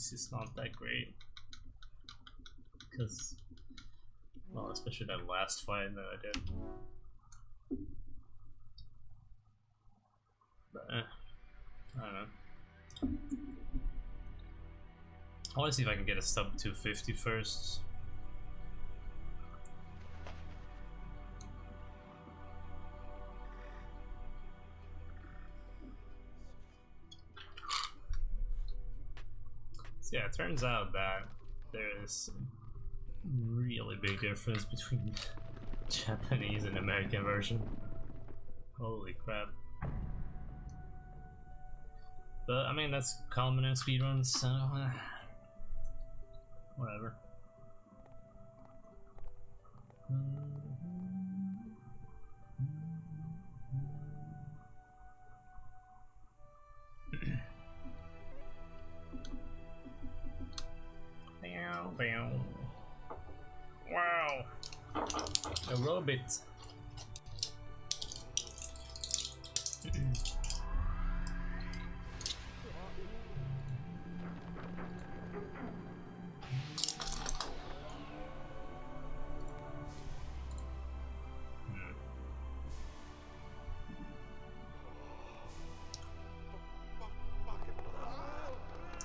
piece is not that great. Because, well, especially that last fight that I did. But, I don't know. I want to see if I can get a sub 250 first. So yeah, it turns out that there's a really big difference between Japanese and American version. Holy crap. But I mean, that's common in speedruns, so whatever. Wow, a robot.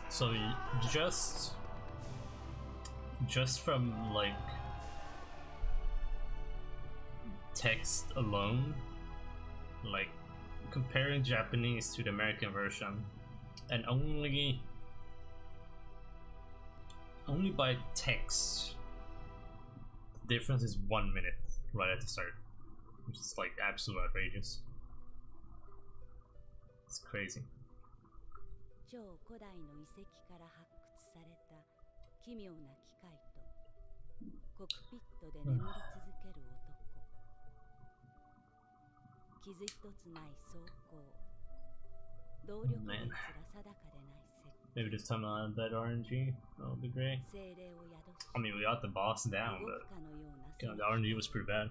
So just from like text alone, like comparing Japanese to the American version, and only by text, the difference is 1 minute right at the start, which is like absolutely outrageous. It's crazy. 超古代の遺跡から発掘された奇妙な機械とコクピットで眠り続ける男。傷一つない装甲。動力源すら定かでない石。Maybe just time to add that RNG. That would be great. I mean, we got the boss down, but the RNG was pretty bad.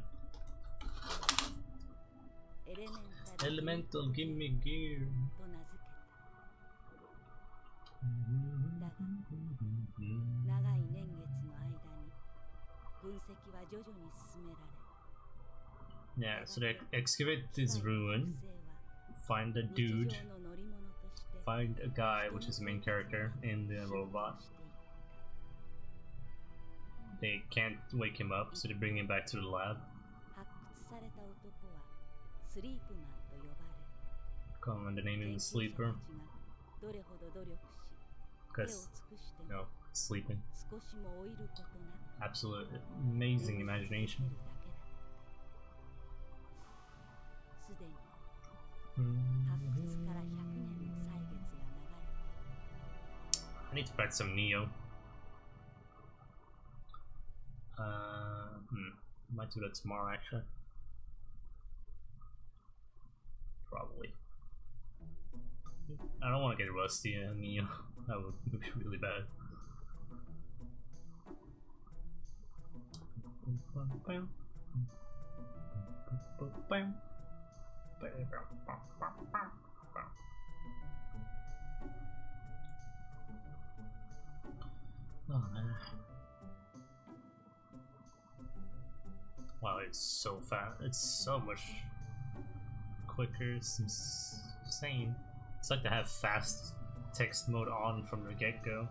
Elemental Gimmick gear. だが長い年月の間に分析は徐々に進められ Yeah, so they excavate this ruin, find a dude, find a guy, which is the main character, in the robot. They can't wake him up, so they bring him back to the lab. 発掘された男はスリープマンと呼ばれ Come on, the name is Sleeper. どれほど努力し Because, you know, sleeping. Absolute amazing imagination. I need to practice some Neo. Might do that tomorrow actually. Probably. I don't want to get rusty in Neo. That would be really bad. Oh man. Wow, it's so fast. It's so much quicker. It's insane. It's like to have fast text mode on from the get-go.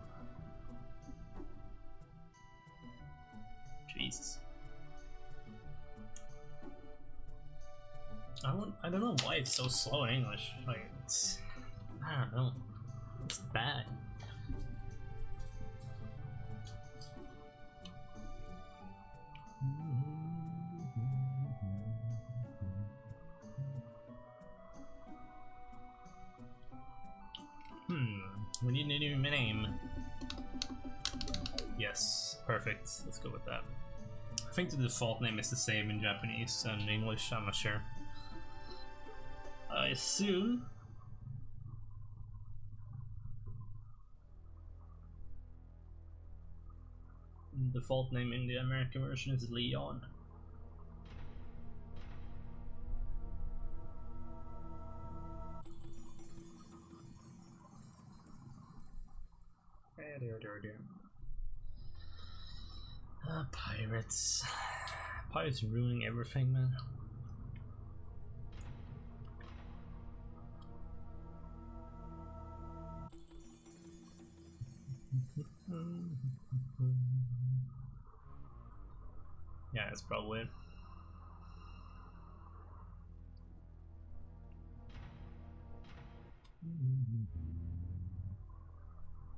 Jesus. I don't know why it's so slow in English. Like, it's, I don't know. It's bad. We need a new name. Yes, perfect. Let's go with that. I think the default name is the same in Japanese and English, I'm not sure. I assume. The default name in the American version is Leon. dear. Pirates. Pirates ruining everything, man. Yeah, that's probably it.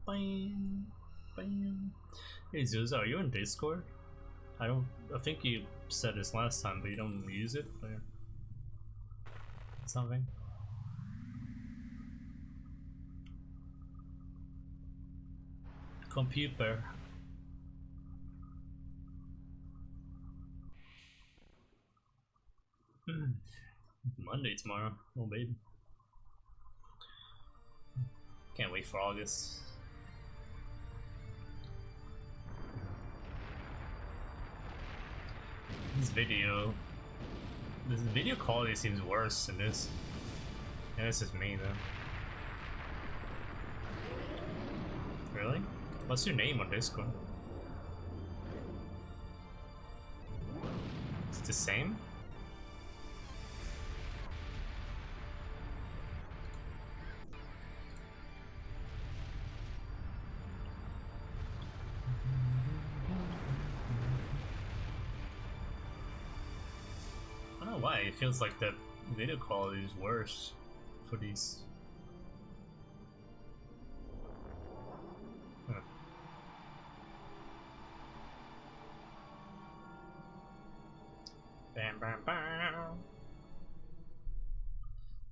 Bam, bam. Hey Zeus, are you in Discord? I think you said this last time, but you don't use it or something. Computer. Monday tomorrow. Oh baby. Can't wait for August. This video quality seems worse than this. And this is me though. Really? What's your name on Discord? Is it the same? I don't know why, it feels like the video quality is worse for these. Huh. Bam bam bam.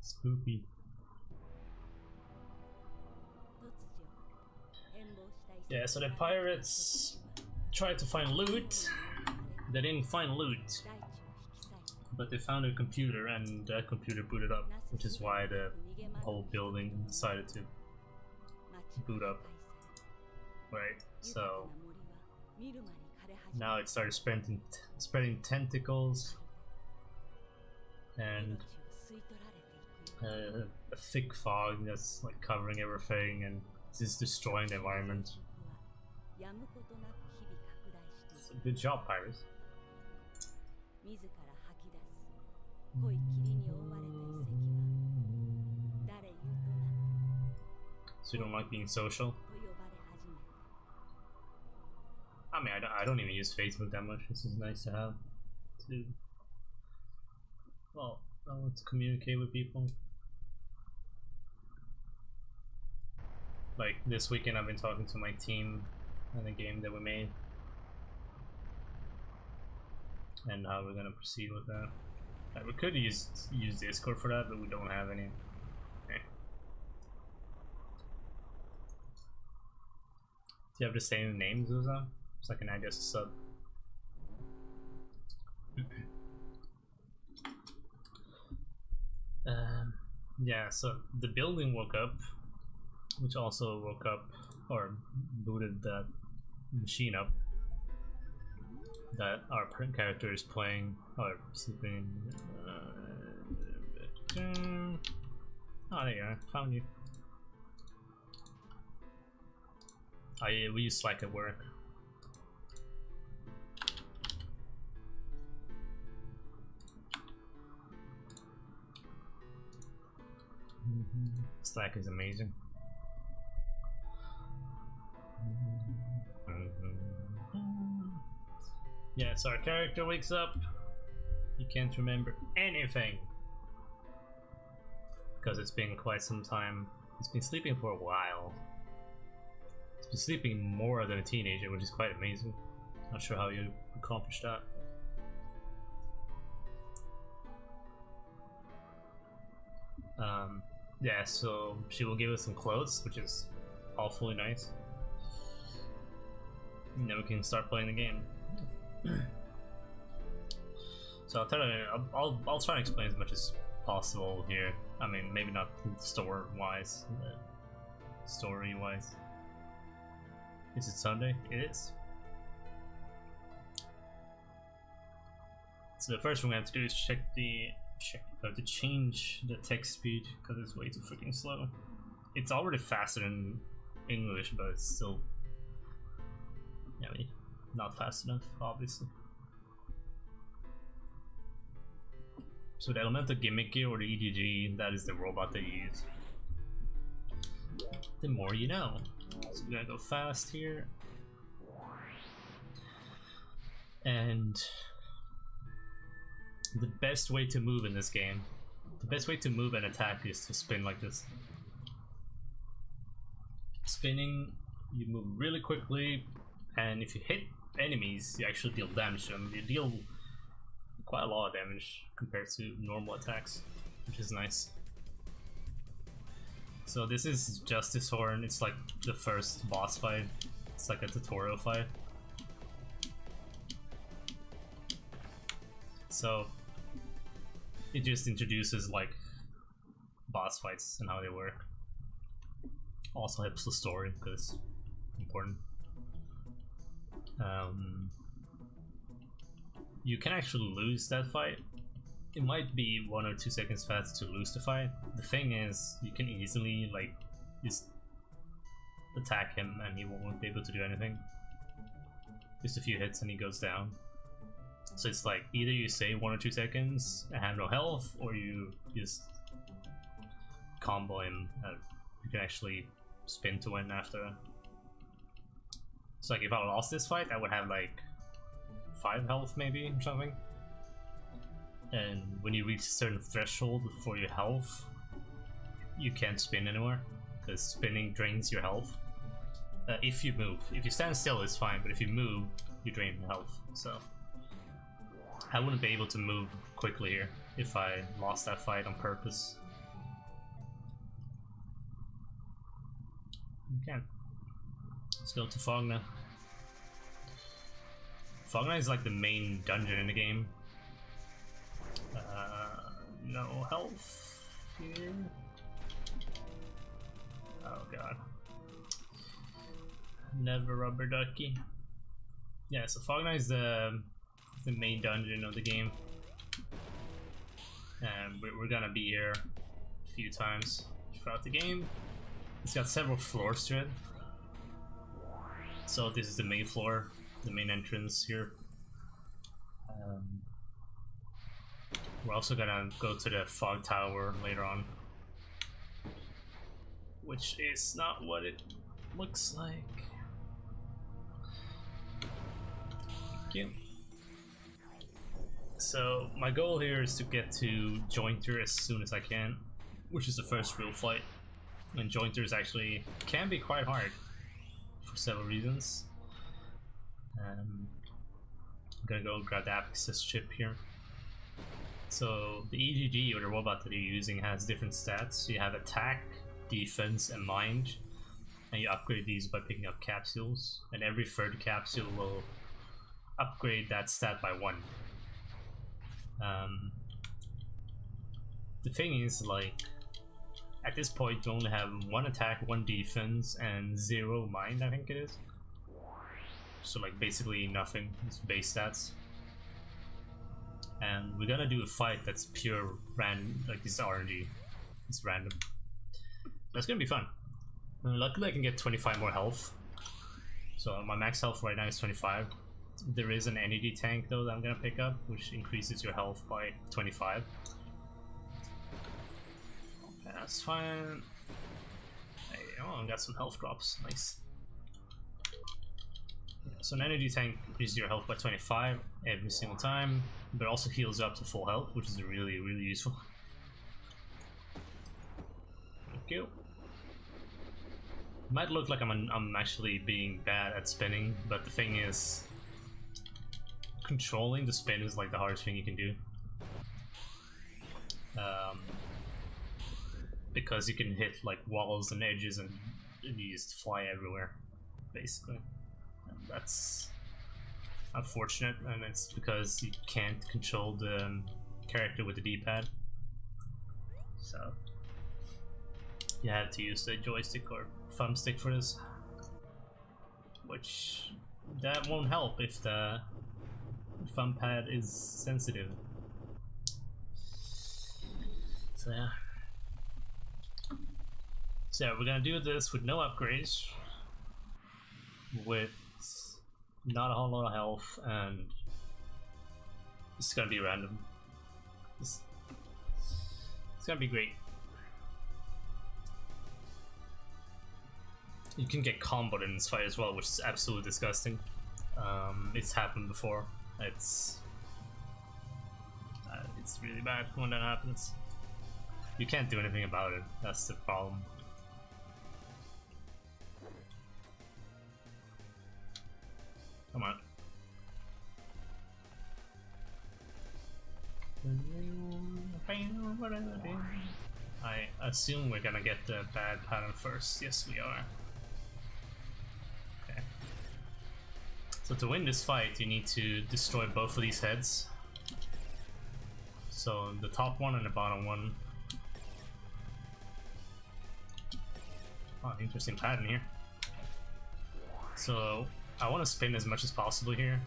Spooky. Yeah, so the pirates tried to find loot. They didn't find loot, but they found a computer, and that computer booted up, which is why the whole building decided to boot up. Right, so now it started spreading tentacles, and a thick fog that's like covering everything, and it's just destroying the environment. So good job, pirates. So you don't like being social? I mean, I don't even use Facebook that much. This is nice to have to, well, I want to communicate with people. Like this weekend I've been talking to my team on the game that we made and how we're gonna proceed with that. We could use Discord for that, but we don't have any. Okay. Do you have the same names as that? So I can add as a sub. Yeah, so the building woke up, which also woke up or booted that machine up that our character is playing or sleeping. Oh, there you are. Found you. We use Slack at work. Slack is amazing. Yeah, so our character wakes up. He can't remember anything because it's been quite some time. He's been sleeping for a while. He's been sleeping more than a teenager, which is quite amazing. Not sure how you accomplish that. Yeah, so she will give us some clothes, which is awfully nice. And then we can start playing the game. So I'll tell you, I'll try and explain as much as possible here. I mean, maybe not store-wise, story-wise. Is it Sunday? It is. So the first thing we have to do is to change the text speed because it's way too freaking slow. It's already faster than English, but it's still Yeah, I mean, not fast enough, obviously. So the elemental gimmick gear or the EGG, that is the robot they use. The more you know. So we're gonna go fast here. And the best way to move in this game, the best way to move and attack is to spin like this. Spinning, you move really quickly, and if you hit enemies, you actually deal damage to them. You deal quite a lot of damage compared to normal attacks, which is nice. So this is Justice Horn. It's like the first boss fight. It's like a tutorial fight. So it just introduces like boss fights and how they work. Also helps the story because it's important. You can actually lose that fight. It might be 1 or 2 seconds fast to lose the fight. The thing is, you can easily like just attack him and he won't be able to do anything. Just a few hits and he goes down. So it's like either you save 1 or 2 seconds and have no health, or you just combo him and you can actually spin to win after. So like if I lost this fight, I would have like 5 health maybe or something. And when you reach a certain threshold for your health, you can't spin anymore because spinning drains your health. If you move. If you stand still, it's fine, but if you move, you drain your health. So I wouldn't be able to move quickly here if I lost that fight on purpose. Okay. Let's go to Fogna. Fogna is like the main dungeon in the game. No health here. Oh god. Never rubber ducky. Yeah, so Fogna is the main dungeon of the game. And we're gonna be here a few times throughout the game. It's got several floors to it. So this is the main floor, the main entrance here. We're also gonna go to the fog tower later on, which is not what it looks like. Thank you. So my goal here is to get to Jointer as soon as I can, which is the first real fight. And Jointers actually can be quite hard for several reasons. I'm gonna go grab the Apexis chip here. So the EGG or the robot that you're using has different stats. You have attack, defense, and mind, and you upgrade these by picking up capsules. And every third capsule will upgrade that stat by 1. The thing is, like, at this point you only have 1 attack, 1 defense, and 0 mind, I think it is. So like basically nothing, it's base stats. And we're gonna do a fight that's pure random, like this RNG. It's random. That's gonna be fun. Luckily I can get 25 more health. So my max health right now is 25. There is an energy tank though that I'm gonna pick up, which increases your health by 25. That's fine. Hey, oh, I got some health drops. Nice. Yeah, so an energy tank increases your health by 25 every single time, but also heals you up to full health, which is really, really useful. Thank you. Might look like I'm actually being bad at spinning, but the thing is, controlling the spin is like the hardest thing you can do. Because you can hit like walls and edges and you just fly everywhere, basically. And that's unfortunate, and it's because you can't control the character with the D-pad. So you have to use the joystick or thumbstick for this, which that won't help if the thumb pad is sensitive. So yeah. So we're gonna do this with no upgrades, with not a whole lot of health, and it's gonna be random. It's gonna be great. You can get comboed in this fight as well, which is absolutely disgusting. It's happened before. It's really bad when that happens. You can't do anything about it. That's the problem. Come on. I assume we're gonna get the bad pattern first. Yes, we are. Okay. So to win this fight, you need to destroy both of these heads. So the top one and the bottom one. Oh, interesting pattern here. So I want to spin as much as possible here,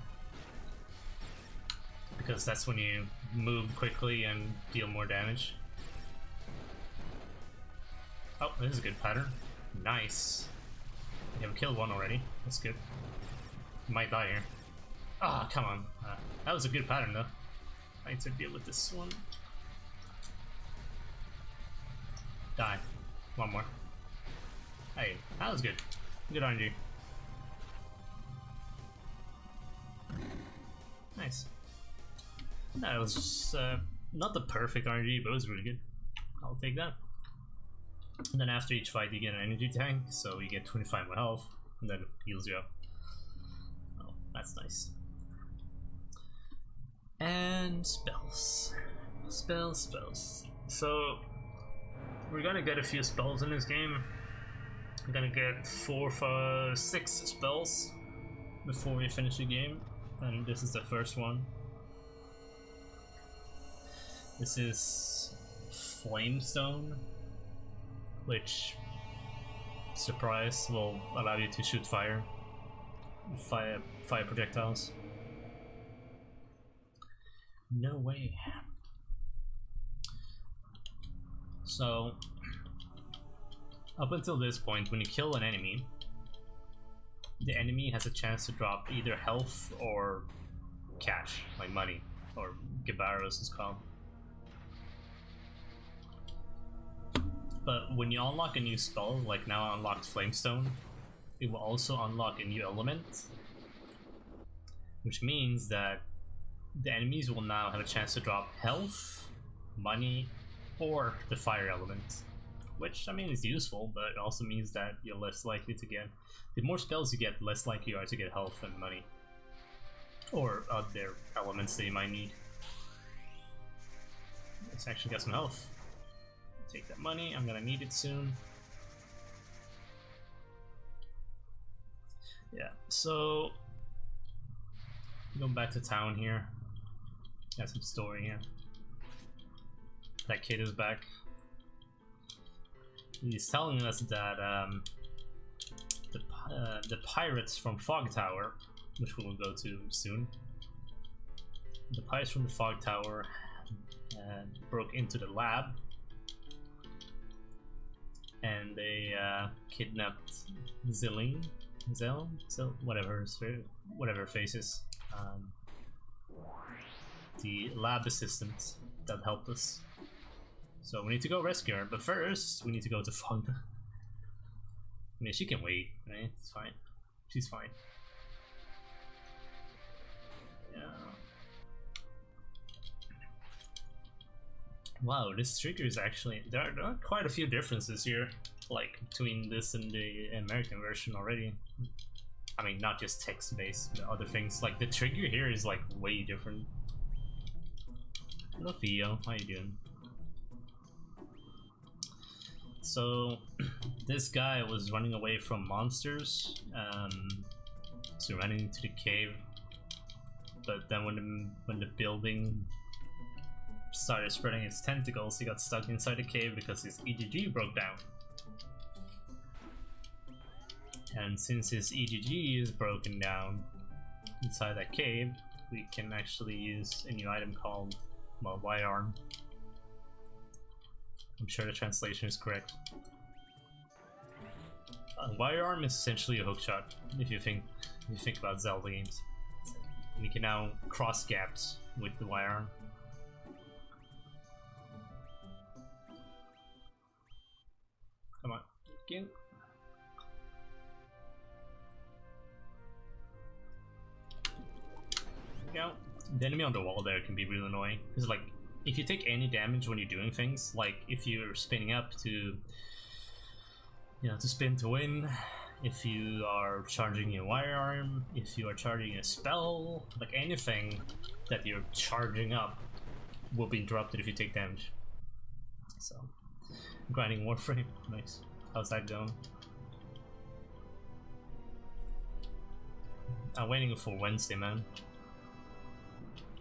because that's when you move quickly and deal more damage. Oh, this is a good pattern. Nice. We have killed one already. That's good. Might die here. Ah, oh, come on. That was a good pattern though. I need to deal with this one. Die. One more. Hey, that was good. Good on you. Nice. That was not the perfect RNG, but it was really good. I'll take that. And then after each fight you get an energy tank, so you get 25 more health, and then it heals you up. Oh, that's nice. And spells. Spells. So we're gonna get a few spells in this game. We're gonna get 6 spells before we finish the game, and this is the first one. This is Flamestone, which, surprise, will allow you to shoot fire projectiles. No way. So up until this point, when you kill an enemy, the enemy has a chance to drop either health or cash, like money, or Gibaros is called. But when you unlock a new spell, like now I unlocked Flamestone, it will also unlock a new element, which means that the enemies will now have a chance to drop health, money, or the fire element. Which, I mean, is useful, but it also means that you're less likely to get... The more spells you get, less likely you are to get health and money. Or other elements that you might need. Let's actually get some health. Take that money, I'm gonna need it soon. Yeah, so... Going back to town here. Got some story here. That kid is back. He's telling us that the pirates from Fog Tower, which we will go to soon, the pirates from the Fog Tower broke into the lab, and they kidnapped Zell, whatever her face is, the lab assistant that helped us. So we need to go rescue her, but first we need to go to Fog. I mean, she can wait, right? It's fine. She's fine. Yeah. Wow, this trigger is actually... There are quite a few differences here, like between this and the American version already. I mean, not just text-based, but other things. Like the trigger here is like way different. Hello Theo, how you doing? So this guy was running away from monsters, so he ran into the cave. But then when the building started spreading its tentacles, he got stuck inside the cave because his EGG broke down. And since his EGG is broken down inside that cave, we can actually use a new item called, well, White Arm. I'm sure the translation is correct. Wire Arm is essentially a hookshot, if you think If you think about Zelda games. We can now cross gaps with the wire arm. Come on, again. Go. The enemy on the wall there can be really annoying because, like, if you take any damage when you're doing things, like if you're spinning up to, you know, to spin to win, if you are charging your wire arm, if you are charging a spell, like anything that you're charging up will be interrupted if you take damage. So, grinding Warframe, nice. How's that going? I'm waiting for Wednesday, man.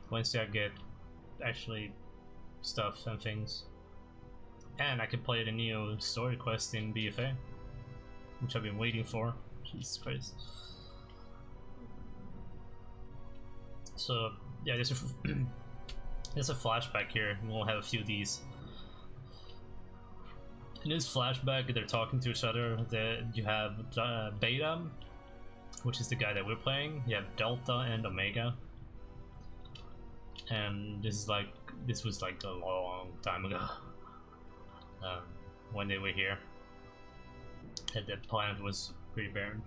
Wednesday I get actually stuff and things. And I can play the new story quest in BFA, which I've been waiting for. Jesus Christ. So yeah, there's a flashback here. We'll have a few of these. In this flashback, they're talking to each other. You have Beta, which is the guy that we're playing. You have Delta and Omega. And this was like a long time ago, when they were here. And the planet was pretty barren,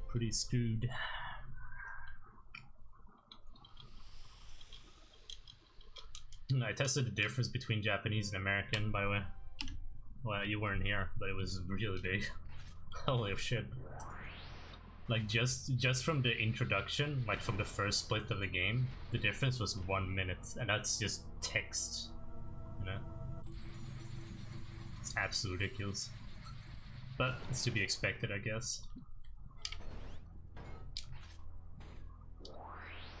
pretty screwed. I tested the difference between Japanese and American, by the way. Well, you weren't here, but it was really big. Holy shit. Like, just from the introduction, like from the first split of the game, the difference was 1 minute, and that's just text, you know? It's absolutely ridiculous. But it's to be expected, I guess.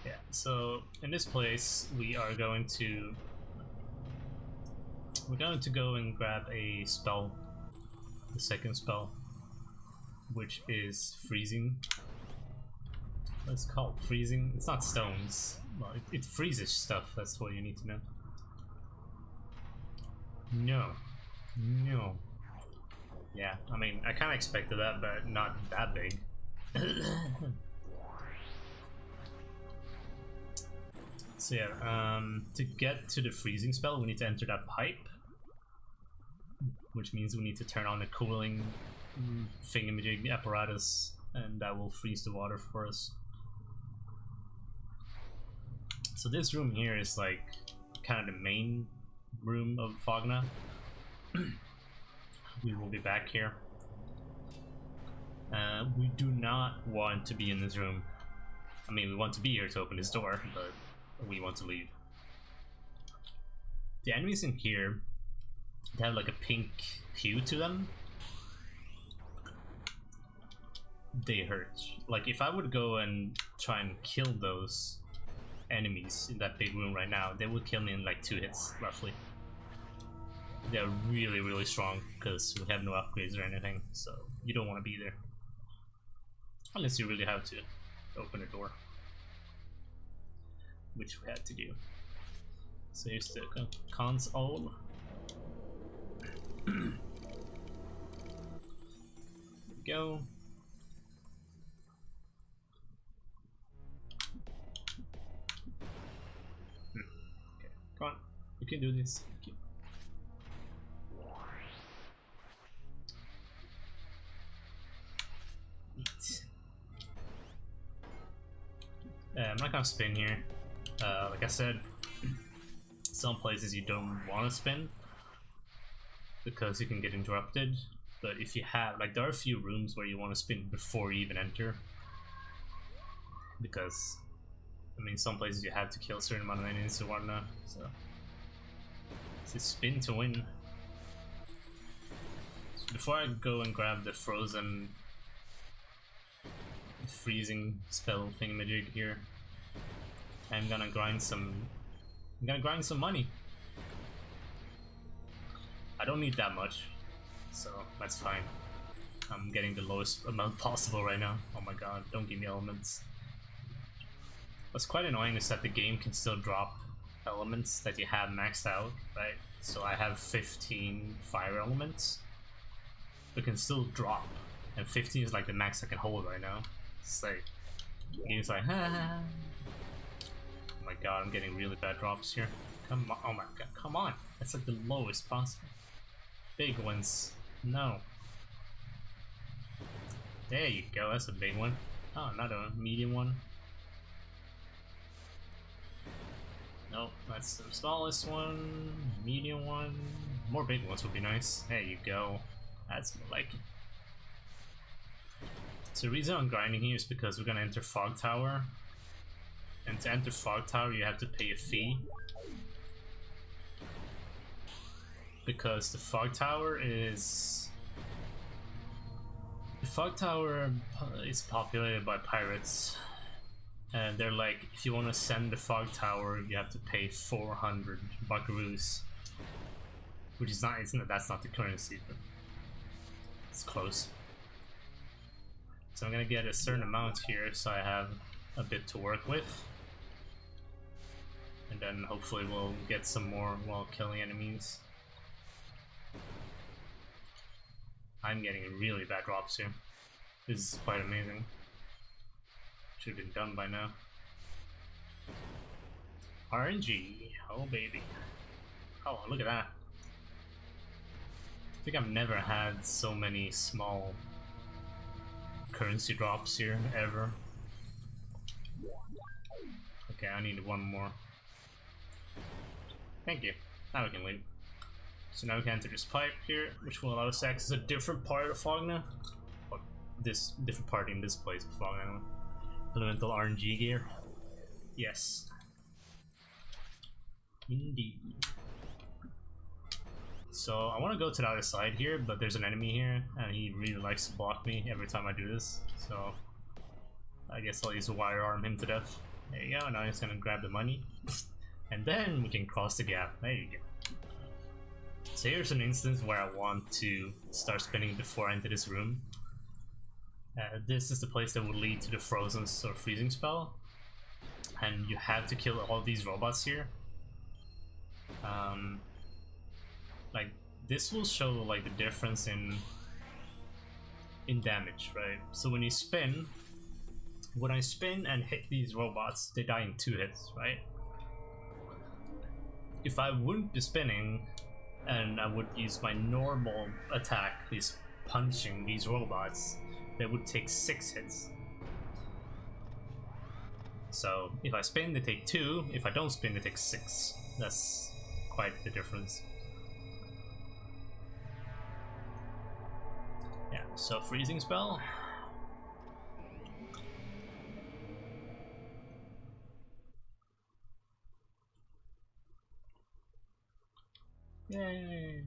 Yeah, so in this place, we're going to go and grab a spell, the second spell, which is freezing. What's it called? Freezing? It's not stones. Well, it freezes stuff, that's what you need to know. No. No. Yeah, I mean, I kinda expected that, but not that big. So yeah, to get to the freezing spell, we need to enter that pipe, which means we need to turn on the cooling thingamajig apparatus, and that will freeze the water for us. So this room here is like kind of the main room of Fogna. We will be back here. We do not want to be in this room. I mean, we want to be here to open this door, but we want to leave. The enemies in here, they have like a pink hue to them. They hurt. Like, if I would go and try and kill those enemies in that big room right now, they would kill me in like 2 hits, roughly. They're really, really strong because we have no upgrades or anything, so you don't want to be there. Unless you really have to open a door, which we had to do. So here's the console. There we go. Okay, come on, you can do this. I'm not gonna spin here. Like I said, some places you don't want to spin because you can get interrupted. But if you have, like, there are a few rooms where you want to spin before you even enter, because I mean, some places you have to kill a certain amount of enemies or whatnot. So it's spin to win. So before I go and grab the freezing spell thingamajig here, I'm gonna grind some money. I don't need that much, so that's fine. I'm getting the lowest amount possible right now. Oh my god, don't give me elements. What's quite annoying is that the game can still drop elements that you have maxed out, right? So I have 15 fire elements. It can still drop, and 15 is like the max I can hold right now. It's like, game's like, oh my god, I'm getting really bad drops here. Come on, oh my god, come on. That's like the lowest possible. Big ones, no. There you go, that's a big one. Oh, not a medium one. Nope, that's the smallest one, medium one. More big ones would be nice. There you go. That's more like it. So the reason I'm grinding here is because we're gonna enter Fog Tower. And to enter Fog Tower you have to pay a fee. Because the Fog Tower is... The Fog Tower is populated by pirates. And they're like, if you want to send the Fog Tower, you have to pay 400 buckaroos. Which is not, that's not the currency, but it's close. So I'm gonna get a certain amount here, so I have a bit to work with. And then hopefully we'll get some more while killing enemies. I'm getting really bad drops here. This is quite amazing. Should have been done by now. RNG, oh baby. Oh, look at that. I think I've never had so many small currency drops here, ever. Okay, I need one more. Thank you. Now we can leave. So now we can enter this pipe here, which will allow us to access a different part of Fog now. Or this different part in this place of Fog now. Elemental RNG gear. Yes. Indeed. So I want to go to the other side here, but there's an enemy here, and he really likes to block me every time I do this. So I guess I'll use a wire arm him to death. There you go. Now he's gonna grab the money, and then we can cross the gap. There you go. So here's an instance where I want to start spinning before I enter this room. This is the place that would lead to the frozen or freezing spell, and you have to kill all these robots here. Like this will show like the difference in damage, right? So when you spin, when I spin and hit these robots, they die in 2 hits, right? If I wouldn't be spinning and I would use my normal attack, is punching these robots, they would take 6 hits. So if I spin, they take 2. If I don't spin, they take 6. That's quite the difference. Yeah, so freezing spell. Yay!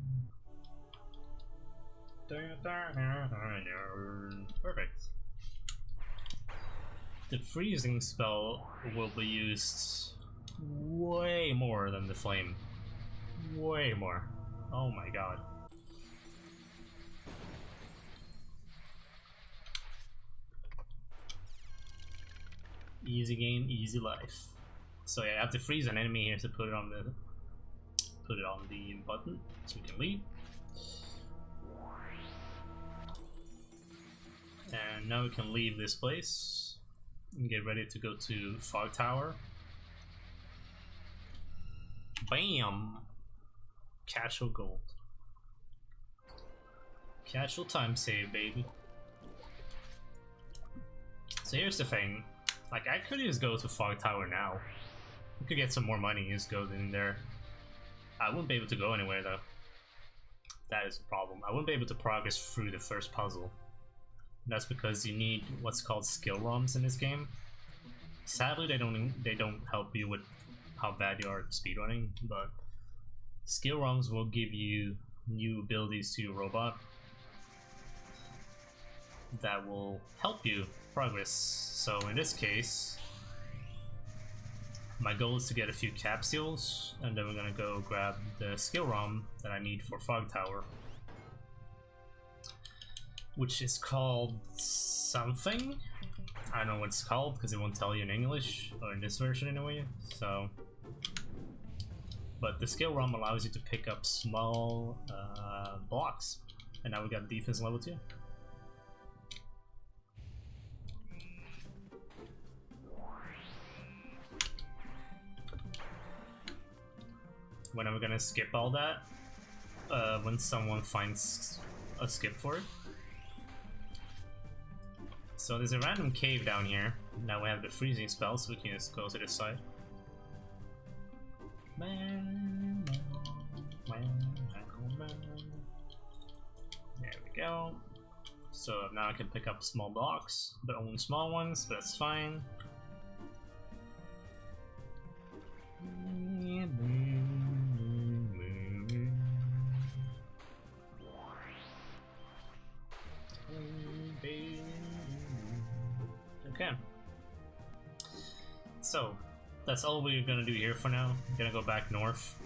Perfect. The freezing spell will be used way more than the flame. Way more. Oh my god. Easy game, easy life. So yeah, I have to freeze an enemy here to put it on the button so we can leave. And now we can leave this place and get ready to go to Fog Tower. Bam! Casual gold. Casual time save, baby. So here's the thing. Like, I could just go to Fog Tower now. We could get some more money and just go in there. I wouldn't be able to go anywhere though. That is the problem. I wouldn't be able to progress through the first puzzle. That's because you need what's called skill ROMs in this game. Sadly, they don't help you with how bad you are at speedrunning, but skill ROMs will give you new abilities to your robot that will help you progress. So in this case, my goal is to get a few capsules, and then we're gonna go grab the skill ROM that I need for Fog Tower, which is called something. I don't know what it's called because it won't tell you in English, or in this version anyway. So, but the skill ROM allows you to pick up small blocks, and now we got defense level 2. when I'm gonna skip all that when someone finds a skip for it. So there's a random cave down here. Now we have the freezing spell, so we can just go to this side. There we go. So now I can pick up small blocks, but only small ones, but that's fine. Okay. So, that's all we're gonna do here for now. I'm gonna go back north.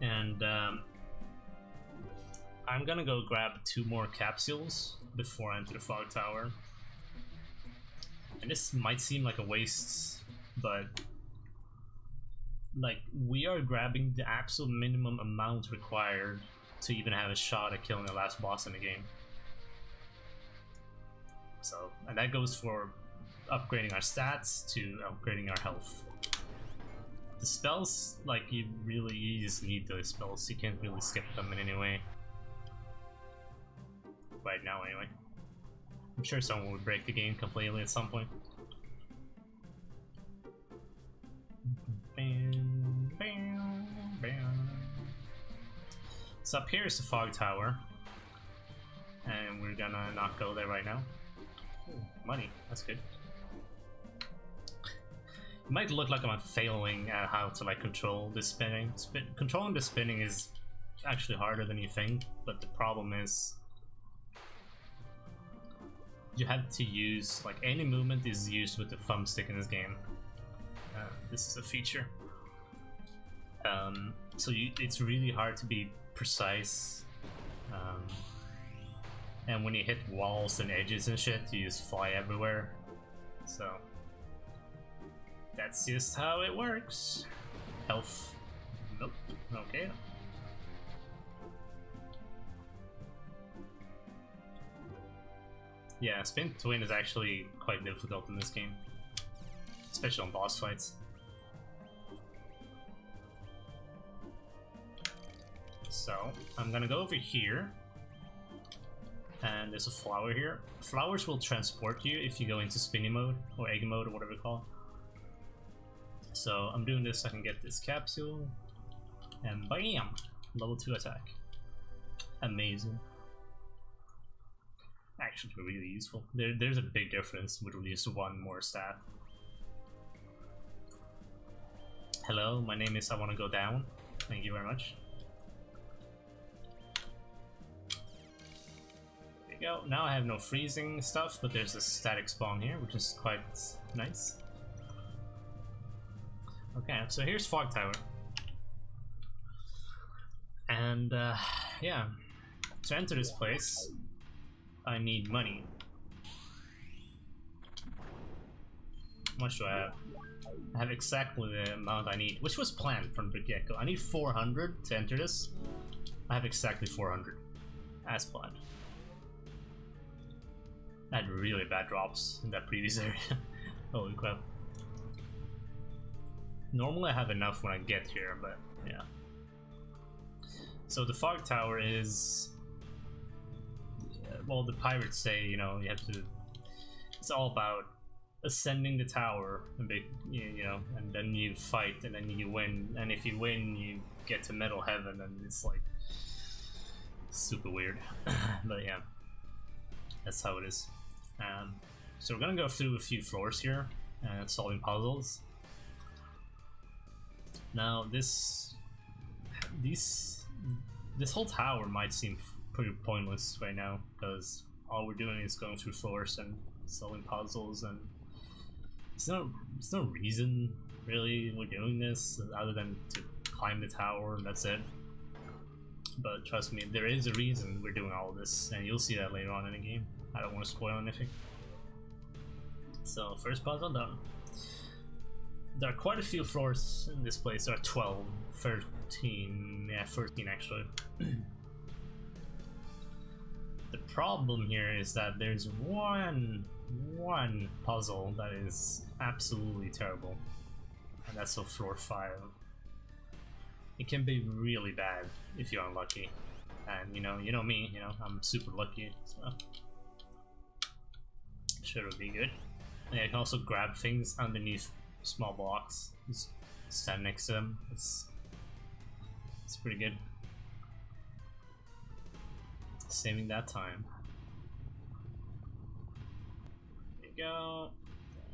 And I'm gonna go grab 2 more capsules before I enter the fog tower. And this might seem like a waste, but like we are grabbing the absolute minimum amount required to even have a shot at killing the last boss in the game. So, and that goes for upgrading our stats to upgrading our health. The spells, like you just need those spells. You can't really skip them in any way. Right now, anyway. I'm sure someone would break the game completely at some point. So up here is the fog tower, and we're gonna not go there right now. Ooh, money, that's good. It might look like I'm failing at how to like control the spinning. Controlling the spinning is actually harder than you think, but the problem is you have to use, like, any movement is used with the thumbstick in this game. This is a feature. So it's really hard to be precise. And when you hit walls and edges and shit, you just fly everywhere. So that's just how it works. Health. Nope. Okay. Yeah, spin to win is actually quite difficult in this game, especially on boss fights. So I'm gonna go over here, and there's a flower here. Flowers will transport you if you go into spinny mode or egg mode or whatever you call it. So I'm doing this so I can get this capsule, and bam! Level 2 attack. Amazing. Actually really useful. There's a big difference with just 1 more stat. Hello, my name is I Wanna Go Down. Thank you very much. There you go. Now I have no freezing stuff, but there's a static spawn here, which is quite nice. Okay, so here's Fog Tower. And yeah, to enter this place, I need money. How much do I have? I have exactly the amount I need, which was planned from the get-go. I need 400 to enter this. I have exactly 400, as planned. I had really bad drops in that previous area. Holy crap. Normally I have enough when I get here, but yeah. So the Fog Tower is... well, the pirates say, you know, you have to... it's all about ascending the tower, and and then you fight, and then you win, and if you win, you get to Metal Heaven, and it's like super weird. But yeah, that's how it is. So we're gonna go through a few floors here, solving puzzles. Now this whole tower might seem pretty pointless right now, because all we're doing is going through floors and solving puzzles, and there's no reason really we're doing this other than to climb the tower, and that's it. But trust me, there is a reason we're doing all of this, and you'll see that later on in the game. I don't want to spoil anything. So first puzzle done. There are quite a few floors in this place. There are 12, 13, yeah, 13 actually. The problem here is that there's one puzzle that is absolutely terrible. and that's on floor 5. It can be really bad if you're unlucky, and you know me, I'm super lucky, so sure it'll be good. And I can also grab things underneath small blocks, just stand next to them. It's pretty good. Saving that time. There you go.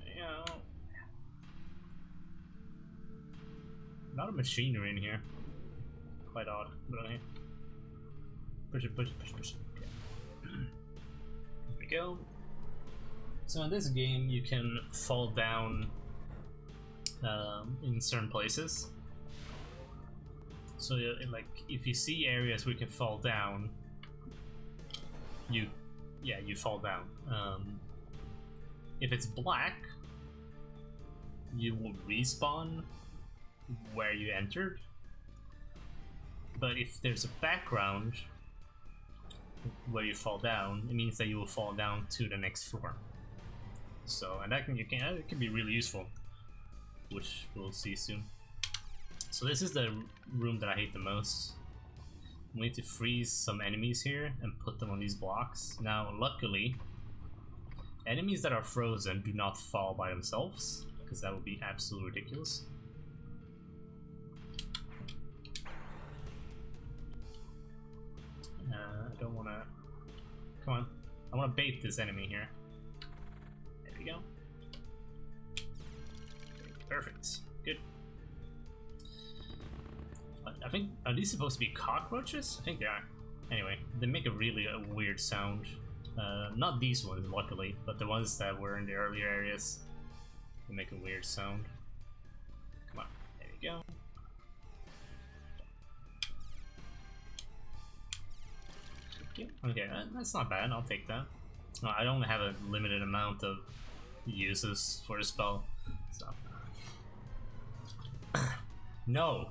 There you go. A lot of machinery in here. Quite odd, but okay. Push it, push it, push it, push it. Okay. There we go. So in this game, you can fall down in certain places. So like, if you see areas where you can fall down, you fall down. If it's black, you will respawn where you entered. But if there's a background where you fall down, it means that you will fall down to the next floor. So, and that can be really useful, which we'll see soon. So this is the room that I hate the most. We need to freeze some enemies here and put them on these blocks. Now, luckily, enemies that are frozen do not fall by themselves, because that would be absolutely ridiculous. I don't want to... Come on. I want to bait this enemy here. There we go. Perfect. Good. I think, are these supposed to be cockroaches? I think they are. Anyway, they make a really weird sound. Not these ones, luckily, but the ones that were in the earlier areas, they make a weird sound. Come on, there you go. Okay, that's not bad, I'll take that. I only have a limited amount of uses for the spell, so... No!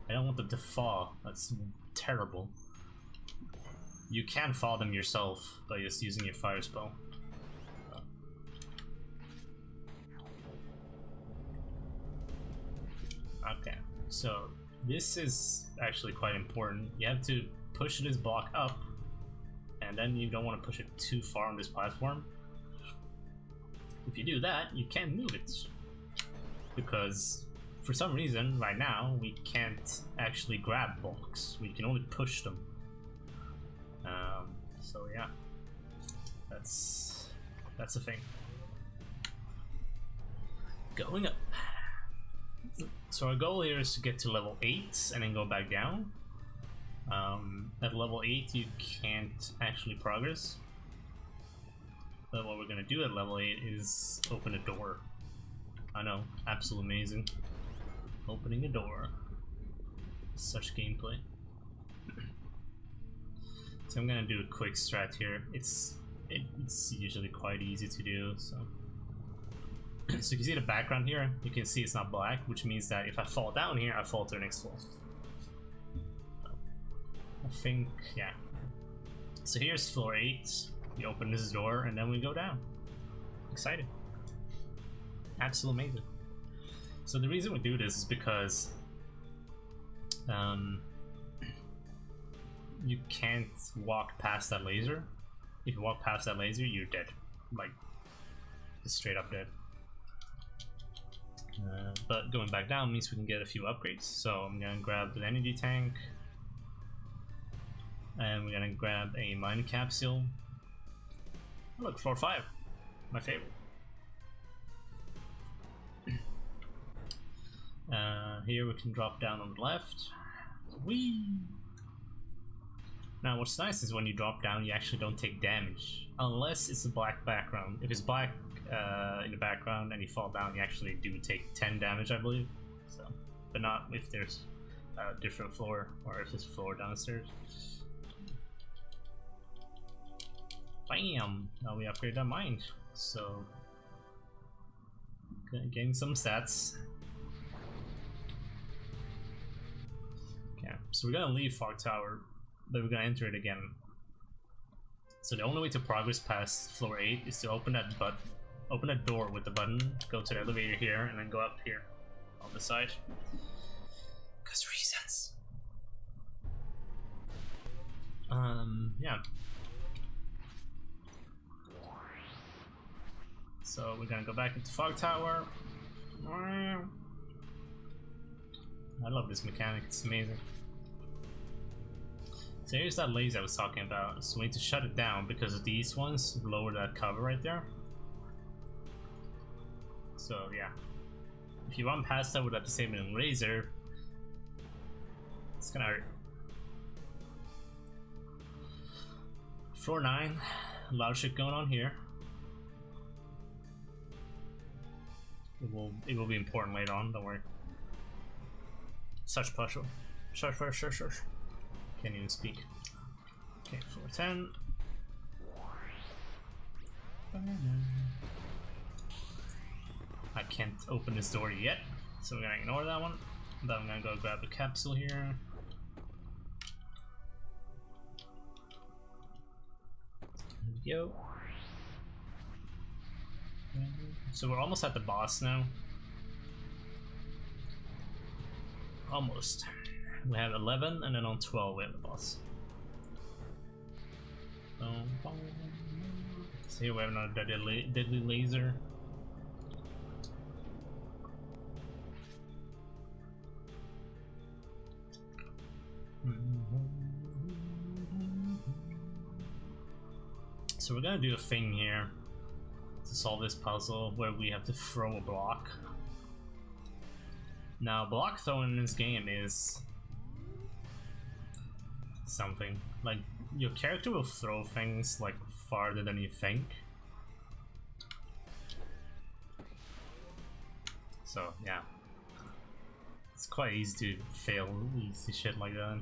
I don't want them to fall, that's terrible. You can fall them yourself by just using your fire spell. Okay, so this is actually quite important. You have to push this block up, and then you don't want to push it too far on this platform. If you do that, you can't move it, because for some reason right now we can't actually grab blocks. We can only push them. So yeah, that's a thing. Going up. So our goal here is to get to level 8 and then go back down. At level 8 you can't actually progress, but what we're gonna do at level 8 is open a door. I know, absolutely amazing. Opening a door. Such gameplay. So I'm gonna do a quick strat here. It's usually quite easy to do, so. So you can see the background here, you can see it's not black, which means that if I fall down here, I fall to the next floor. I think, yeah. So here's floor 8, we open this door and then we go down. Excited. Absolutely amazing. So the reason we do this is because you can't walk past that laser. If you walk past that laser, you're dead. Like, just straight up dead. But going back down means we can get a few upgrades. So I'm gonna grab the energy tank, and we're gonna grab a mine capsule. Oh, look, floor 5, my favorite. Here we can drop down on the left. Whee! Now what's nice is when you drop down you actually don't take damage, unless it's a black background. If it's black in the background and you fall down, you actually do take 10 damage, I believe. So, but not if there's a different floor or if there's a floor downstairs. Bam! Now we upgrade our mind. So, getting some stats. Okay, so we're gonna leave Fog Tower, but we're gonna enter it again. So the only way to progress past floor 8 is to open that open a door with the button, go to the elevator here, and then go up here on the side. Cause reasons. Yeah. So we're gonna go back into Fog Tower. I love this mechanic, it's amazing. So here's that laser I was talking about. So we need to shut it down because these ones lower that cover right there. So yeah. If you run past that without disabling laser, it's gonna hurt. Floor 9, a lot of shit going on here. It will be important later on, don't worry. Such puzzle. Shush. Can't even speak. Okay, floor 10. I can't open this door yet, so we're gonna ignore that one. Then I'm gonna go grab the capsule here. There we go. So we're almost at the boss now. Almost. We have 11, and then on 12 we have the boss. So here we have another deadly laser. So we're gonna do a thing here to solve this puzzle where we have to throw a block. Now, block throwing in this game is something. Like, your character will throw things like farther than you think. So, yeah. It's quite easy to fail easy shit like that.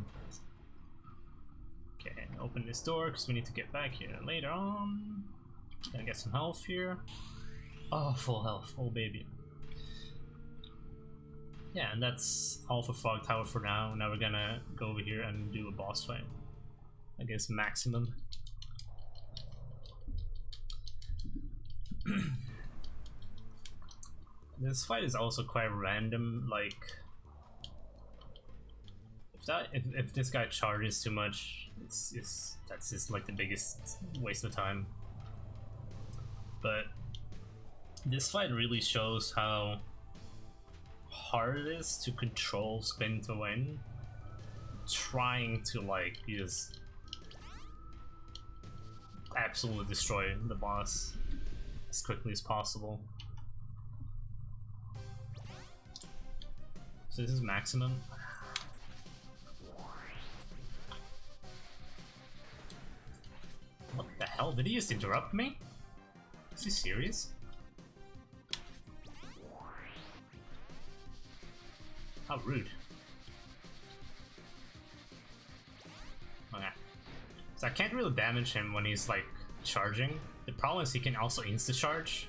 Okay, open this door because we need to get back here later on. Gonna get some health here. Oh, full health, oh baby. Yeah, and that's all for Fog Tower for now. Now we're gonna go over here and do a boss fight against Maximum. This fight is also quite random. Like, if this guy charges too much, that's just like the biggest waste of time. But this fight really shows how hard it is to control spin to win, trying to like just absolutely destroy the boss as quickly as possible. So this is Maximum. What the hell? Did he just interrupt me? Is he serious? How rude. Okay. So I can't really damage him when he's like charging. The problem is he can also insta-charge.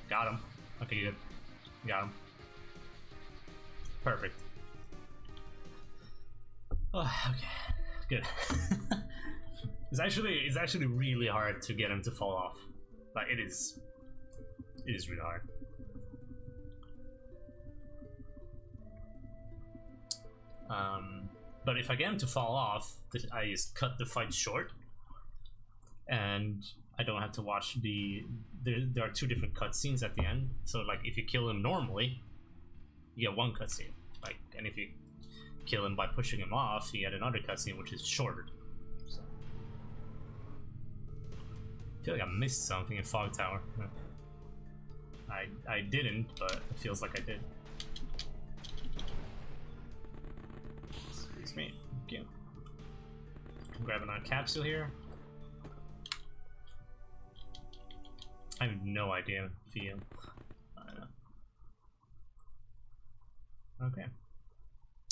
Got him. Okay, good. Got him. Perfect. Oh, okay. Good. It's actually really hard to get him to fall off. Like, it is really hard. But if I get him to fall off, I just cut the fight short, and I don't have to watch there are two different cutscenes at the end. So like, if you kill him normally, you get one cutscene. Like, and if you kill him by pushing him off, you get another cutscene which is shorter. So, I feel like I missed something in Fog Tower. I didn't, but it feels like I did. Excuse me. Thank you. I'm grabbing our capsule here. I have no idea. Feel. I don't know. Okay.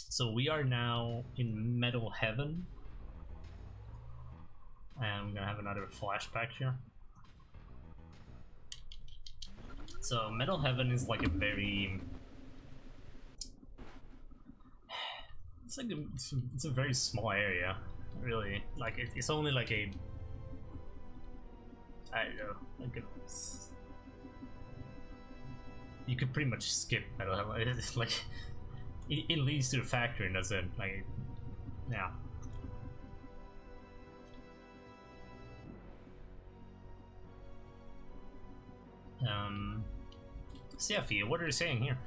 So we are now in Metal Heaven. And I'm gonna have another flashback here. So Metal Heaven is like a very... It's a very small area, really. Like it's only like a I don't know. I could, you could pretty much skip Metal Heaven. It's like it leads to the factory, doesn't like? Yeah. Seffi, what are you saying here?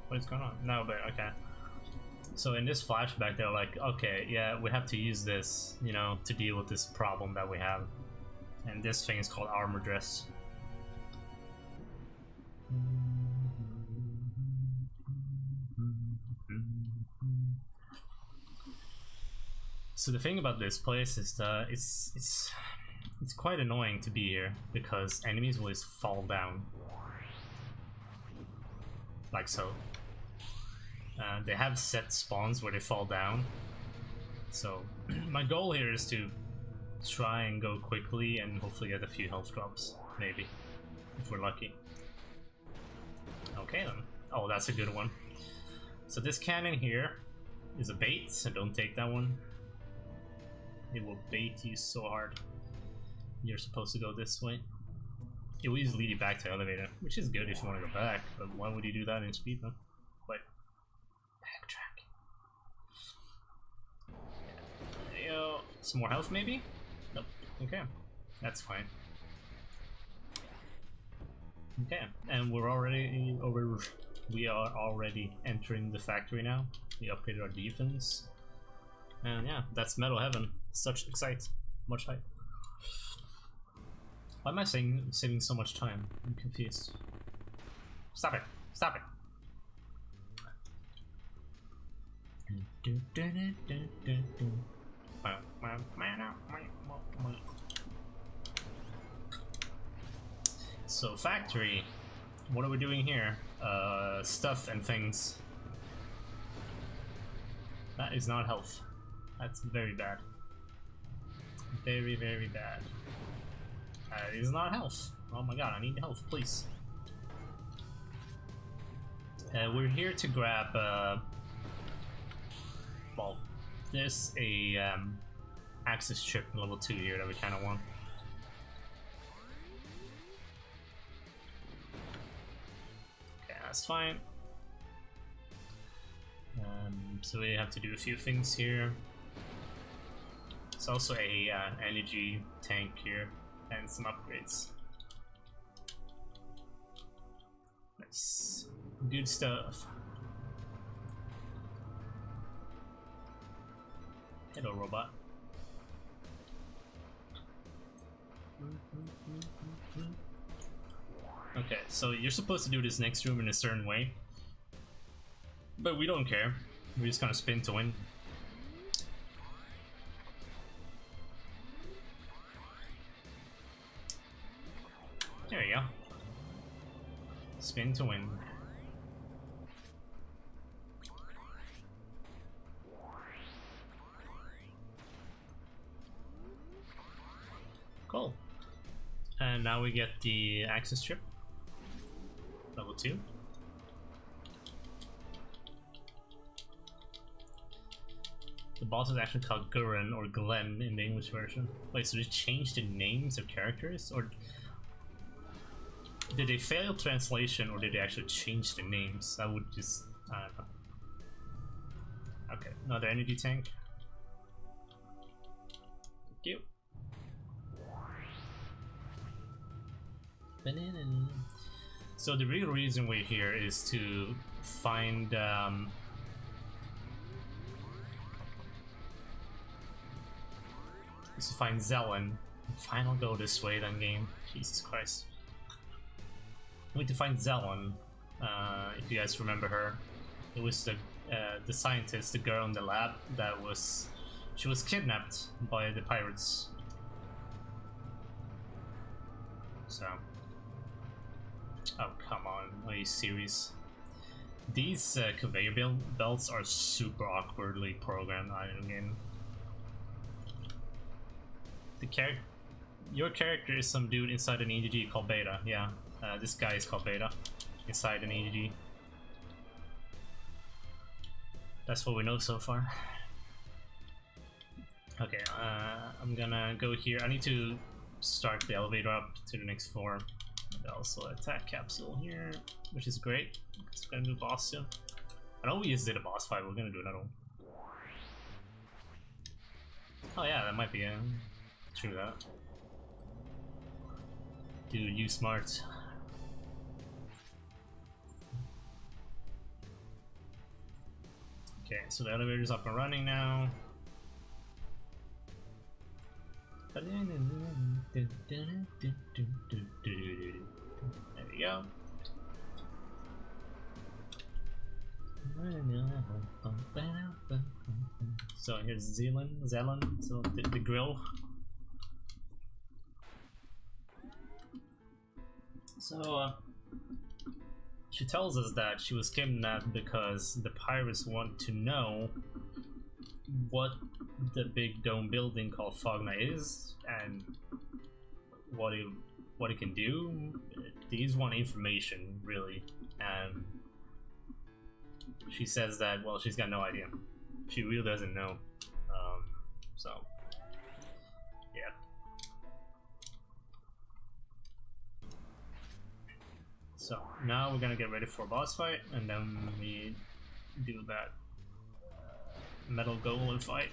What is going on? No, but okay. So in this flashback, they're like, okay, yeah, we have to use this, you know, to deal with this problem that we have. And this thing is called armor dress. So the thing about this place is that it's quite annoying to be here because enemies always fall down. Like so. They have set spawns where they fall down. So my goal here is to try and go quickly and hopefully get a few health drops, maybe, if we're lucky. Okay then. Oh, that's a good one. So this cannon here is a bait, so don't take that one. It will bait you so hard. You're supposed to go this way. It will easily lead you back to the elevator, which is good if you want to go back, but why would you do that in speed though? Wait. Backtrack. Yo, some more health maybe? Nope. Okay. That's fine. Okay, and we are already entering the factory now. We upgraded our defense. And yeah, that's Metal Heaven. Such excite. Much hype. Why am I saving so much time? I'm confused. Stop it! Stop it! So factory, what are we doing here? Stuff and things. That is not health. That's very bad. Very, very bad. That is not health. Oh my god, I need health, please. We're here to grab, well, there's a access chip level 2 here that we kind of want. Okay, that's fine. So we have to do a few things here. There's also a energy tank here and some upgrades. Nice. Good stuff. Hello, robot. Okay, so you're supposed to do this next room in a certain way, but we don't care. We're just gonna spin to win. There you go. Spin to win. Cool. And now we get the access chip. Level 2. The boss is actually called Gurren or Glenn in the English version. Wait, so they changed the names of characters? Or did they fail translation, or did they actually change the names? I would just... I don't know. Okay, another energy tank. Thank you. So the real reason we're here is to find Zelen. Final go this way then game. Jesus Christ. We need to find Zelen. If you guys remember her. It was the scientist, the girl in the lab that was... She was kidnapped by the pirates. So... Oh, come on. Are you serious? These conveyor belts are super awkwardly programmed. I mean... Your character is some dude inside an EDG called Beta, yeah. This guy is called Beta, inside an EDG. That's what we know so far. Okay, I'm gonna go here. I need to start the elevator up to the next floor. And also attack capsule here, which is great. It's gonna do boss soon. I know we just did a boss fight, we're gonna do another one. Oh yeah, that might be true that. Dude, you smart. Okay, so the elevator's up and running now. There we go. So here's Zealand, so the grill. So she tells us that she was kidnapped because the pirates want to know what the big dome building called Fogna is and what it can do. These want information, really, and she says that, well, she's got no idea. She really doesn't know. So yeah. So now we're gonna get ready for a boss fight, and then we do that metal golem fight.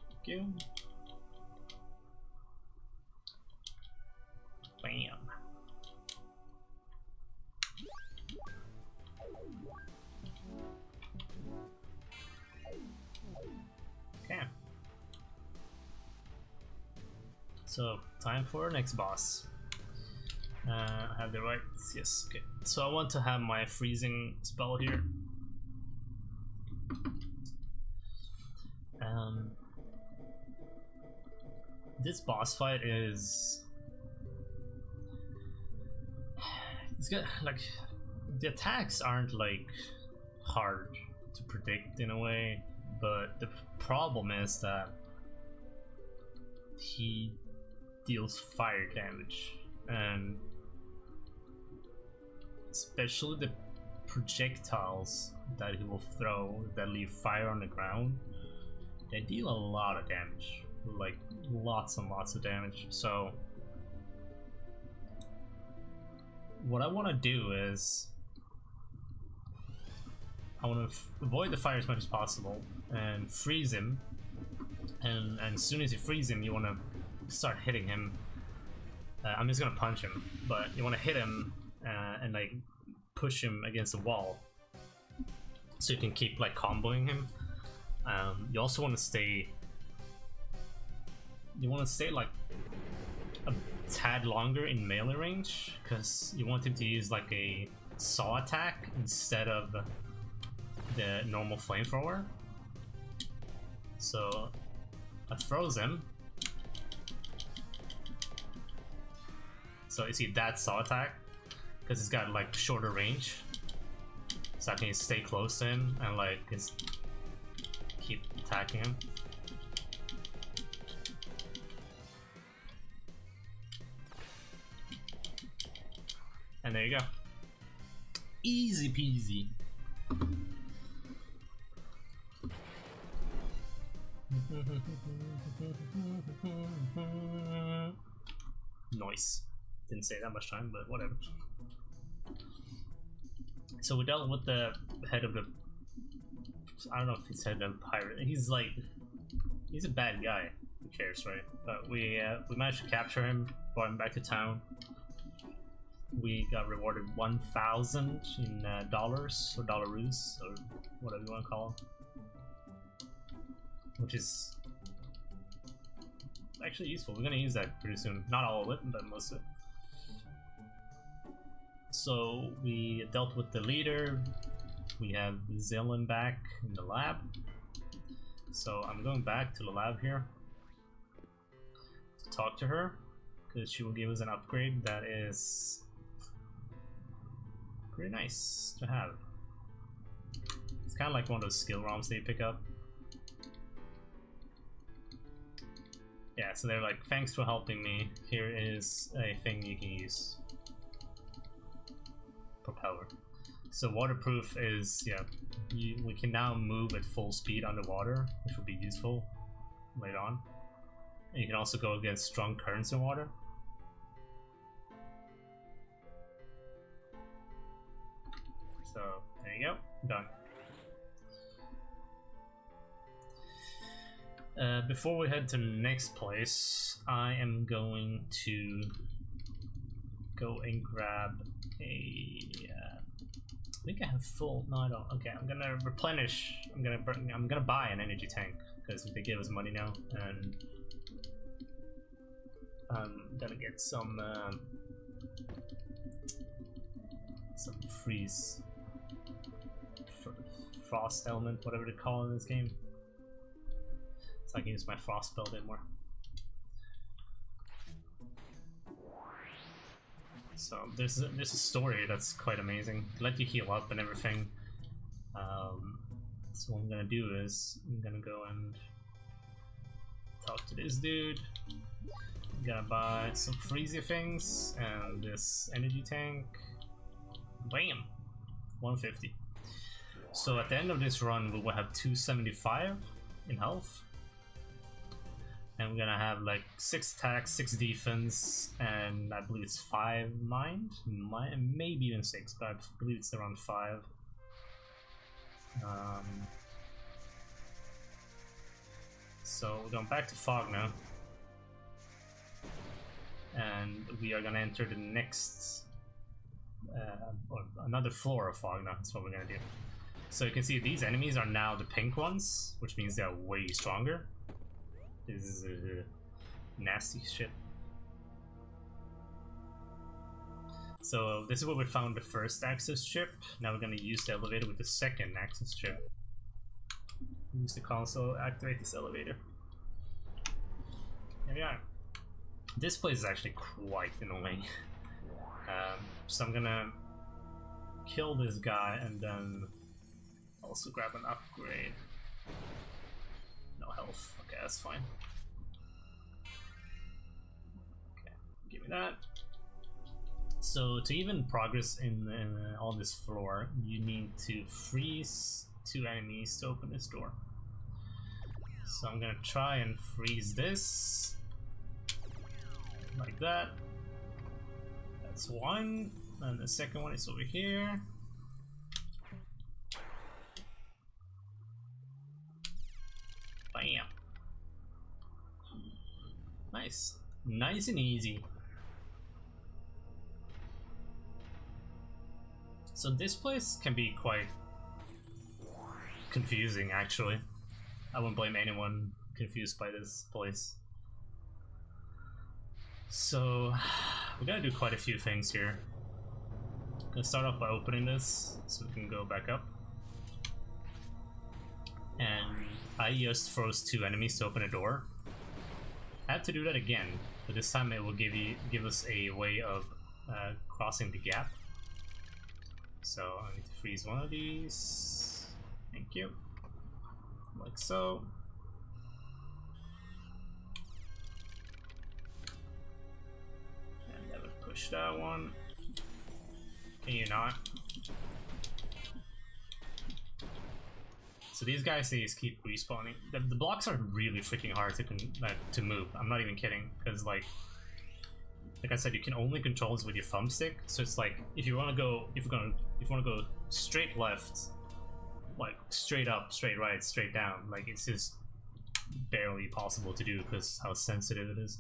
Thank you. Bam. Okay. So time for our next boss. I have the right, yes, okay. So I want to have my freezing spell here. This boss fight is... It's good, like, the attacks aren't like hard to predict in a way, but the problem is that he deals fire damage, and especially the projectiles that he will throw that leave fire on the ground, they deal a lot of damage, like lots and lots of damage. So what I want to do is I want to avoid the fire as much as possible and freeze him, and as soon as you freeze him you want to start hitting him. I'm just gonna punch him, but you want to hit him and like push him against the wall so you can keep like comboing him. You also want to stay like a tad longer in melee range, because you want him to use like a saw attack instead of the normal flamethrower. So I froze him. So you see that saw attack, because it's got like shorter range, so I can stay close to him and like just keep attacking him. And there you go. Easy peasy. Nice. Didn't say that much time, but whatever. So we dealt with the head of the... I don't know if he's head of the pirate. He's like... He's a bad guy. Who cares, right? But we managed to capture him, brought him back to town. We got rewarded 1,000 in dollars, or dollaroos, or whatever you want to call them. Which is actually useful. We're gonna use that pretty soon. Not all of it, but most of it. So we dealt with the leader. We have Zillan back in the lab. So I'm going back to the lab here to talk to her, because she will give us an upgrade that is pretty nice to have. It's kind of like one of those skill ROMs that you pick up. Yeah, so they're like, thanks for helping me. Here is a thing you can use. Propeller. So waterproof is, yeah, we can now move at full speed underwater, which will be useful later on. And you can also go against strong currents in water. So there you go, done. Before we head to the next place, I am going to go and grab a. I think I have full. No, I don't. Okay, I'm gonna replenish. I'm gonna buy an energy tank because they give us money now, and I'm gonna get some freeze, frost element, whatever they call it in this game. So I can use my frost spell a bit more. So there's a story that's quite amazing. Let you heal up and everything. So what I'm gonna do is I'm gonna go and talk to this dude. I'm gonna buy some freezy things and this energy tank. Bam! 150. So at the end of this run, we will have 275 in health. And we're gonna have like 6 attack, 6 defense, and I believe it's 5 mind, maybe even 6, but I believe it's around 5. So we're going back to Fog now. And we are gonna enter the next, or another floor of Fog now, that's what we're gonna do. So you can see these enemies are now the pink ones, which means they're way stronger. This is nasty shit. So this is where we found the first access chip. Now we're gonna use the elevator with the second access chip. Use the console, activate this elevator. Here we are. This place is actually quite annoying. So I'm gonna kill this guy and then also grab an upgrade. No health. Okay, that's fine. Okay, give me that. So to even progress in on this floor, you need to freeze 2 enemies to open this door. So I'm gonna try and freeze this like that. That's one, and the second one is over here. Bam. Nice. Nice and easy. So this place can be quite confusing, actually. I wouldn't blame anyone confused by this place. So we're gonna do quite a few things here. Gonna start off by opening this so we can go back up. And I just froze 2 enemies to open a door. I have to do that again, but this time it will give us a way of crossing the gap. So I need to freeze one of these. Thank you. Like so. And never push that one. Can you not? So these guys, they just keep respawning. The blocks are really freaking hard to move. I'm not even kidding, because like I said, you can only control this with your thumbstick. So it's like if you want to go, if you want to go straight left, like straight up, straight right, straight down, like it's just barely possible to do because how sensitive it is.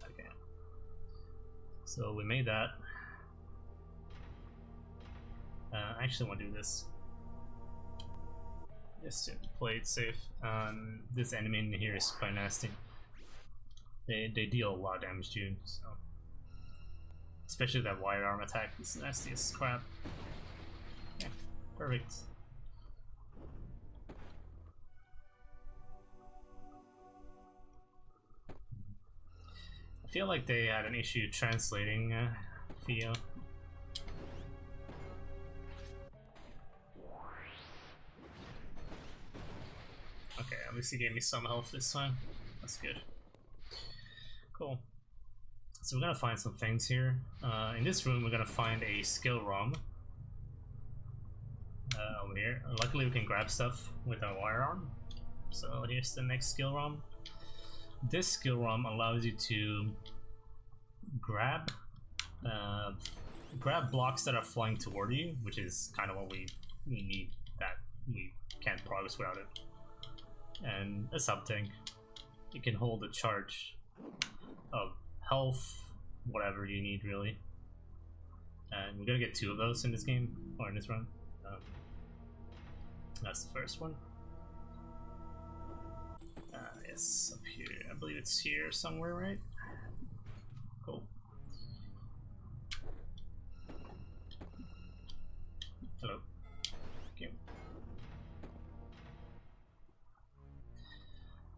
Okay. So we made that. I actually want to do this just to play it safe. This enemy in here is quite nasty. They deal a lot of damage to you, so especially that wire arm attack is nasty as crap. Yeah, perfect. I feel like they had an issue translating Theo. Okay, at least he gave me some health this time. That's good. Cool. So we're gonna find some things here. In this room, we're gonna find a skill ROM over here. Luckily, we can grab stuff with our wire arm. So here's the next skill ROM. This skill ROM allows you to grab blocks that are flying toward you, which is kind of what we need, that we can't progress without it. And a sub tank. You can hold a charge of health, whatever you need really. And we're gonna get 2 of those in this game, or in this run. That's the first one. Yes, up here. I believe it's here somewhere, right? Cool. Hello. Thank you.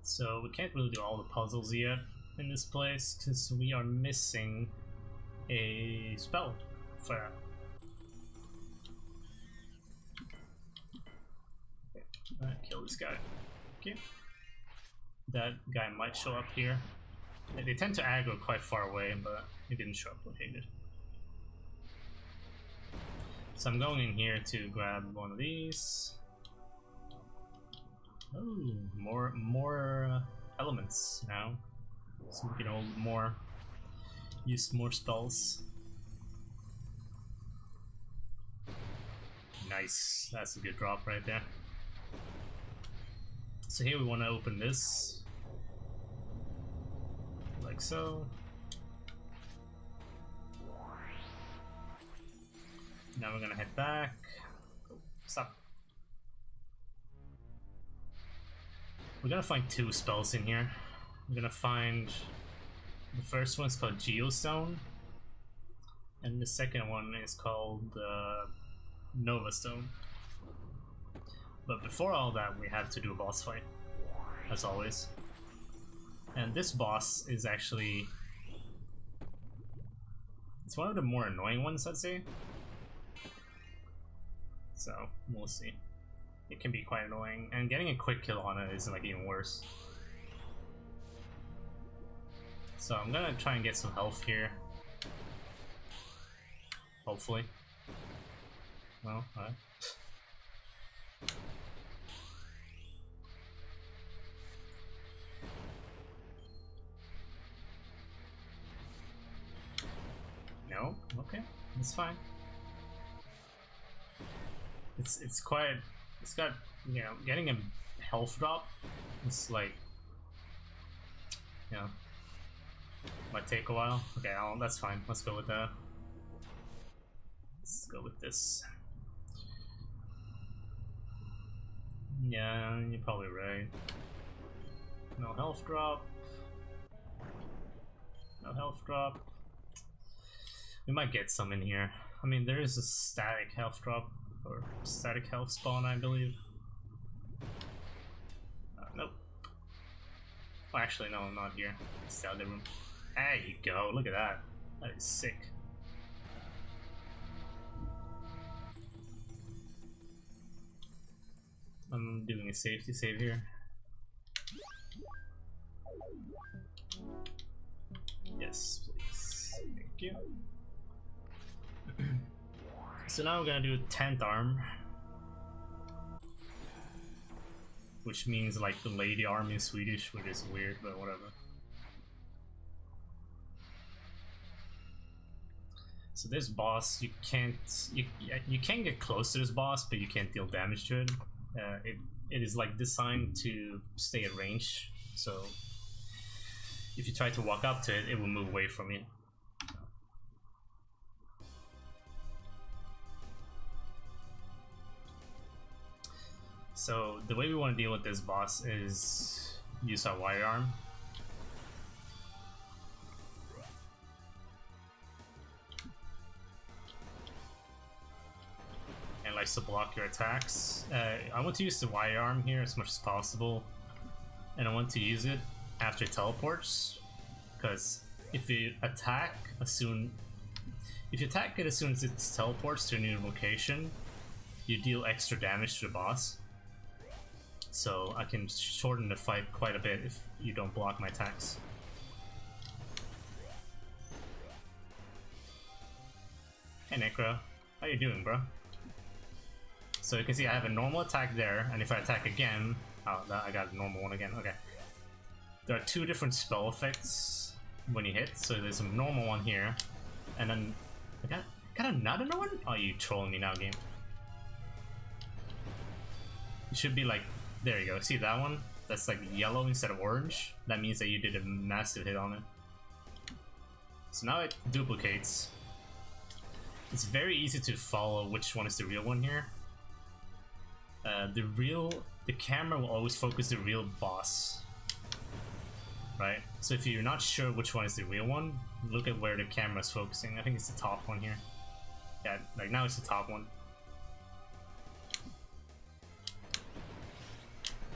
So we can't really do all the puzzles yet in this place because we are missing a spell for that. Okay. Kill this guy. Okay. That guy might show up here. They tend to aggro quite far away, but he didn't show up located. So I'm going in here to grab one of these. Oh, more elements now, so we can hold more, use more spells. Nice, that's a good drop right there. So here we want to open this, like so. Now we're gonna head back. Oh, stop. We're gonna find 2 spells in here. We're gonna find the first one's called Geostone, and the second one is called Nova Stone. But before all that, we have to do a boss fight, as always. And this boss is actually, it's one of the more annoying ones, I'd say. So we'll see. It can be quite annoying, and getting a quick kill on it is like even worse. So I'm gonna try and get some health here. Hopefully. Well, alright. No? Okay, that's fine. It's quite, it's got, you know, getting a health drop, it's like, you know, might take a while. Okay, that's fine, let's go with that. Let's go with this. Yeah, you're probably right. No health drop. No health drop. We might get some in here. I mean, there is a static health drop, or static health spawn, I believe. Nope. Oh, actually, no, not here. It's the other room. There you go, look at that. That is sick. I'm doing a safety save here. Yes, please. Thank you. So now we're gonna do 10th arm, which means like the lady arm in Swedish, which is weird, but whatever. So this boss, you can get close to this boss, but you can't deal damage to it. It is like designed to stay at range, so if you try to walk up to it, it will move away from you. So the way we want to deal with this boss is use our wire arm. And likes to block your attacks. I want to use the wire arm here as much as possible, and I want to use it after it teleports, because if you attack it as soon as it teleports to a new location, you deal extra damage to the boss. So I can shorten the fight quite a bit if you don't block my attacks. Hey Necro, how you doing, bro? So you can see I have a normal attack there, and if I attack again, Oh, I got a normal one again. Okay. There are two different spell effects when you hit. So there's a normal one here, and then I got another one. Oh, you trolling me now, game? It should be like, there you go. See that one? That's like yellow instead of orange. That means that you did a massive hit on it. So now it duplicates. It's very easy to follow which one is the real one here. The camera will always focus the real boss, right? So if you're not sure which one is the real one, look at where the camera is focusing. I think it's the top one here. Yeah, like now it's the top one.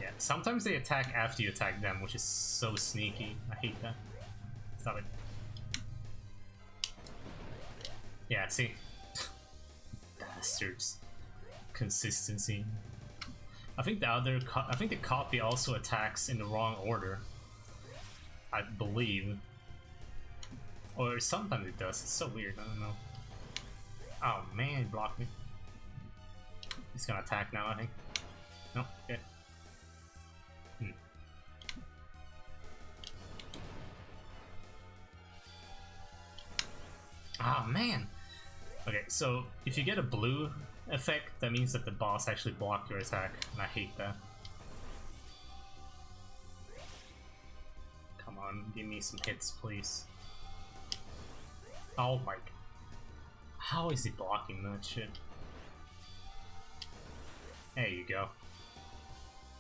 Yeah, sometimes they attack after you attack them, which is so sneaky. I hate that. Stop it. Yeah, see? Bastards. Consistency. I think the copy also attacks in the wrong order. I believe. Or sometimes it does. It's so weird. I don't know. Oh man, he blocked me. He's gonna attack now, I think. No, okay. Ah man. Okay, so if you get a blue effect, that means that the boss actually blocked your attack, and I hate that. Come on, give me some hits, please. Oh my... How is he blocking that shit? There you go.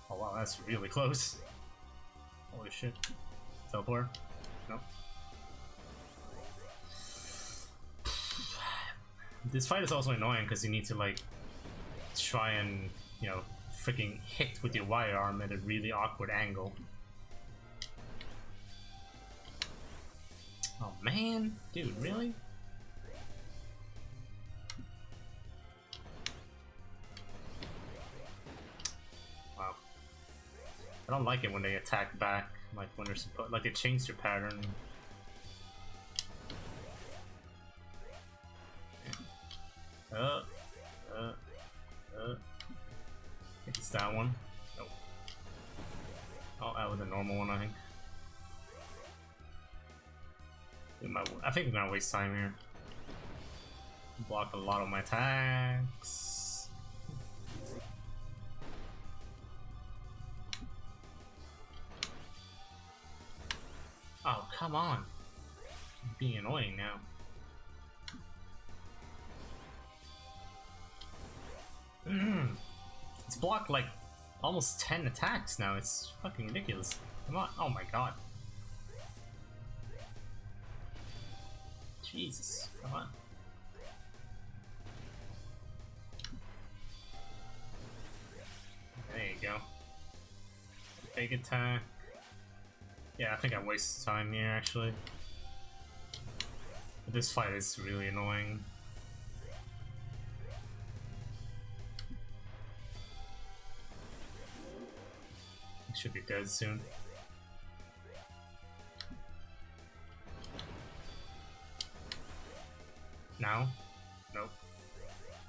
Oh wow, that's really close. Holy shit. Teleport? Nope. This fight is also annoying because you need to like try and, you know, freaking hit with your wire arm at a really awkward angle. Oh man, dude, really? Wow. I don't like it when they attack back, like when they're supposed, like they change their pattern. I think it's that one. Nope. Oh, that was a normal one, I think. I think I'm gonna waste time here. Block a lot of my attacks. Oh, come on. I'm being annoying now. It's blocked like almost 10 attacks now. It's fucking ridiculous. Come on. Oh my god. Jesus. Come on. There you go. Big attack. Yeah, I think I wasted time here actually. But this fight is really annoying. Should be dead soon. Now? Nope.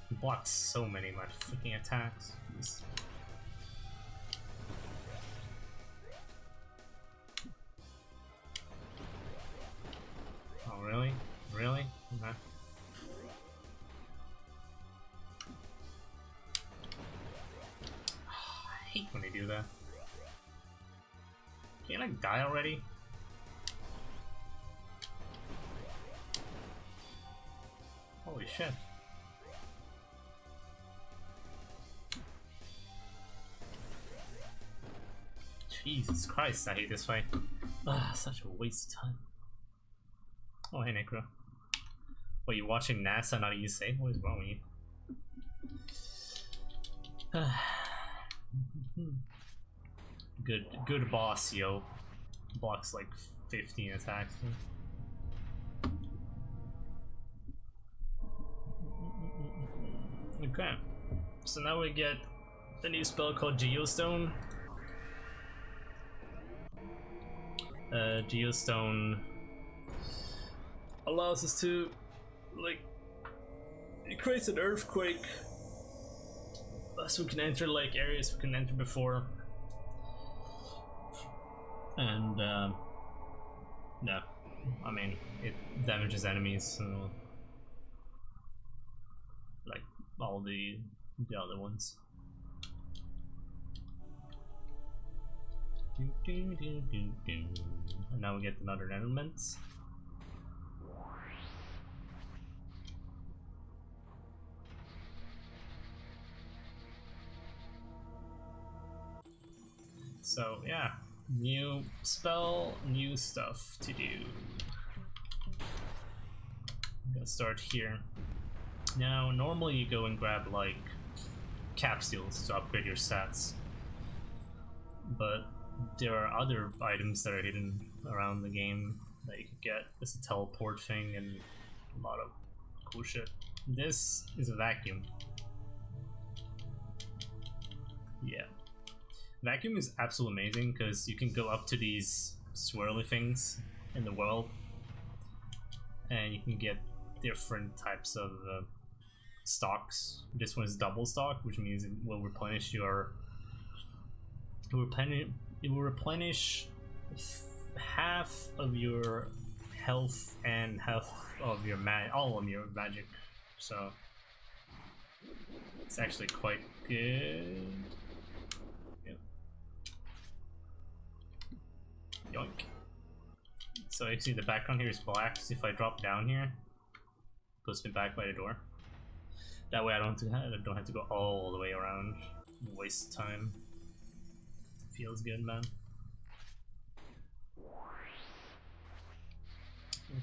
He blocked so many of my freaking attacks. Jeez. Oh really? Really? Okay. I hate when they do that. Can't I die already? Holy shit. Jesus Christ, I hate this fight. Ah, such a waste of time. Oh, hey Necro. What, you watching NASA, not ESA? What is wrong with you? Good boss, yo. Blocks like 15 attacks. Okay, so now we get the new spell called Geostone. Geostone allows us to, like, it creates an earthquake, so we can enter like areas we couldn't enter before. And no, I mean it damages enemies, so like all the other ones. And now we get another elements. So yeah, new spell, new stuff to do. I'm gonna start here. Now, normally you go and grab like capsules to upgrade your stats, but there are other items that are hidden around the game that you could get. It's a teleport thing and a lot of cool shit. This is a vacuum. Yeah. Vacuum is absolutely amazing because you can go up to these swirly things in the world and you can get different types of stocks. This one is double stock, which means it will replenish your it will replenish half of your health and half of your all of your magic. So it's actually quite good. Yep. Yoink. So you see the background here is black, so if I drop down here, it puts me back by the door. That way I don't have to go all the way around, waste time. Feels good, man.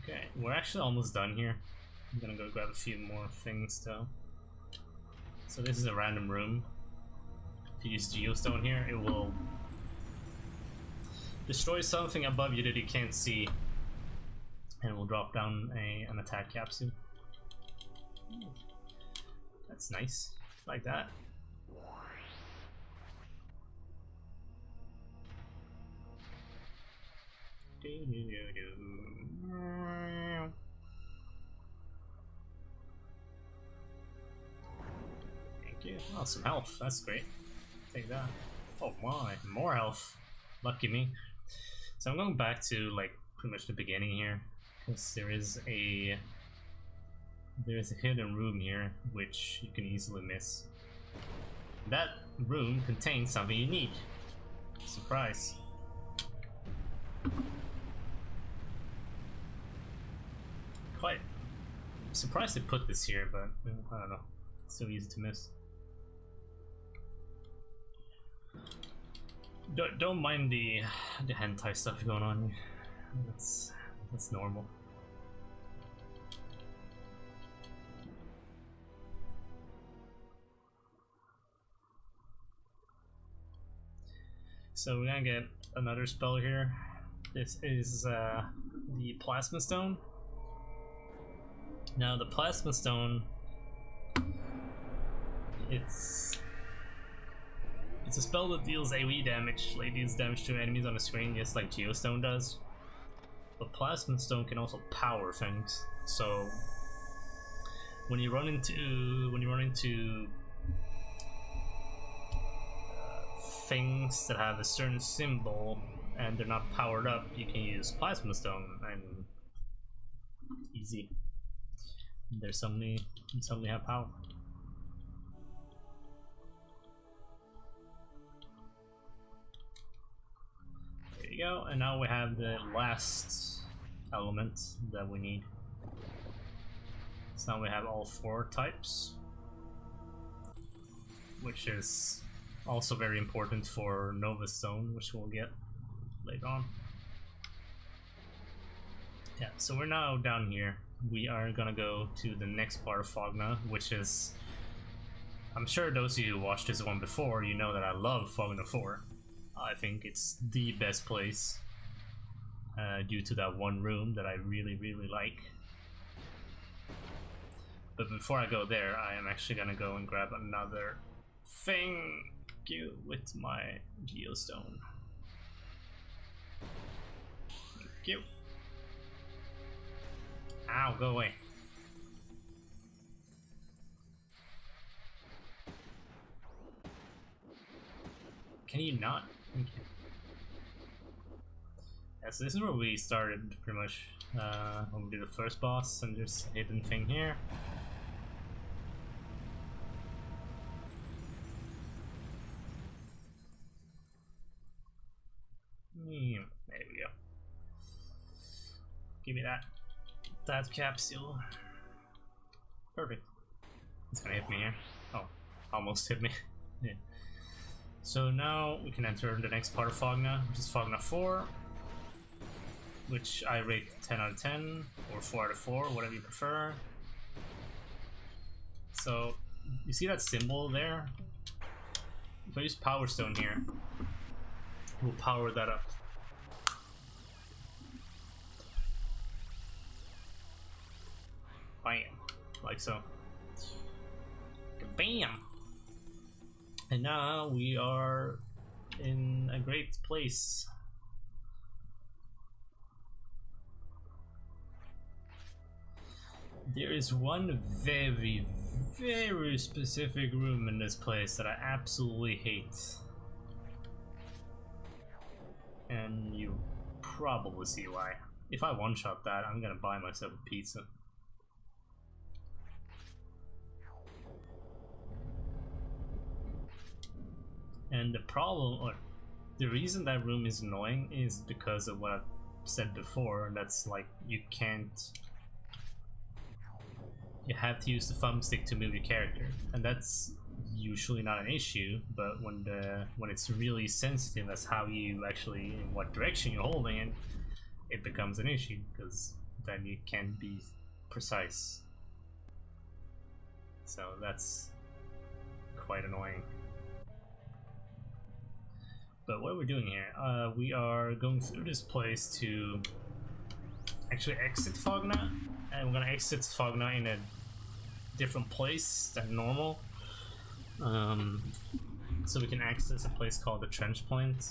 Okay, we're actually almost done here. I'm gonna go grab a few more things though. So this is a random room. If you use geostone here, it will destroy something above you that you can't see, and it will drop down an attack capsule. That's nice, like that. Thank you. Oh, some health. That's great. Take that. Oh my, more health. Lucky me. So I'm going back to like pretty much the beginning here, because there is a hidden room here which you can easily miss. That room contains something you need. Surprise. Quite surprised they put this here, but I don't know. It's so easy to miss. Don't mind the hentai stuff going on here. That's normal. So we're gonna get another spell here. This is the Plasma Stone. Now the Plasma Stone, it's a spell that deals AoE damage, like deals damage to enemies on the screen, just like Geostone does. But Plasma Stone can also power things. So when you run into things that have a certain symbol and they're not powered up, you can use Plasma Stone and easy. There's suddenly have power. There you go, and now we have the last element that we need. So now we have all 4 types, which is also very important for Nova Stone, which we'll get later on. Yeah, so we're now down here. We are gonna go to the next part of Fogna, which is... I'm sure those of you who watched this one before, you know that I love Fogna 4. I think it's the best place due to that one room that I really, really like. But before I go there, I am actually gonna go and grab another thing with my Geostone. Thank you. Ow, go away. Can you not? Thank you. Yeah, so this is where we started pretty much when we did the first boss, and there's a hidden thing here. There we go. Give me that capsule. Perfect. It's gonna hit me here. Oh, almost hit me. Yeah. So now we can enter the next part of Fogna, which is Fogna 4, which I rate 10 out of 10 or 4 out of 4, whatever you prefer. So you see that symbol there? If I use Power Stone here, we'll power that up. Bam, like so. Bam! And now we are in a great place. There is one very, very specific room in this place that I absolutely hate. And you probably see why. If I one-shot that, I'm gonna buy myself a pizza. And the problem, or the reason that room is annoying, is because of what I've said before. That's like, you have to use the thumbstick to move your character, and that's usually not an issue. But when it's really sensitive as how you actually, in what direction you're holding it, it becomes an issue, because then you can't be precise. So that's quite annoying. But what are we doing here? We are going through this place to actually exit Fogna, and we're gonna exit Fogna in a different place than normal. So we can access a place called the Trench Point.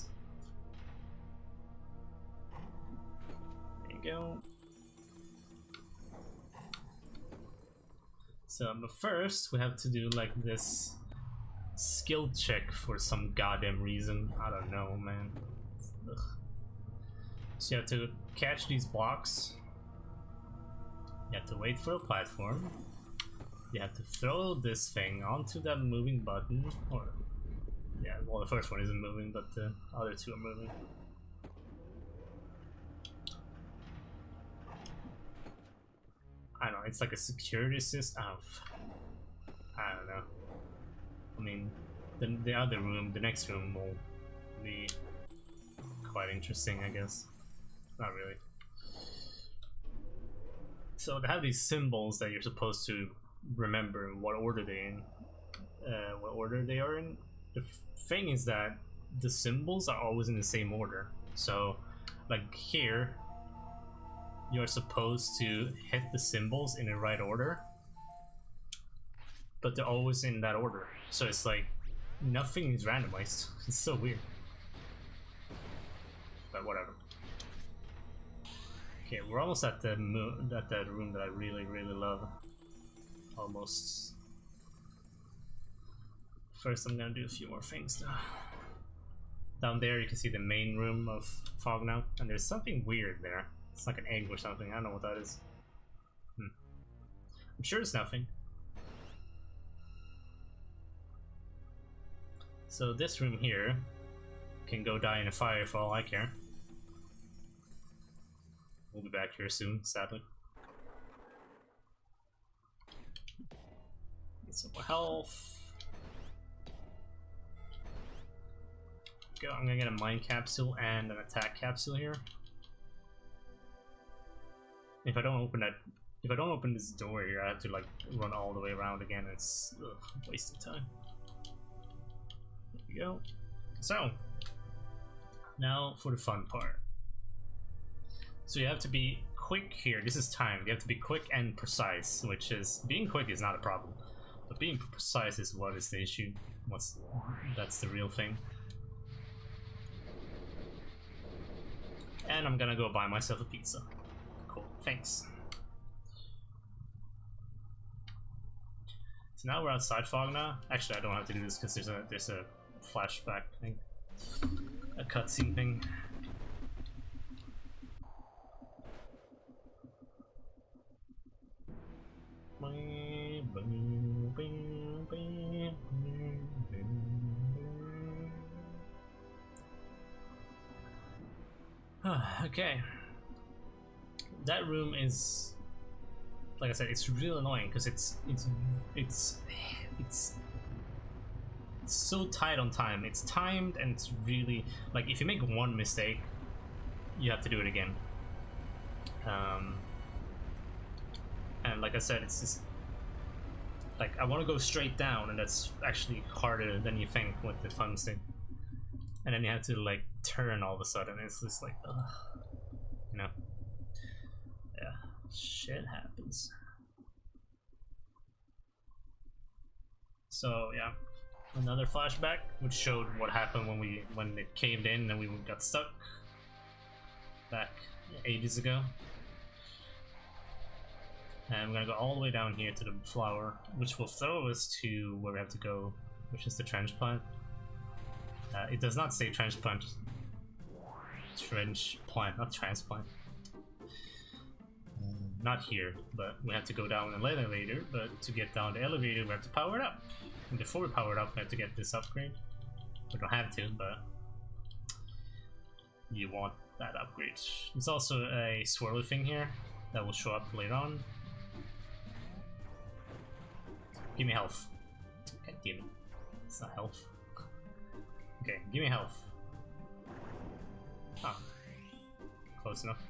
There you go. So, but first we have to do like this skill check for some goddamn reason. I don't know, man. Ugh. So you have to catch these blocks. You have to wait for a platform. You have to throw this thing onto that moving button. Or, yeah, well, the first one isn't moving, but the other two are moving. I don't know, it's like a security system. I don't know. I mean, the other room, the next room will be quite interesting, I guess. Not really. So they have these symbols that you're supposed to remember what order they are in. The thing is that the symbols are always in the same order. So, like here, you're supposed to hit the symbols in the right order, but they're always in that order. So it's like nothing is randomized. It's so weird. But whatever. Okay, we're almost at that room that I really, really love. Almost. First, I'm gonna do a few more things though. Down there, you can see the main room of Fogna, and there's something weird there. It's like an egg or something. I don't know what that is. I'm sure it's nothing. So this room here can go die in a fire for all I care. We'll be back here soon, sadly. Get some more health. Go. I'm gonna get a mine capsule and an attack capsule here. If I don't open this door here, I have to like run all the way around again. It's a waste of time. There we go. So now for the fun part. So you have to be quick here. This is timed. You have to be quick and precise, which is, being quick is not a problem, but being precise is what is the issue. That's the real thing. And I'm gonna go buy myself a pizza. Cool, thanks. So now we're outside Fogna. Actually, I don't have to do this because there's a flashback thing, a cutscene thing. Okay. That room is, like I said, it's really annoying because it's so tight on time. It's timed and it's really like if you make one mistake, you have to do it again. And like I said, it's just like I want to go straight down, and that's actually harder than you think with the fun stick. And then you have to like turn all of a sudden. It's just like, ugh, you know. Yeah, shit happens. So yeah, another flashback which showed what happened when it caved in and we got stuck back ages ago. And we're gonna go all the way down here to the flower, which will throw us to where we have to go, which is the trench plant. It does not say trench plant. Trench plant, not transplant. Not here, but we have to go down an elevator, but to get down the elevator we have to power it up. And before we power it up we have to get this upgrade. We don't have to, but you want that upgrade. There's also a swirly thing here that will show up later on. Give me health. God damn it. It's not health. Okay, give me health. Ah. Close enough.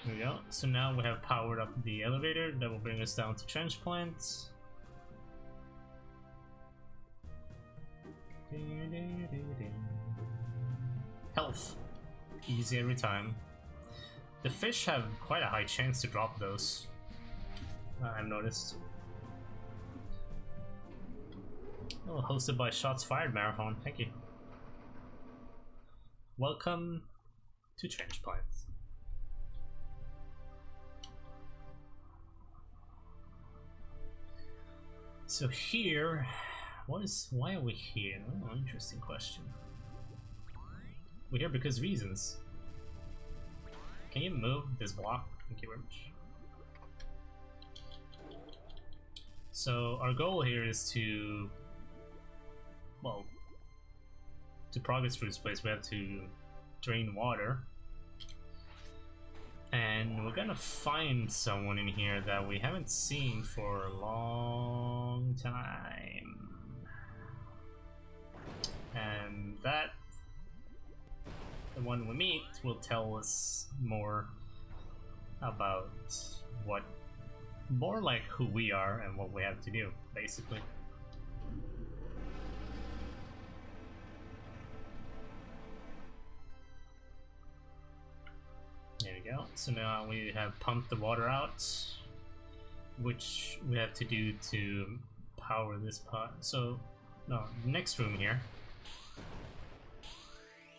There we go. So now we have powered up the elevator that will bring us down to trench plants. Health. Easy every time. The fish have quite a high chance to drop those. I've noticed. Oh, hosted by Shots Fired Marathon. Thank you. Welcome to Trench Plants. So here, why are we here? Oh, interesting question. We're here because reasons. Can you move this block? Thank you very much. So our goal here is to, well, to progress through this place we have to drain water. And we're gonna find someone in here that we haven't seen for a long time. And that, the one we meet, will tell us more about what, more like who we are and what we have to do, basically. There we go. So now we have pumped the water out, which we have to do to power this pot. So, no, next room here.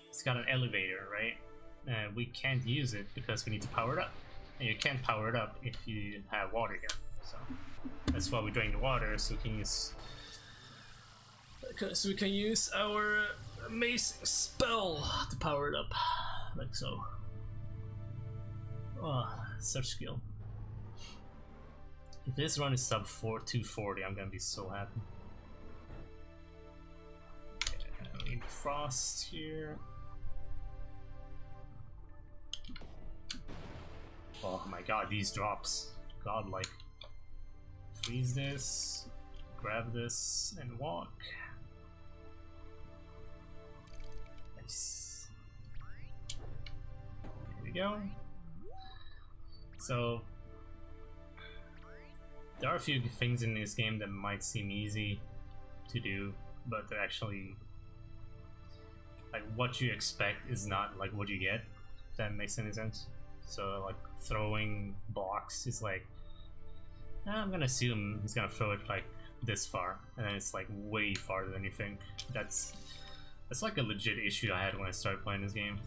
It's got an elevator, right? And we can't use it because we need to power it up. And you can't power it up if you have water here. So that's why we drain the water, so we can use our amazing spell to power it up, like so. Oh, such skill. If this run is sub 240, I'm gonna be so happy. Okay, we need frost here. Oh my god, these drops. Godlike. Freeze this, grab this, and walk. Nice. Here we go. So, there are a few things in this game that might seem easy to do, but they're actually, like, what you expect is not like what you get, if that makes any sense. So, like, throwing blocks is like, I'm gonna assume he's gonna throw it like this far, and then it's like way farther than you think. That's like a legit issue I had when I started playing this game.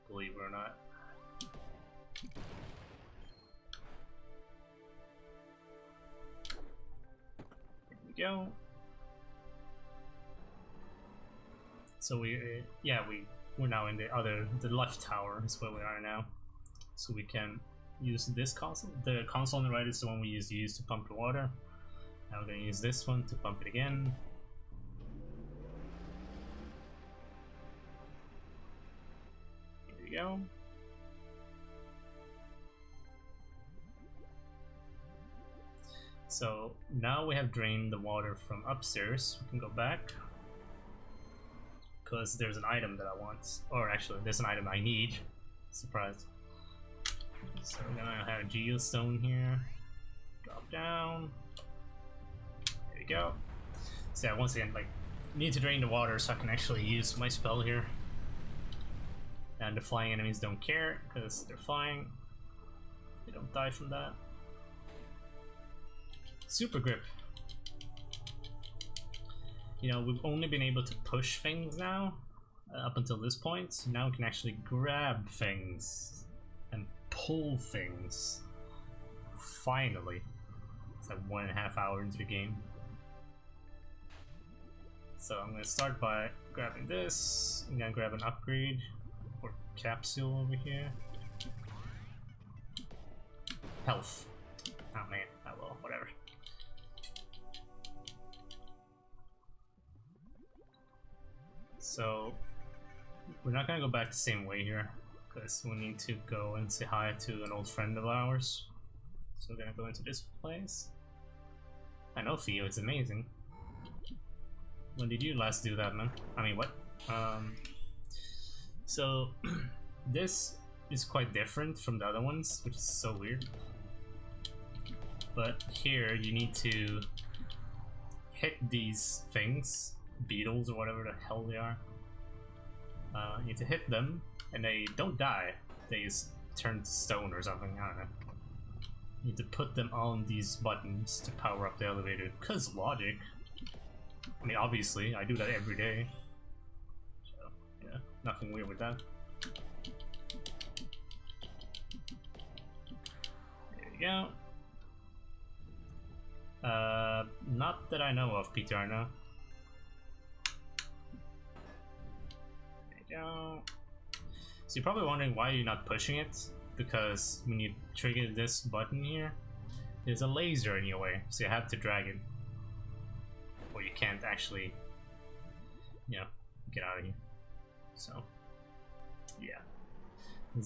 Believe it or not. There we go. So we're now in the left tower is where we are now. So we can use this console. The console on the right is the one we used to pump the water. Now we're gonna use this one to pump it again. Here we go. So now we have drained the water from upstairs. We can go back because there's an item that I want, or actually there's an item I need. Surprise. So we're gonna have a geostone here. Drop down. There we go. So yeah, once again, like, need to drain the water so I can actually use my spell here. And the flying enemies don't care because they're flying. They don't die from that. Super grip. You know, we've only been able to push things now up until this point. Now we can actually grab things and pull things. Finally. It's like 1.5 hours into the game. So I'm gonna start by grabbing this. I'm gonna grab an upgrade or capsule over here. Health. Oh man, oh well, whatever. So we're not gonna go back the same way here because we need to go and say hi to an old friend of ours. So we're gonna go into this place. I know Theo, it's amazing. When did you last do that, man? I mean, what? So this is quite different from the other ones, which is so weird. But here you need to hit these things, beetles or whatever the hell they are. You need to hit them, and they don't die. They just turn to stone or something. I don't know. You need to put them on these buttons to power up the elevator. Cause logic. I mean, obviously, I do that every day. So yeah, nothing weird with that. There you go. Not that I know of, PTR now. Go. So you're probably wondering why you're not pushing it, because when you trigger this button here, there's a laser in your way, so you have to drag it, or you can't actually, you know, get out of here. So yeah,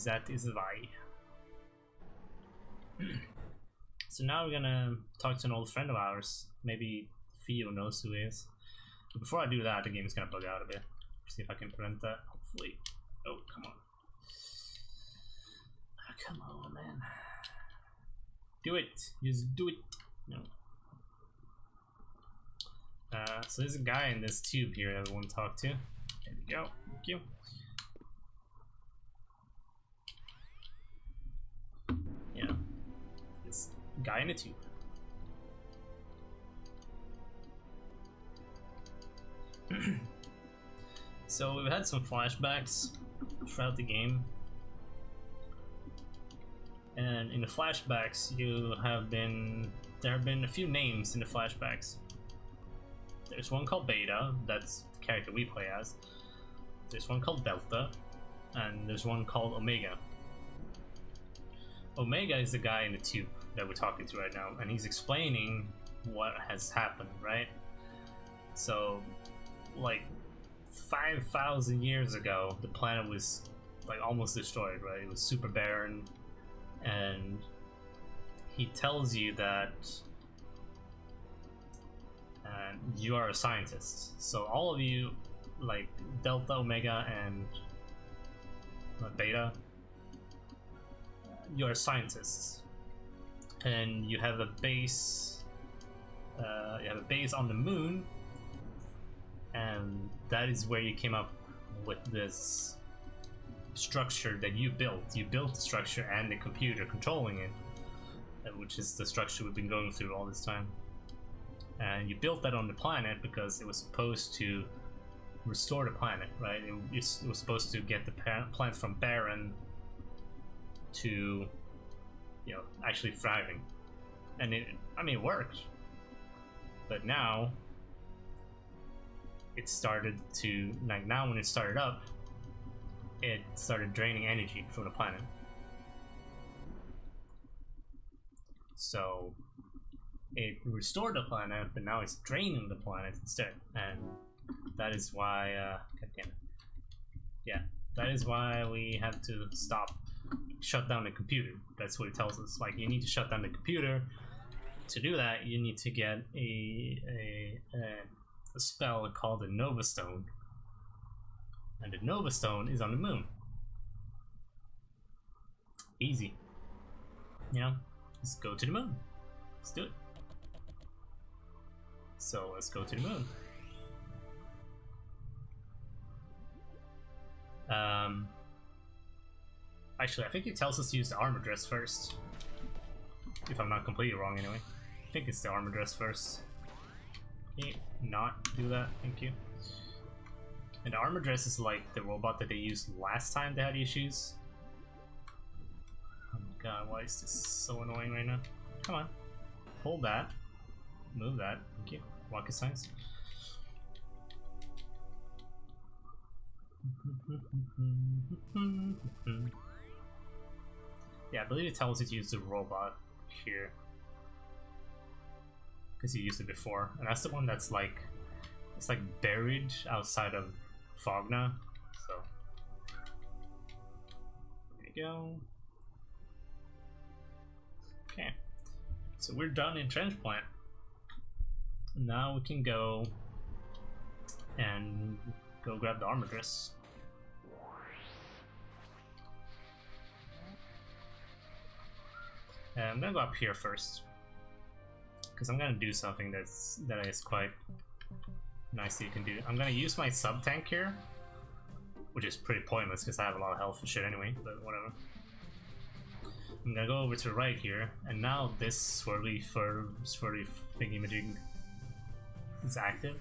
that is why. So now we're gonna talk to an old friend of ours. Maybe Theo knows who he is. But before I do that, the game's gonna bug out a bit. See if I can prevent that, hopefully. Oh, come on. Oh, come on, man. Do it. Just do it. No. So there's a guy in this tube here that we want to talk to. There we go. Thank you. Yeah. This guy in a tube. So we've had some flashbacks throughout the game, and in the flashbacks there have been a few names in the flashbacks. There's one called Beta, that's the character we play as. There's one called Delta, and there's one called Omega. Omega is the guy in the tube that we're talking to right now, and he's explaining what has happened, right? So, like, 5,000 years ago, the planet was like almost destroyed, right? It was super barren, and he tells you that you are a scientist. So all of you, like Delta, Omega, and Beta, you are scientists, and you have a base. You have a base on the moon. And that is where you came up with this structure that you built. You built the structure and the computer controlling it, which is the structure we've been going through all this time. And you built that on the planet because it was supposed to restore the planet, right? It was supposed to get the planet from barren to, you know, actually thriving. And it worked. But now it started to, like, now when it started up, it started draining energy from the planet. So it restored the planet, but now it's draining the planet instead, and that is why, God damn it. Yeah, that is why we have to shut down the computer. That's what it tells us. Like, you need to shut down the computer. To do that, you need to get a spell called the Nova Stone, and the Nova Stone is on the moon. Easy. You know, let's go to the moon. Let's do it. So let's go to the moon. Actually, I think it tells us to use the armor dress first. If I'm not completely wrong, anyway. I think it's the armor dress first. Can you not do that? Thank you. And the armor dress is like the robot that they used last time they had issues. Oh my god, why is this so annoying right now? Come on. Hold that. Move that. Thank you. Rocket science. Yeah, I believe it tells you to use the robot here. Because you used it before. And that's the one that's like, it's like buried outside of Fogna. So, there you go. Okay. So we're done in Transplant. Now we can go and go grab the armor dress. And I'm gonna go up here first, because I'm gonna do something that is quite nice that you can do. I'm gonna use my sub tank here, which is pretty pointless because I have a lot of health and shit anyway, but whatever. I'm gonna go over to the right here, and now this swirly thingy-majig is active.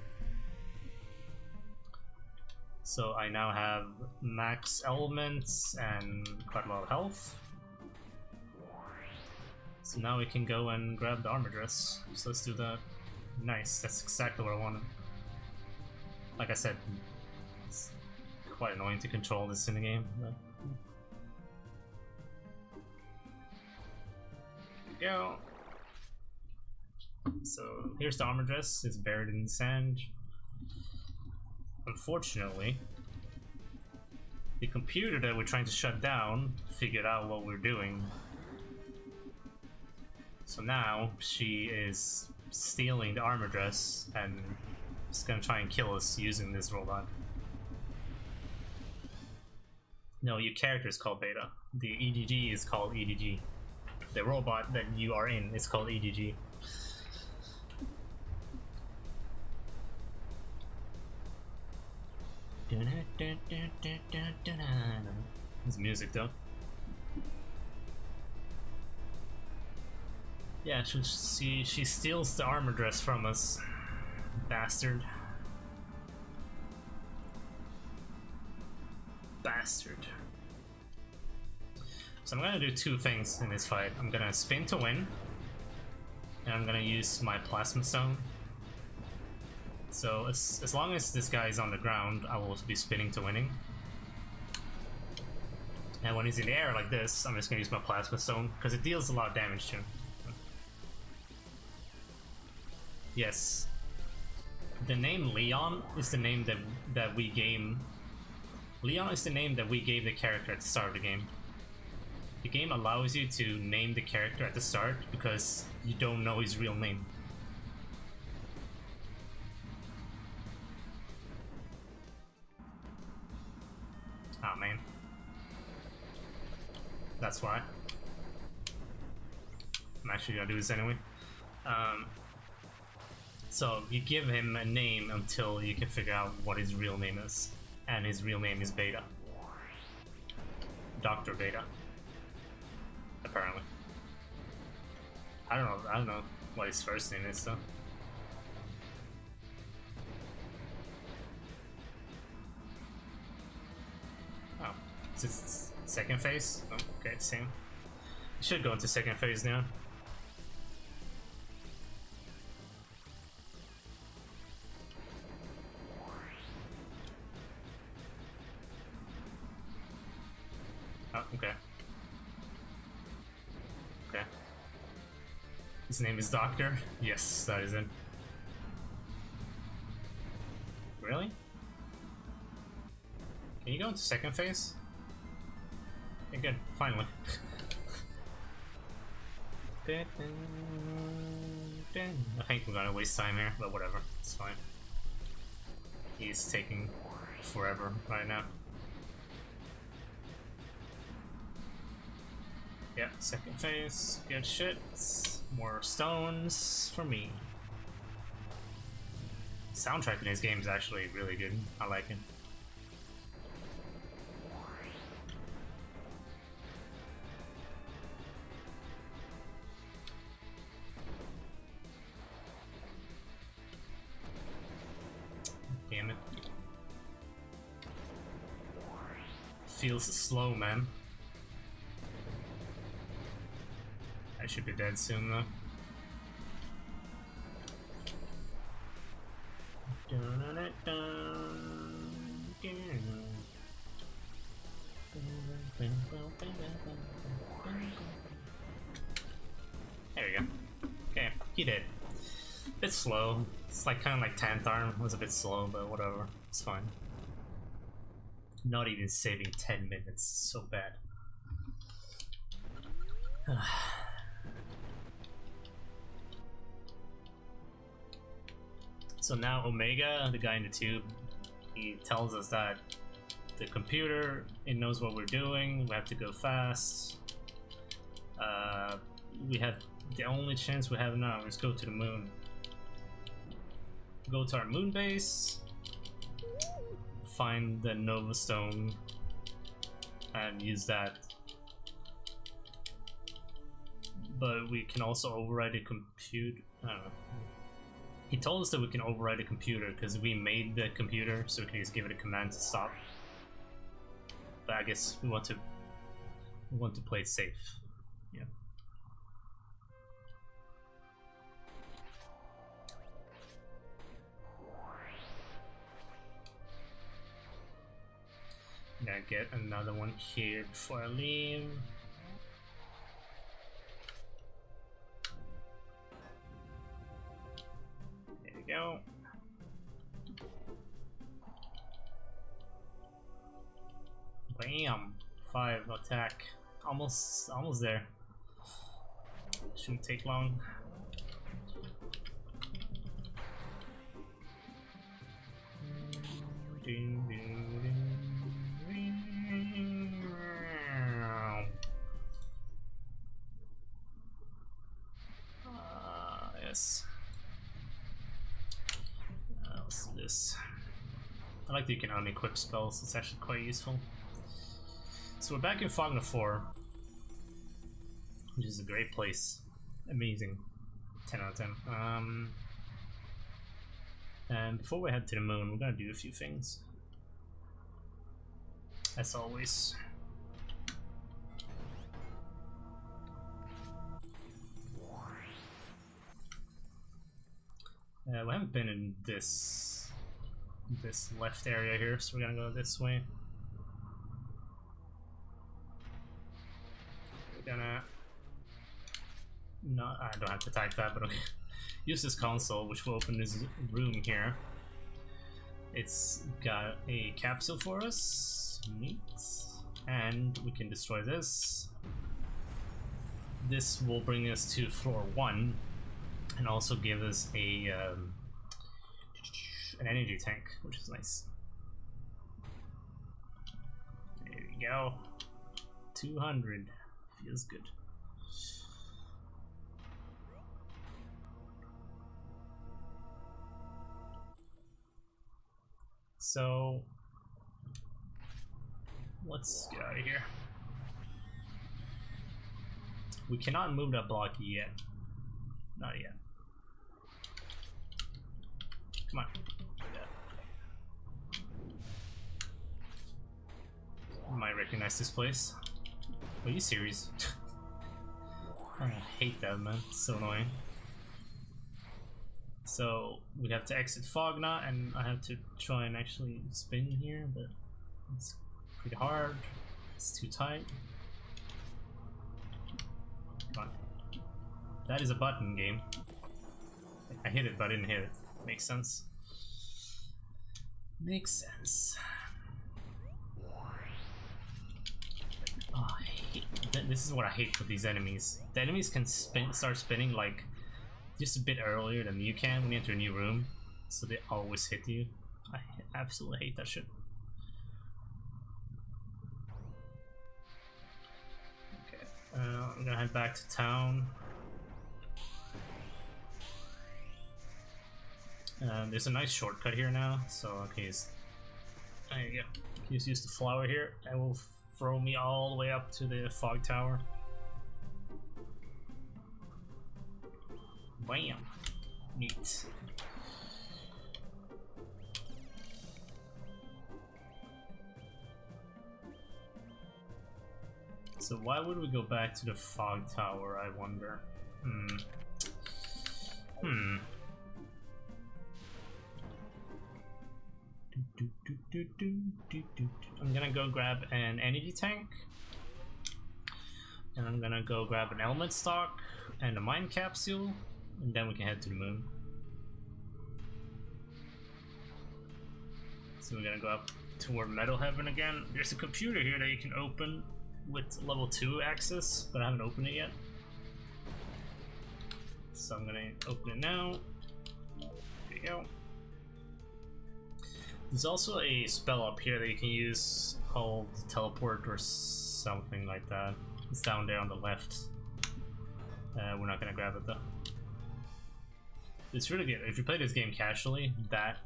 So I now have max elements and quite a lot of health. So now we can go and grab the armor dress. So let's do that. Nice, that's exactly what I wanted. Like I said, it's quite annoying to control this in the game. But... go. So here's the armor dress. It's buried in the sand. Unfortunately, the computer that we're trying to shut down figured out what we're doing. So now she is stealing the armor dress and is gonna try and kill us using this robot. No, your character is called Beta. The EDG is called EDG. The robot that you are in is called EDG. There's music though. Yeah, she steals the armor dress from us. Bastard. Bastard. So I'm gonna do two things in this fight. I'm gonna spin to win, and I'm gonna use my plasma stone. So as long as this guy is on the ground, I will be spinning to winning. And when he's in the air like this, I'm just gonna use my plasma stone because it deals a lot of damage to him. Yes. The name Leon is the name that we gave. Leon is the name that we gave the character at the start of the game. The game allows you to name the character at the start because you don't know his real name. Oh man. That's why. I'm actually gonna do this anyway. So you give him a name until you can figure out what his real name is. And his real name is Beta. Dr. Beta. Apparently. I don't know what his first name is though. Oh, is this second phase? Oh, okay, same. Should go into second phase now. Oh, okay. Okay. His name is Doctor? Yes, that is it. Really? Can you go into second phase? Okay, good. Finally. I think we're gonna waste time here, but whatever. It's fine. He's taking forever right now. Yeah, second phase. Good shit. More stones for me. Soundtrack in this game is actually really good. I like it. Damn it. Feels slow, man. I should be dead soon, though. There we go. Okay, he did. Bit slow. It's like kind of like Tantarm was a bit slow, but whatever. It's fine. Not even saving 10 minutes. So bad. So now Omega, the guy in the tube, he tells us that the computer, it knows what we're doing, we have to go fast. We have the only chance we have now is go to the moon. Go to our moon base, find the Nova Stone, and use that. But we can also override the computer. I don't know. He told us that we can override the computer because we made the computer, so we can just give it a command to stop. But I guess we want to play it safe. Yeah. Gotta get another one here before I leave. Go. Bam! 5 attack. Almost there. Shouldn't take long. Yes. Let's do this. I like that you can unequip spells, it's actually quite useful. So we're back in Fogna 4, which is a great place. Amazing. 10 out of 10. And before we head to the moon, we're gonna do a few things. As always. We haven't been in this left area here, so we're gonna go this way. We're gonna no, I don't have to type that, but okay. Use this console, which will open this room here. It's got a capsule for us, neat, and we can destroy this. This will bring us to floor 1. And also give us a an energy tank, which is nice. There we go. 200 feels good. So let's get out of here. We cannot move that block yet. Not yet. Come on. You might recognize this place. Are you serious? I hate that, man. It's so annoying. So we have to exit Fogna, and I have to try and actually spin here, but it's pretty hard. It's too tight. Come on. That is a button game. I hit it, but I didn't hit it. Makes sense. Makes sense. Oh, I hate, this is what I hate with these enemies. The enemies can start spinning like just a bit earlier than you can when you enter a new room, so they always hit you. I absolutely hate that shit. Okay, I'm gonna head back to town. There's a nice shortcut here now, so I can use. There you go. Just use the flower here, and will throw me all the way up to the fog tower. Bam! Neat. So why would we go back to the fog tower, I wonder? I'm gonna go grab an energy tank, and I'm gonna go grab an element stock and a mine capsule, and then we can head to the moon. So we're gonna go up toward Metal Heaven again. There's a computer here that you can open with level 2 access, but I haven't opened it yet. So I'm gonna open it now. There you go. There's also a spell up here that you can use called teleport or something like that. It's down there on the left. We're not gonna grab it though. It's really good. If you play this game casually, that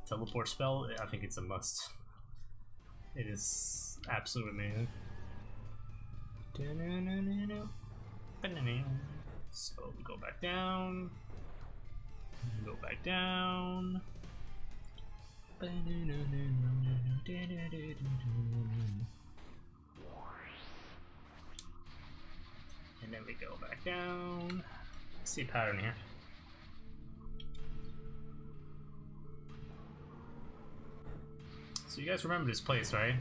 teleport spell, I think it's a must. It is absolutely amazing. So we go back down. Go back down. And then we go back down. See a pattern here. So you guys remember this place, right?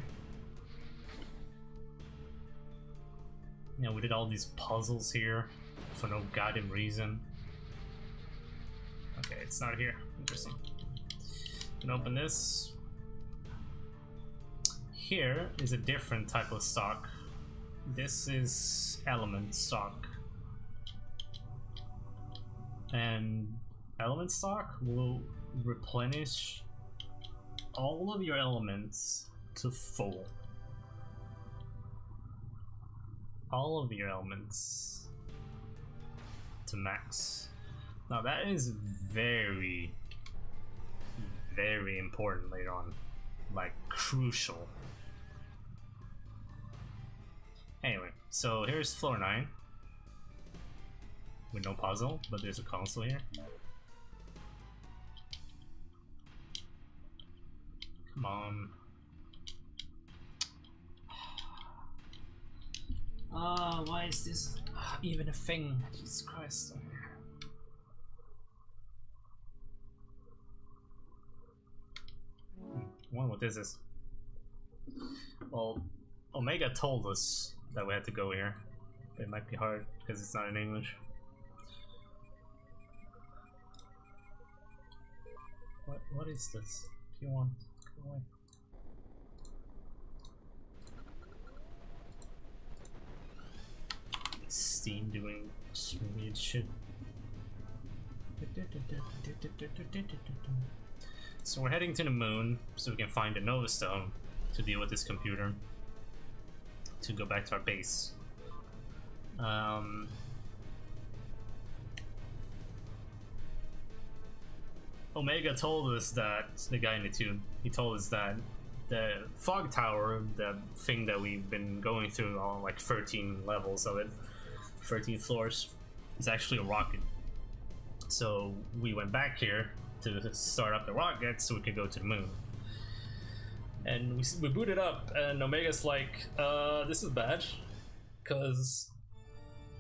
You know, we did all these puzzles here for no goddamn reason. Okay, it's not here. Interesting. Can open this. Here is a different type of stock. This is element stock. And element stock will replenish all of your elements to full. All of your elements to max. Now that is very important later on, like crucial. Anyway, so here's floor 9 with no puzzle, but there's a console here. Come on. Why is this even a thing? Jesus Christ. Wonder what this is. Well, Omega told us that we had to go here. It might be hard because it's not in English. What is this? P1. Go away. Steam doing weird shit. So we're heading to the moon so we can find a Nova Stone to deal with this computer to go back to our base. Omega told us that, the guy in the tube, he told us that the fog tower, the thing that we've been going through all like 13 levels of it, 13 floors, is actually a rocket. So we went back here to start up the rocket so we could go to the moon. And we booted up, and Omega's like, this is bad, because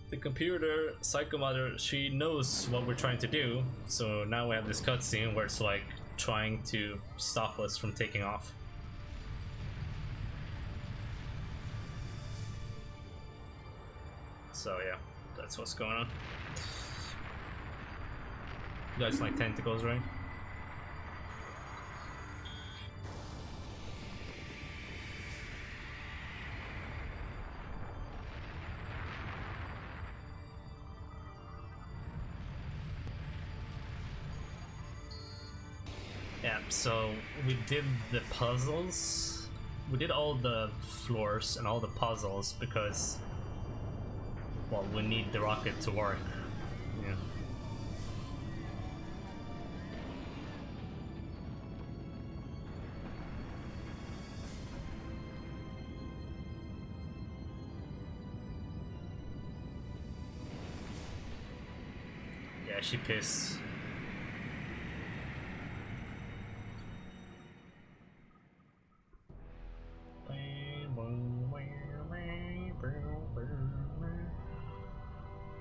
the computer, Psycho Mother, she knows what we're trying to do, so now we have this cutscene where it's like trying to stop us from taking off. So yeah, that's what's going on. You guys like tentacles, right? Yeah, so we did the puzzles. We did all the floors and all the puzzles because, well, we need the rocket to work. Yeah. Yeah, she pissed.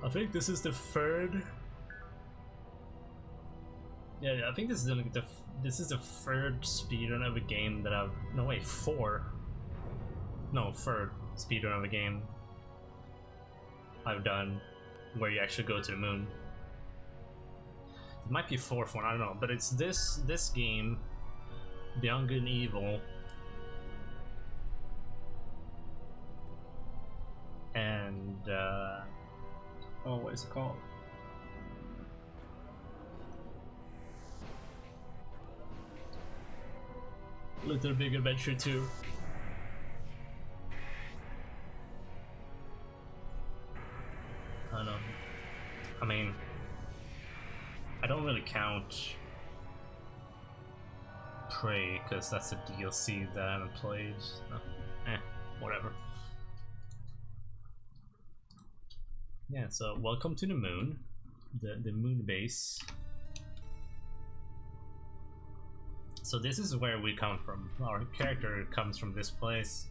I think this is the third. Yeah, I think this is like this is the third speedrun of a game that I've. No wait, four. No, third speedrun of a game I've done where you actually go to the moon. It might be fourth one, I don't know, but it's this game, Beyond Good and Evil, and oh, what is it called? Little Big Adventure 2. I don't know. I mean, I don't really count Prey because that's a DLC that I haven't played. So, whatever. Yeah, so welcome to the moon, the moon base. So this is where we come from. Our character comes from this place.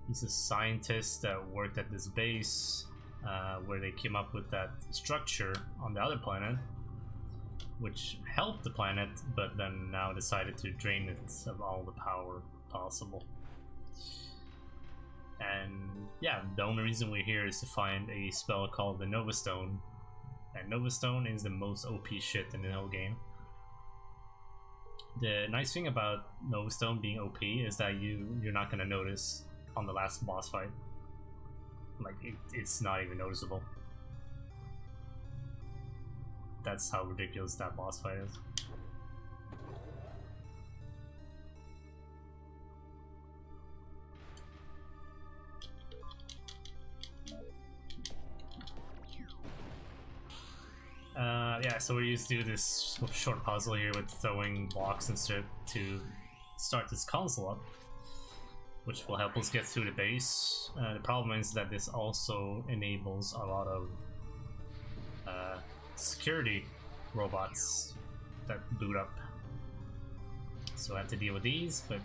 He's a scientist that worked at this base where they came up with that structure on the other planet, which helped the planet, but then now decided to drain it of all the power possible. And yeah, the only reason we're here is to find a spell called the Nova Stone. And Nova Stone is the most OP shit in the whole game. The nice thing about Nova Stone being OP is that you're not gonna notice on the last boss fight. Like it's not even noticeable. That's how ridiculous that boss fight is. Yeah, so we used to do this short puzzle here with throwing blocks and stuff to start this console up, which will help us get through the base. The problem is that this also enables a lot of security robots that boot up. So I have to deal with these, but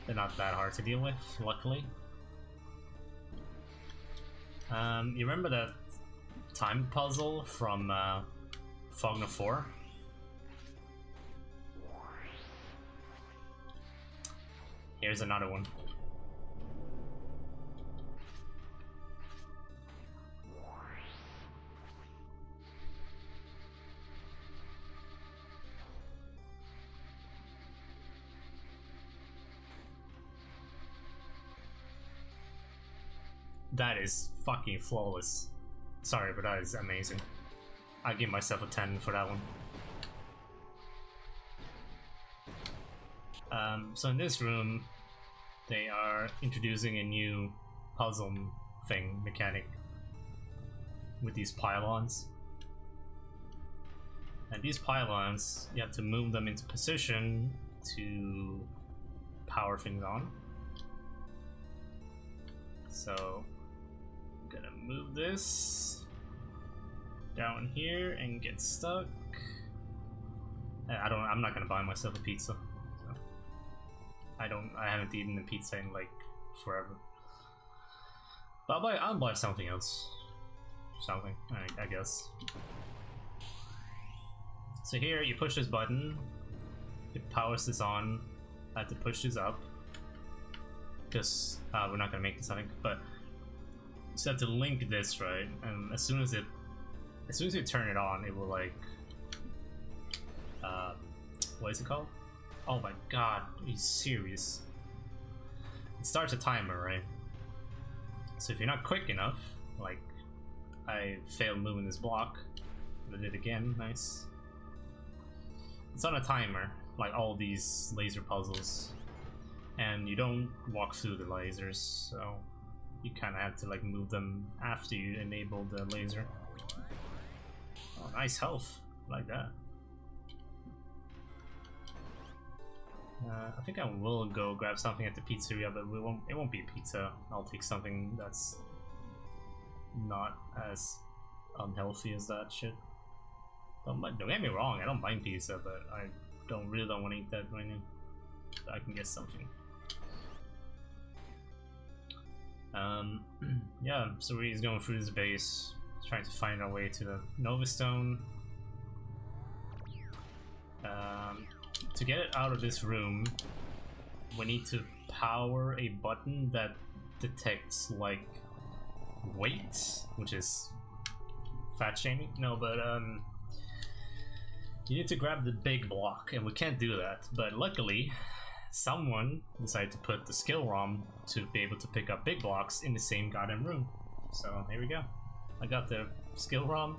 they're not that hard to deal with, luckily. You remember that time puzzle from Fogna 4? Here's another one. That is fucking flawless. Sorry, but that is amazing. I give myself a 10 for that one. So in this room, they are introducing a new puzzle thing mechanic with these pylons. And these pylons, you have to move them into position to power things on. So I'm gonna move this down here and get stuck. I'm not gonna buy myself a pizza. So I haven't eaten a pizza in like forever. But I'll buy something else. Something, I guess. So here you push this button, it powers this on. I have to push this up because we're not gonna make this, I think. But so I have to link this, right? And as soon as you turn it on, it will like what is it called? Oh my god, are you serious? It starts a timer, right? So if you're not quick enough, like I failed moving this block, but I did again, nice. It's on a timer, like all these laser puzzles, and you don't walk through the lasers, so you kind of have to like move them after you enable the laser. Oh, nice health, I like that. I think I will go grab something at the pizzeria, but it won't be a pizza. I'll take something that's not as unhealthy as that shit. Don't get me wrong, I don't mind pizza, but I really don't want to eat that right now. So I can get something. Yeah, so we're just going through this base, trying to find our way to the Nova Stone. To get it out of this room, we need to power a button that detects like weight, which is fat shaming. No, but you need to grab the big block, and we can't do that. But luckily, someone decided to put the skill ROM to be able to pick up big blocks in the same goddamn room. So here we go. I got the skill ROM,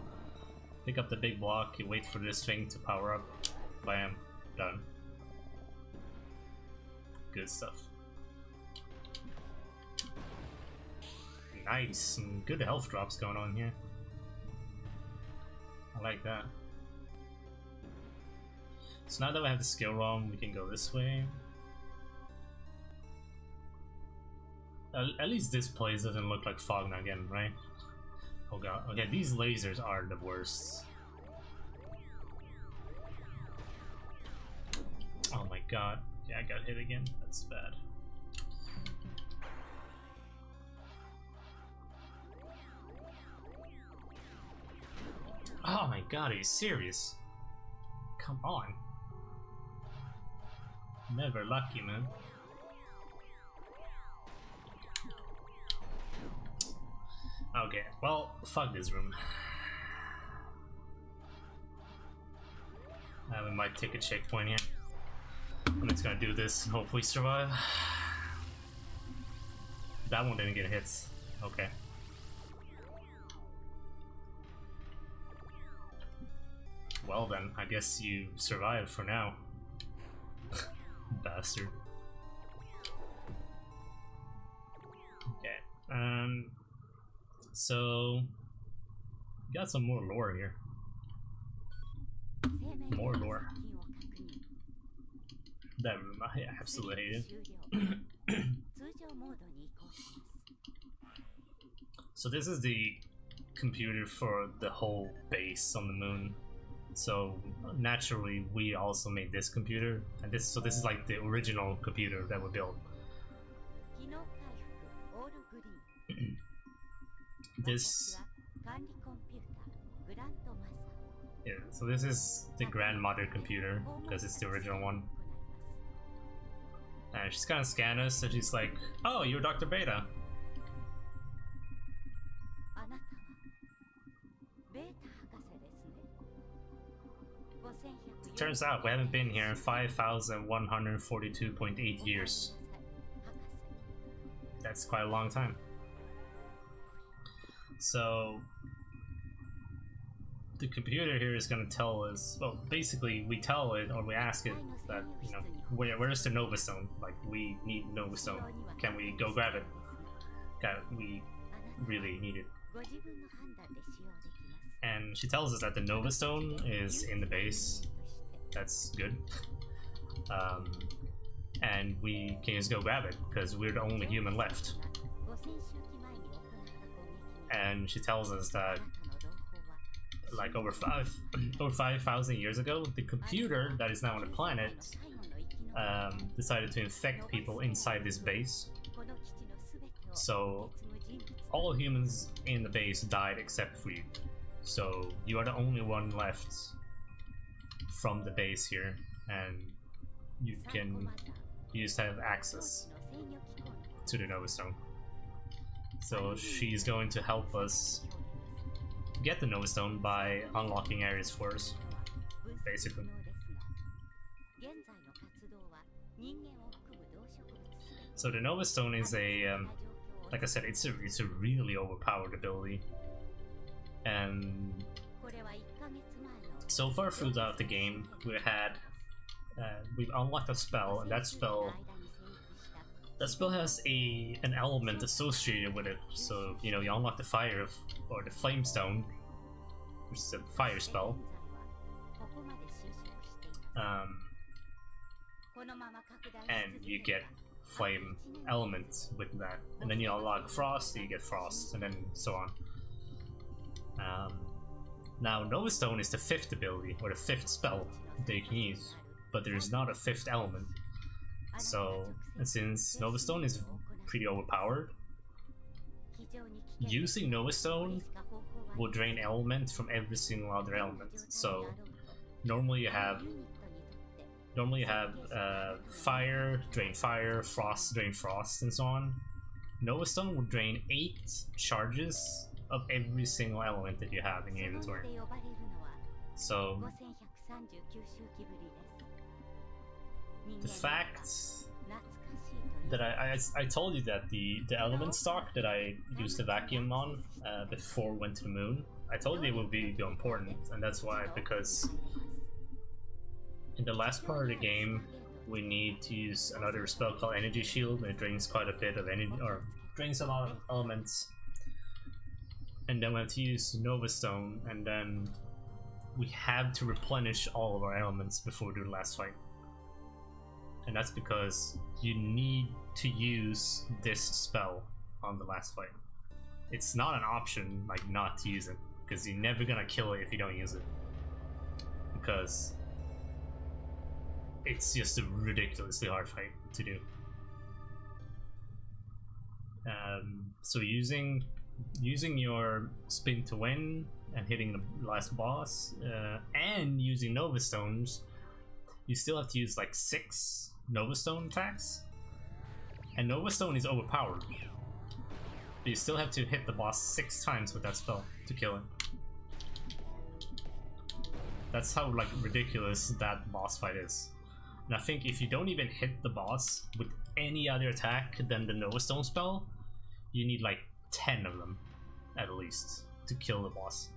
pick up the big block, you wait for this thing to power up. Bam, done. Good stuff. Nice, some good health drops going on here. I like that. So now that we have the skill ROM, we can go this way. At least this place doesn't look like Fogna again, right? Oh god, okay, these lasers are the worst. Oh my god, yeah, I got hit again, that's bad. Oh my god, are you serious? Come on. Never lucky, man. Okay, well, fuck this room. We might take a checkpoint here. I'm just gonna do this and hopefully survive. That one didn't get hits. Okay. Well then, I guess you survived for now. Bastard. Okay. So got some more lore here. More lore. That room, I absolutely hate it. So this is the computer for the whole base on the moon. So naturally, we also made this computer, and this is like the original computer that we built. This, yeah. So this is the grandmother computer because it's the original one. And she's gonna scan us, and she's like, "Oh, you're Dr. Beta." Turns out we haven't been here in 5,142.8 years. That's quite a long time. So the computer here is going to tell us, well, basically we tell it, or we ask it that, you know, where's the Nova Stone? Like, we need Nova Stone. Can we go grab it? We really need it. And she tells us that the Nova Stone is in the base. That's good. And we can just go grab it because we're the only human left. And she tells us that, like, over 5,000 years ago, the computer that is now on the planet decided to infect people inside this base. So all humans in the base died except for you. So you are the only one left from the base here, and you just have access to the Nova Stone. So she's going to help us get the Nova Stone by unlocking areas for us, basically. So the Nova Stone is a, like I said, it's a really overpowered ability, and so far throughout the game we've unlocked a spell, and that spell has an element associated with it. So you unlock the fire or the flame stone, which is a fire spell. And you get flame element with that, and then you unlock frost, you get frost, and then so on. Now Nova Stone is the 5th ability, or the 5th spell that you can use, but there's not a 5th element. So, and since Nova Stone is pretty overpowered, using Nova Stone will drain element from every single other element. So normally you have fire, drain fire, frost, drain frost, and so on. Nova Stone will drain 8 charges of every single element that you have in your inventory. So the fact that I told you that the element stock that I used the vacuum on before we went to the moon, I told you it would be important, and that's why, because in the last part of the game we need to use another spell called Energy Shield, and it drains quite a bit of energy, or drains a lot of elements, and then we have to use Nova Stone, and then we have to replenish all of our elements before we do the last fight. And that's because you need to use this spell on the last fight. It's not an option, like, not to use it, because you're never gonna kill it if you don't use it, because it's just a ridiculously hard fight to do. So using your spin to win and hitting the last boss, and using Nova Stones, you still have to use like 6 Nova Stone attacks, and Nova Stone is overpowered, but you still have to hit the boss 6 times with that spell to kill him. That's how like ridiculous that boss fight is. And I think if you don't even hit the boss with any other attack than the Nova Stone spell, you need like 10 of them at least to kill the boss,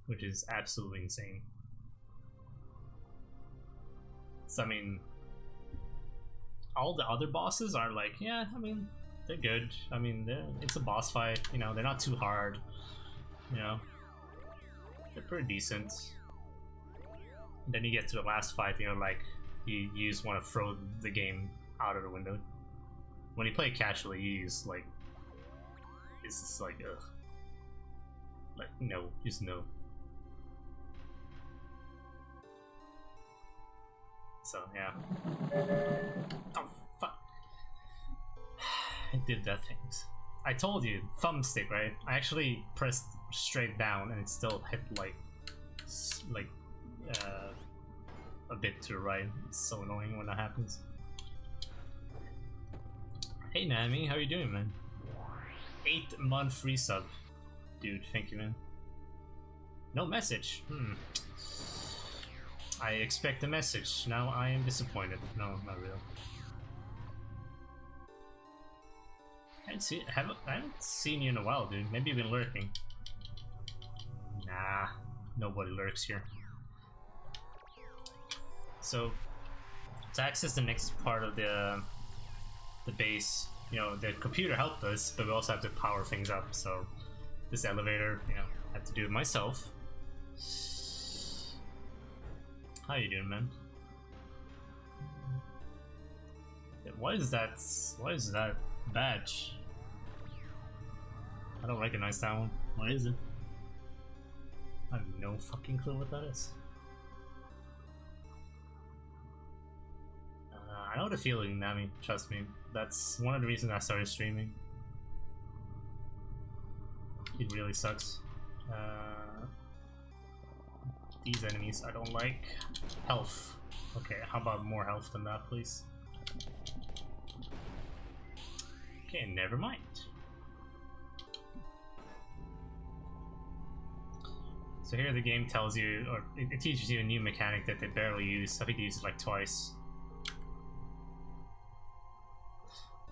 which is absolutely insane. So I mean, all the other bosses are like, yeah, I mean, they're good. I mean, it's a boss fight, you know, they're not too hard, you know, they're pretty decent. And then you get to the last fight, you know, like, you just want to throw the game out of the window. When you play casually, you use like, it's just like, ugh. Like, no, just no. So, yeah. Oh, fuck. I did that things. I told you, thumbstick, right? I actually pressed straight down and it still hit like a bit to the right. It's so annoying when that happens. Hey Nami, how you doing, man? 8-month free sub. Dude, thank you, man. No message. I expect a message. Now I am disappointed. No, not real. I haven't seen you in a while, dude. Maybe you've been lurking. Nah, nobody lurks here. So, to access the next part of the base, you know, the computer helped us, but we also have to power things up. So, this elevator, you know, I have to do it myself. How you doing, man? Yeah, what is that? What is that badge? I don't recognize that one. What is it? I have no fucking clue what that is. I know the feeling, Nami. Trust me. That's one of the reasons I started streaming. It really sucks. These enemies I don't like. Health. Okay, how about more health than that, please? Okay, never mind. So here the game tells you, or it teaches you a new mechanic that they barely use. I think they used it like twice.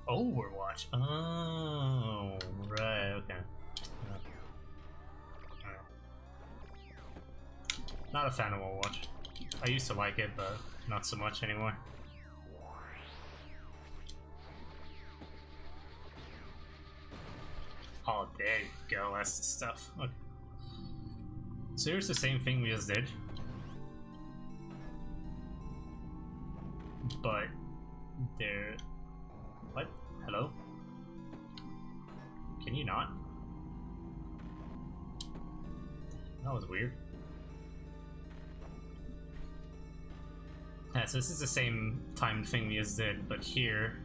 Overwatch. Oh, right. Okay. Not a fan of Overwatch. I used to like it, but not so much anymore. Oh, there you go. That's the stuff. Okay. So here's the same thing we just did, but there. What? Hello? Can you not? That was weird. Yeah, so this is the same timed thing we just did, but here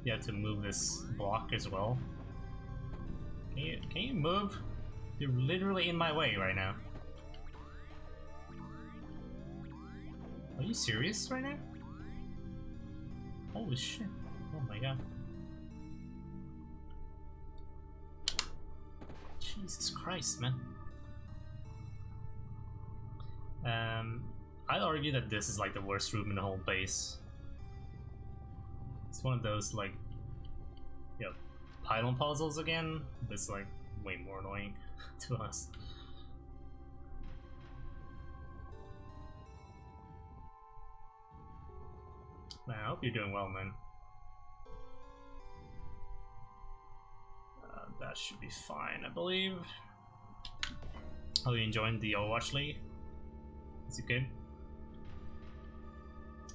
you have to move this block as well. Can you move? You're literally in my way right now. Are you serious right now? Holy shit. Oh my god. Jesus Christ, man. I'd argue that this is like the worst room in the whole base. It's one of those like, you know, pylon puzzles again, but it's like way more annoying to us. Man, I hope you're doing well, man. That should be fine, I believe. Are you enjoying the Overwatch League? Is it good?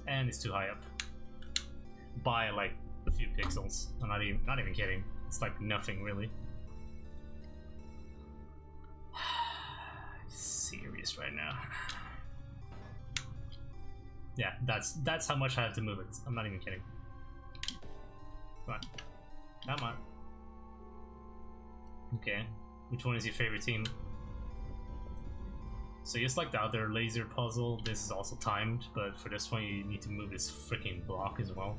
And it's too high up by like a few pixels. I'm not even kidding. It's like nothing really. Serious right now. Yeah, that's how much I have to move it. I'm not even kidding. Come on. Come on. Okay. Which one is your favorite team? So just like the other laser puzzle, this is also timed, but for this one you need to move this freaking block as well.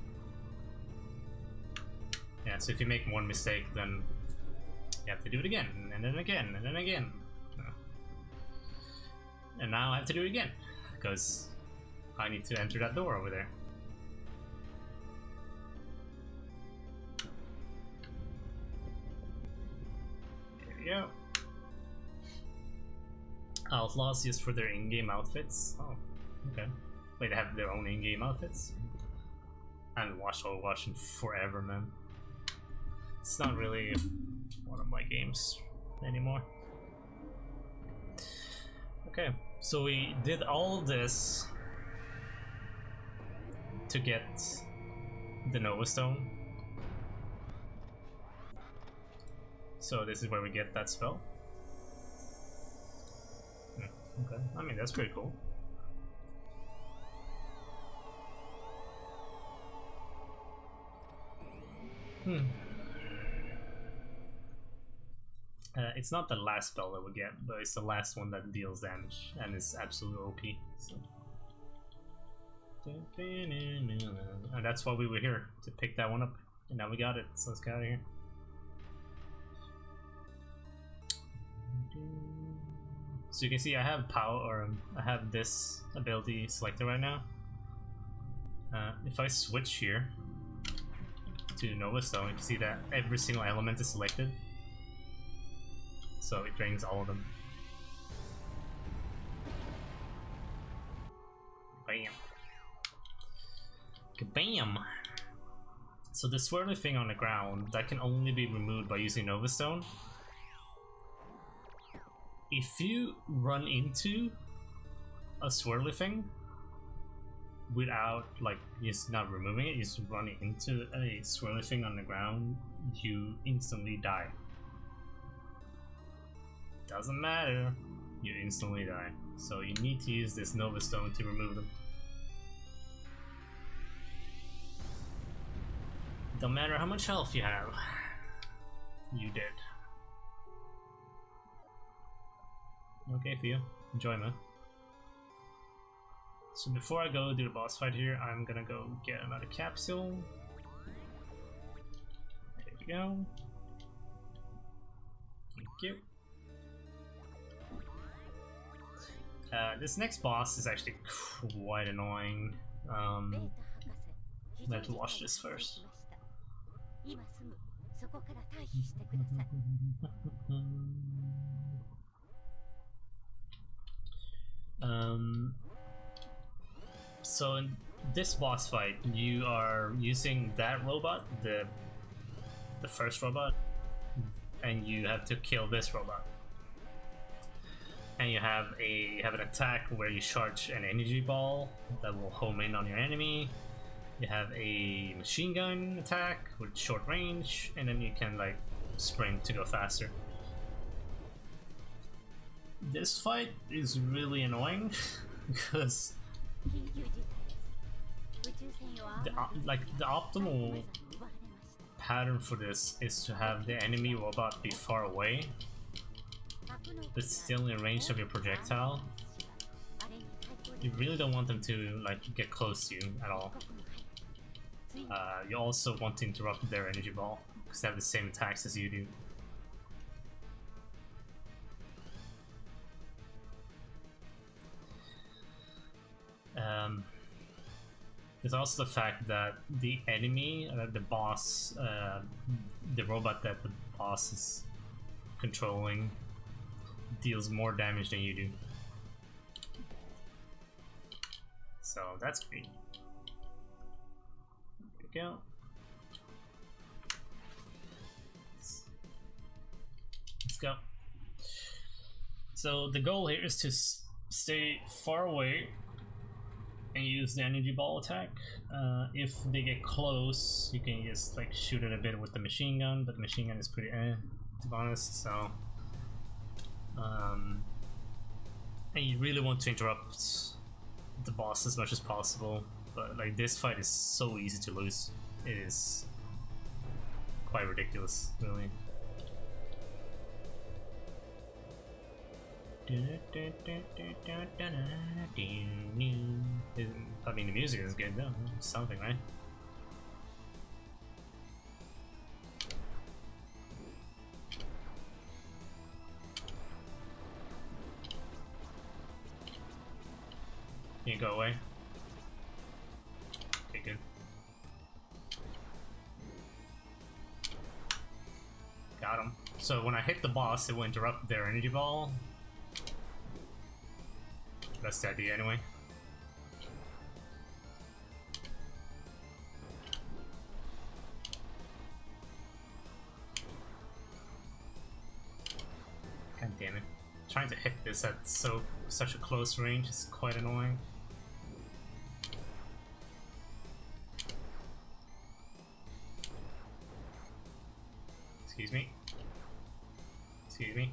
Yeah, so if you make one mistake, then you have to do it again, and then again, and then again. And now I have to do it again, because I need to enter that door over there. There we go. Outlaws just for their in-game outfits. Oh, okay. Wait, they have their own in-game outfits? I haven't watched Overwatch in forever, man. It's not really one of my games anymore. Okay, so we did all of this to get the Nova Stone. So this is where we get that spell. Okay, I mean that's pretty cool. It's not the last spell that we get, but it's the last one that deals damage and is absolute OP. So. And that's why we were here, to pick that one up, and now we got it. So let's get out of here. So you can see I have power, or I have this ability selected right now. If I switch here to Nova Stone, you can see that every single element is selected. So it drains all of them. Bam. Kabam! So the swirly thing on the ground, that can only be removed by using Nova Stone. If you run into a swirly thing without, like, just not removing it, just running into a swirly thing on the ground, you instantly die. Doesn't matter, you instantly die. So you need to use this Nova Stone to remove them. Don't matter how much health you have, you dead. Okay, for you. Enjoy, man. So before I go do the boss fight here, I'm gonna go get another capsule. There we go. Thank you. This next boss is actually quite annoying. I have to watch this first. So in this boss fight, you are using that robot, the first robot, and you have to kill this robot. And you have an attack where you charge an energy ball that will home in on your enemy. You have a machine gun attack with short range, and then you can like sprint to go faster. This fight is really annoying because the optimal pattern for this is to have the enemy robot be far away but still in range of your projectile. You really don't want them to like get close to you at all. You also want to interrupt their energy ball because they have the same attacks as you do. There's also the fact that the enemy, the boss, the robot that the boss is controlling deals more damage than you do. So that's great. There we go. Let's go. So the goal here is to stay far away and use the energy ball attack. If they get close, you can just like shoot it a bit with the machine gun, but the machine gun is pretty to be honest, so and you really want to interrupt the boss as much as possible, but like this fight is so easy to lose. It is quite ridiculous, really. I mean, the music is good though. Something, right? Can you go away? Okay, good. Got him. So when I hit the boss, it will interrupt their energy ball. That's the idea anyway. God damn it. Trying to hit this at such a close range is quite annoying. Excuse me. Excuse me.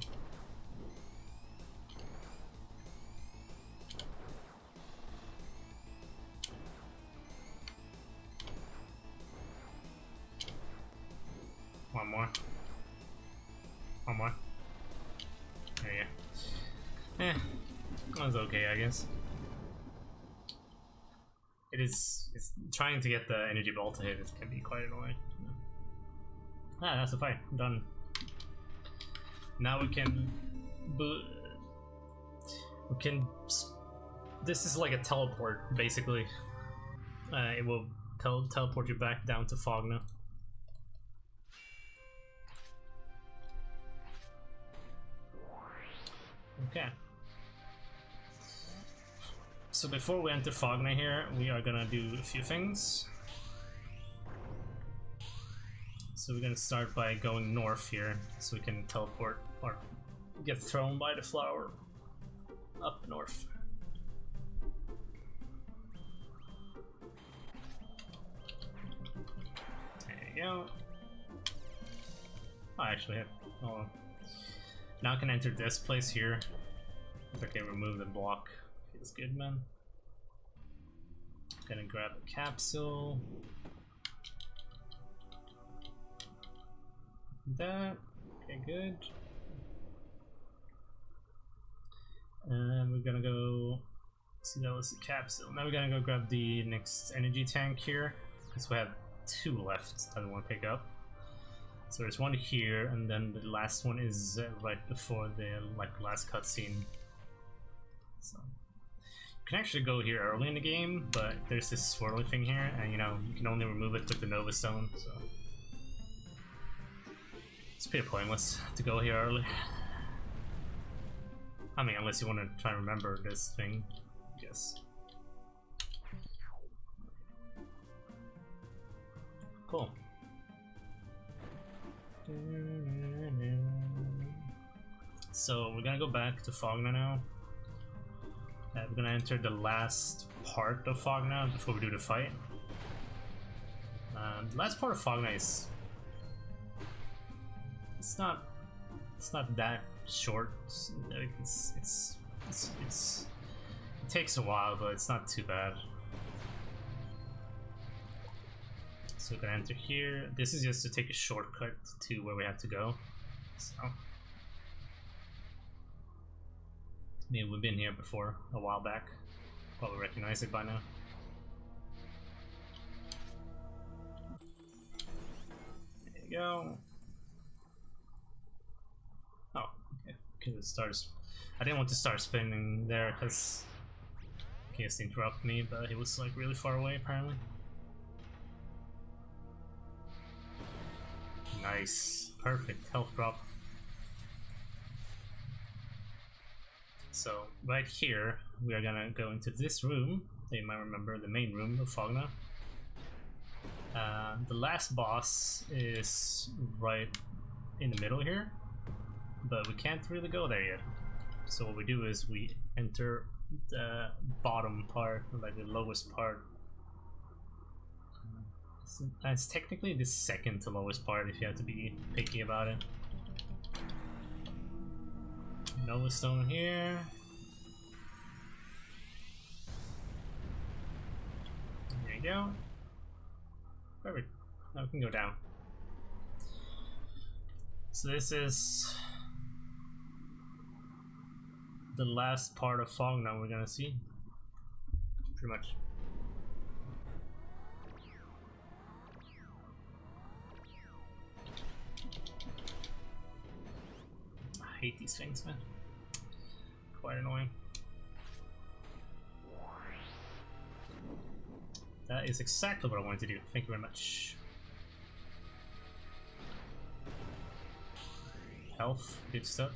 One more. One more. There you go. That was okay, I guess. It's trying to get the energy ball to hit, it can be quite annoying. Ah, that's the fight. I'm done. Now we can this is like a teleport, basically. It will teleport you back down to Fogna. Okay. So before we enter Fogna here, we are gonna do a few things. So we're gonna start by going north here, so we can teleport or get thrown by the flower up north. There you go. Oh, actually, hold on. Now I can enter this place here. Okay, remove the block. Feels good, man. Gonna grab a capsule. That. Okay, good. And we're gonna go. See, that was the capsule. Now we're gonna go grab the next energy tank here, because we have 2 left that we want to pick up. So there's one here, and then the last one is right before the last cutscene. So can actually go here early in the game, but there's this swirly thing here, and you know, you can only remove it with the Nova Stone, so it's pretty pointless to go here early. I mean, unless you want to try and remember this thing, I guess. Cool. So we're gonna go back to Fogna now. We're gonna enter the last part of Fogna before we do the fight. The last part of Fogna is it's not that short. It takes a while, but it's not too bad. So we're gonna enter here. This is just to take a shortcut to where we have to go. So maybe we've been here before a while back. Probably recognize it by now. There you go. Oh, okay. Because it starts. I didn't want to start spinning there because he has to interrupt me, but he was like really far away apparently. Nice, perfect health drop. So right here we are gonna go into this room that you might remember, the main room of Fogna. The last boss is right in the middle here, but we can't really go there yet. So what we do is we enter the bottom part, like the lowest part. It's technically the second to lowest part if you have to be picky about it. Nova Stone here. There you go. Perfect. Now we can go down. So this is the last part of Fogna we're gonna see. Pretty much. I hate these things, man. Quite annoying. That is exactly what I wanted to do. Thank you very much. Health, good stuff.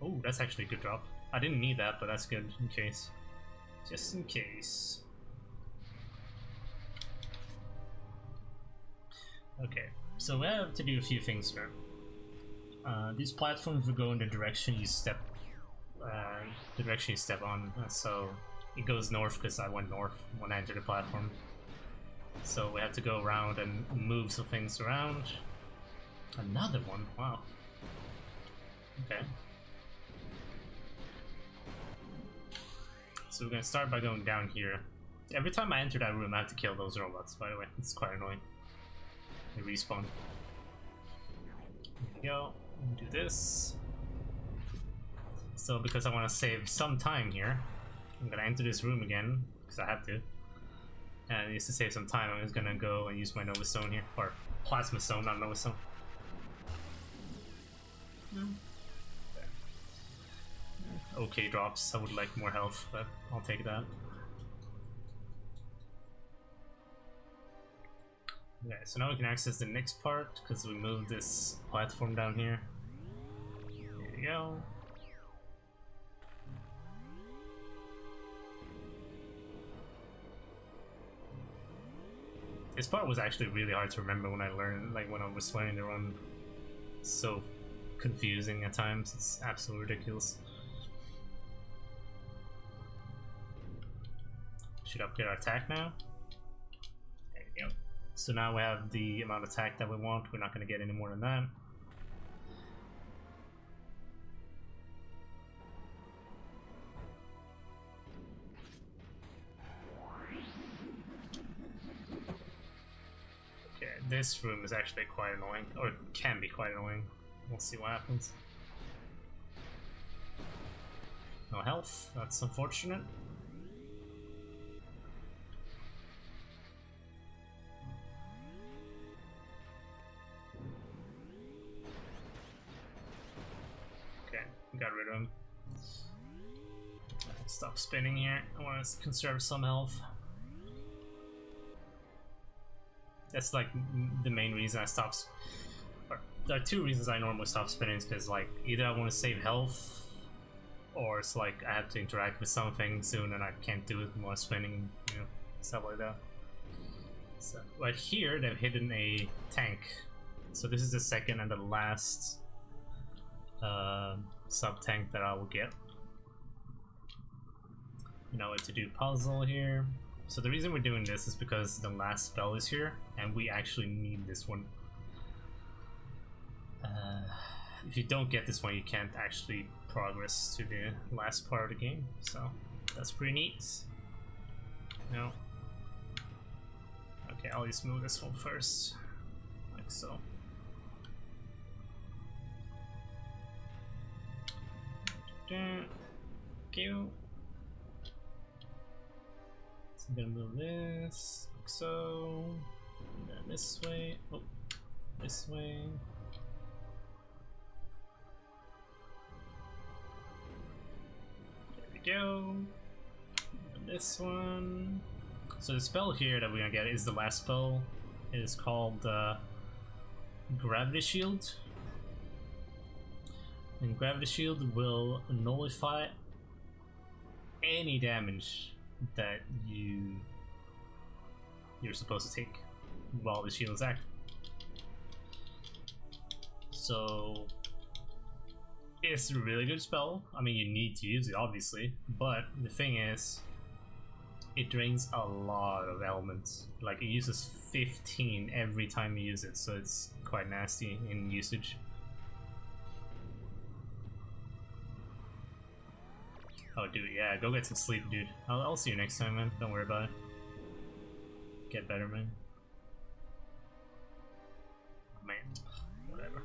Oh, that's actually a good drop. I didn't need that, but that's good in case. Just in case. Okay, so we have to do a few things here. These platforms will go in the direction you step on, so it goes north because I went north when I entered the platform. So we have to go around and move some things around. Another one, wow. Okay. So we're gonna start by going down here. Every time I enter that room, I have to kill those robots, by the way. It's quite annoying. They respawn. There we go. Do this. So because I want to save some time here, I'm gonna enter this room again because I have to. And just to save some time, I'm just gonna go and use my Nova Stone here, or Plasma Stone, not Nova Stone. Okay drops. I would like more health, but I'll take that. Okay, so now we can access the next part because we moved this platform down here. There you go. This part was actually really hard to remember when I learned, like when I was learning to run. It's so confusing at times, it's absolutely ridiculous. Should upgrade our attack now. There you go. So now we have the amount of attack that we want. We're not going to get any more than that. Okay, this room is actually quite annoying, or can be quite annoying. We'll see what happens. No health, that's unfortunate. Got rid of him. Stop spinning here. I want to conserve some health. That's like the main reason I stop. There are two reasons I normally stop spinning, because like either I want to save health, or it's like I have to interact with something soon and I can't do it while spinning, you know, stuff like that. So right here they've hidden a tank. So this is the second and the last sub tank that I will get. Now what to do puzzle here. So the reason we're doing this is because the last spell is here and we actually need this one. If you don't get this one, you can't actually progress to the last part of the game, so that's pretty neat. No. Okay, I'll just move this one first, like so. Q. So I'm gonna move this, like so. And then this way. Oh, this way. Go. And this one. So the spell here that we're gonna get is the last spell. It is called Gravity Shield. And Gravity Shield will nullify any damage that you're supposed to take while the shield is active. So it's a really good spell. I mean, you need to use it, obviously, but the thing is, it drains a lot of elements. Like, it uses 15 every time you use it, so it's quite nasty in usage. Oh, dude, yeah, go get some sleep, dude. I'll see you next time, man. Don't worry about it. Get better, man. Man, whatever.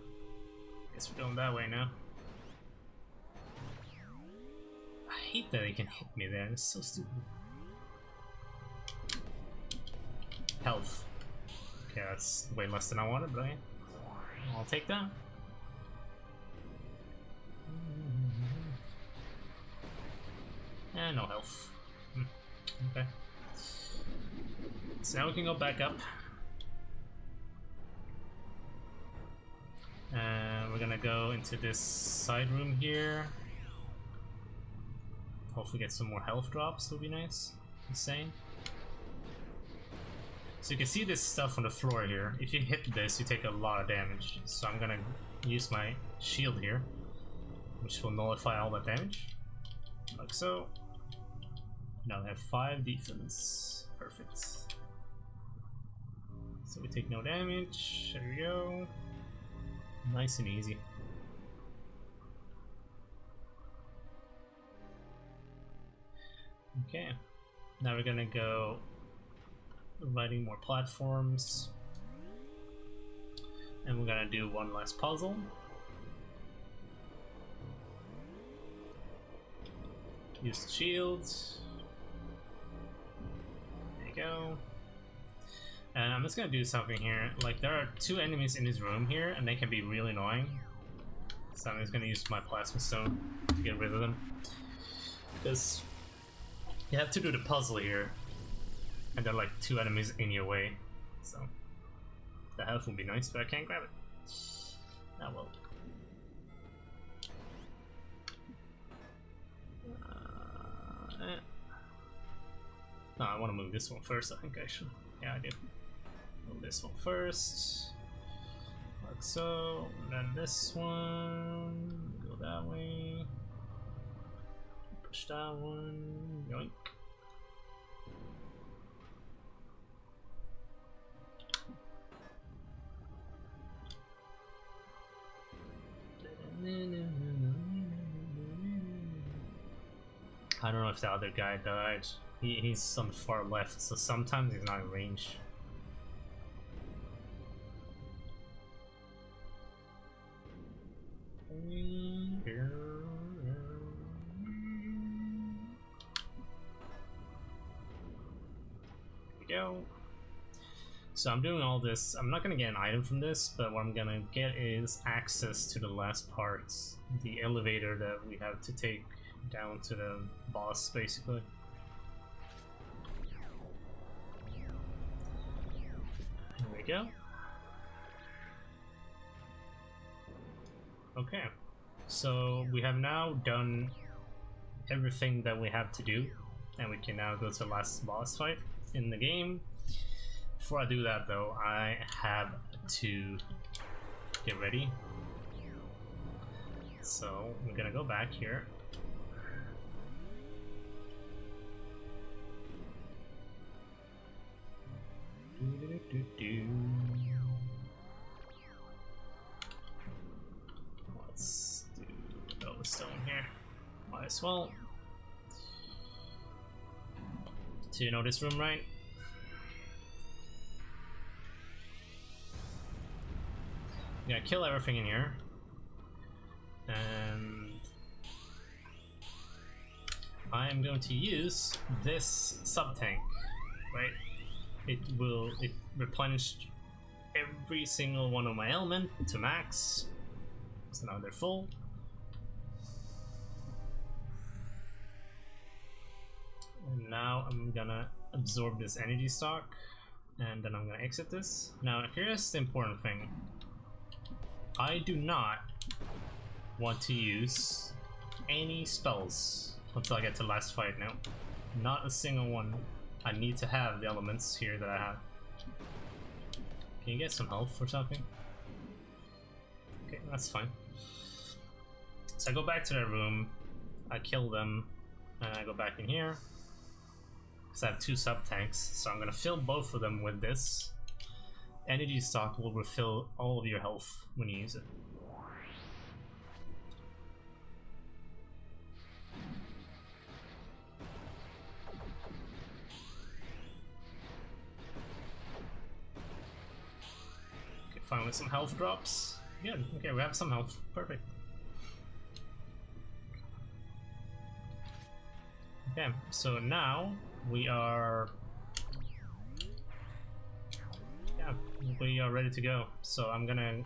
Guess we're going that way now. I hate that they can hit me there, it's so stupid. Health. Okay, that's way less than I wanted, but okay. I'll take that. And no health. Okay. So now we can go back up. And we're gonna go into this side room here. Hopefully get some more health drops, would be nice. Insane. So you can see this stuff on the floor here. If you hit this, you take a lot of damage. So I'm gonna use my shield here, which will nullify all that damage. Like so. Now we have 5 defense. Perfect. So we take no damage. There we go. Nice and easy. Okay, now we're gonna go lighting more platforms, and we're gonna do one last puzzle. Use the shields. There you go. And I'm just gonna do something here. Like, there are 2 enemies in this room here, and they can be really annoying. So I'm just gonna use my plasma stone to get rid of them, because you have to do the puzzle here, and there are like 2 enemies in your way, so the health would be nice, but I can't grab it. Ah, well. No, I want to move this one first, I think I should. Yeah, I do. Move this one first, like so, and then this one, go that way. Push that one, yoink. I don't know if the other guy died. He's on the far left, so sometimes he's not in range. Go. So I'm doing all this. I'm not gonna get an item from this, but what I'm gonna get is access to the last parts, the elevator that we have to take down to the boss, basically. Here we go. Okay, so we have now done everything that we have to do, and we can now go to the last boss fight in the game. Before I do that though, I have to get ready. So I'm gonna go back here. Let's do the stone here. Might as well. So you know this room, right? I'm gonna kill everything in here. And I am going to use this sub-tank, right? It replenished every single one of my element to max. So now they're full. And now I'm gonna absorb this energy stock, and then I'm gonna exit this. Now here's the important thing. I do not want to use any spells until I get to the last fight now. Not a single one. I need to have the elements here that I have. Can you get some health or something? Okay, that's fine. So I go back to that room, I kill them, and I go back in here. Because I have two sub-tanks, so I'm gonna fill both of them with this. Energy stock will refill all of your health when you use it. Okay, fine with some health drops. Good, okay, we have some health. Perfect. Okay, so now we are ready to go. So I'm gonna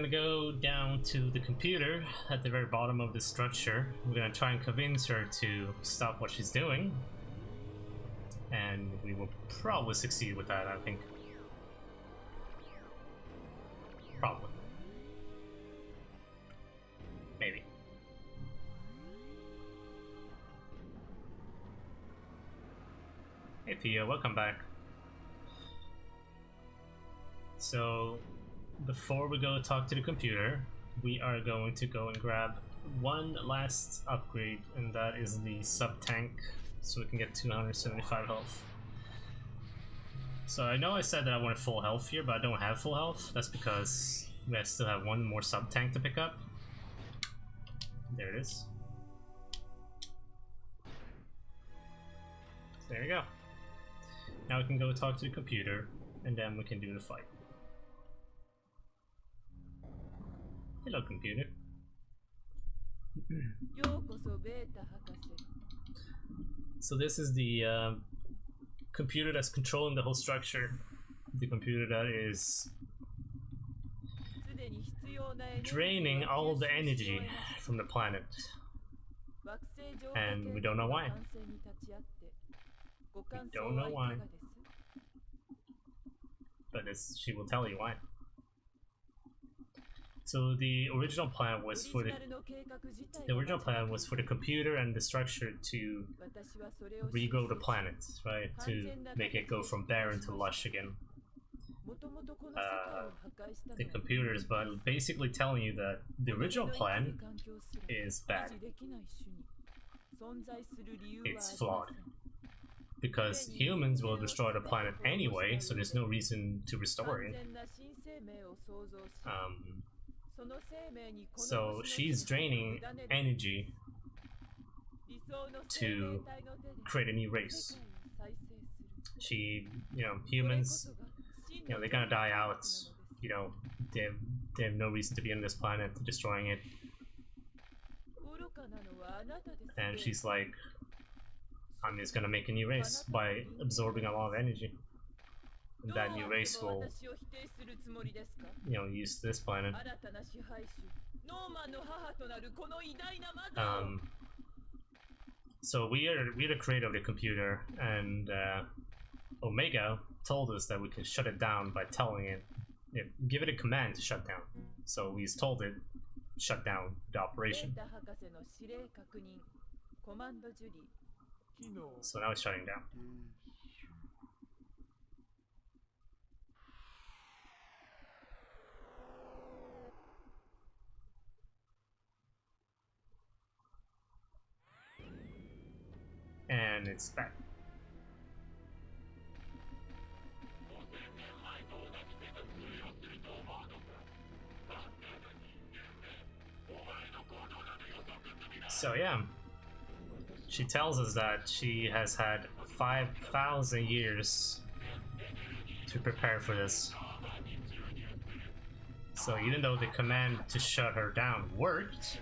go down to the computer at the very bottom of the structure. We're gonna try and convince her to stop what she's doing, and we will probably succeed with that, I think. Probably. Maybe. Hey Theo, welcome back. So, before we go talk to the computer, we are going to go and grab one last upgrade, and that is the sub-tank, so we can get 275 health. So I know I said that I wanted full health here, but I don't have full health. That's because we still have one more sub-tank to pick up. There it is. So there you go. Now we can go talk to the computer, and then we can do the fight. Hello, computer. So this is the computer that's controlling the whole structure. The computer that is draining all the energy from the planet. And we don't know why. We don't know why. But she will tell you why. So the original plan was for the computer and the structure to regrow the planet, right? To make it go from barren to lush again. The computer is basically telling you that the original plan is bad. It's flawed. Because humans will destroy the planet anyway, so there's no reason to restore it. So she's draining energy to create a new race. Humans, they're gonna die out. They have no reason to be on this planet, destroying it. And she's like, I'm just gonna make a new race by absorbing a lot of energy. And that new race will, use this planet. So we're the creator of the computer, and Omega told us that we can shut it down by telling it, give it a command to shut down. So we told it, shut down the operation. So now it's shutting down. And it's back. So yeah, she tells us that she has had 5,000 years to prepare for this. So even though the command to shut her down worked,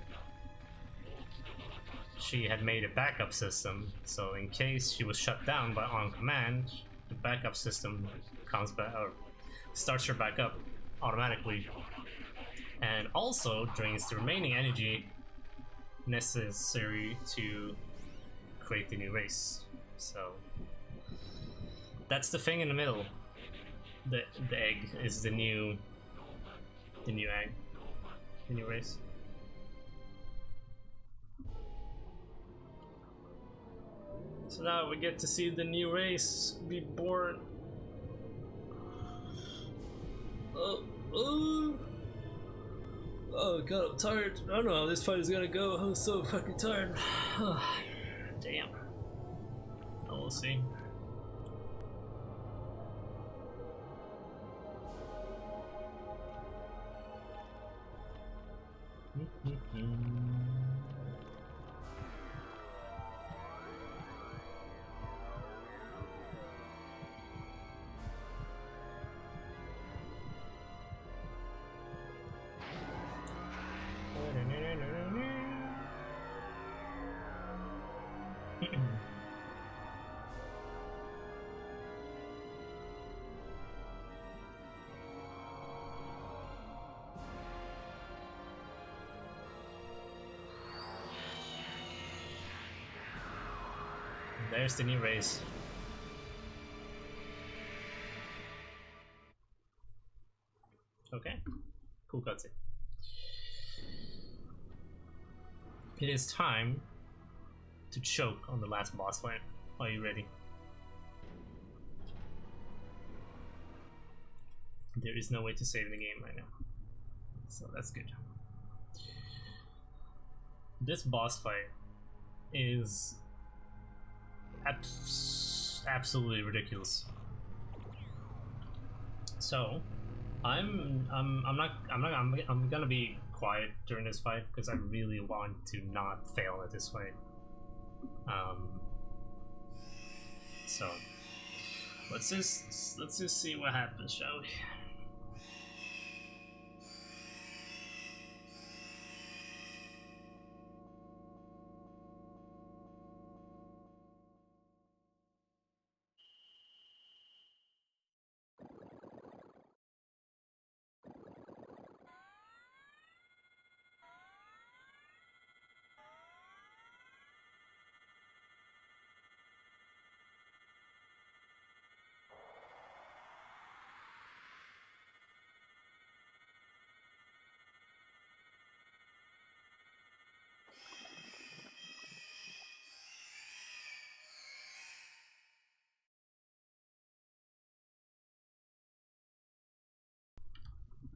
she had made a backup system, so in case she was shut down by on command, the backup system comes back or starts her back up automatically, and also drains the remaining energy necessary to create the new race. So that's the thing in the middle. The egg is the new egg, the new race. So now we get to see the new race be born. Oh god, I'm tired. I don't know how this fight is gonna go. I'm so fucking tired. Damn. Oh, we'll see. There's the new race. Okay, cool cutscene. It is time to choke on the last boss fight. Are you ready? There is no way to save the game right now, so that's good. This boss fight is absolutely ridiculous. So I'm gonna be quiet during this fight because I really want to not fail at this fight. So let's just see what happens, shall we?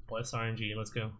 Plus RNG, let's go.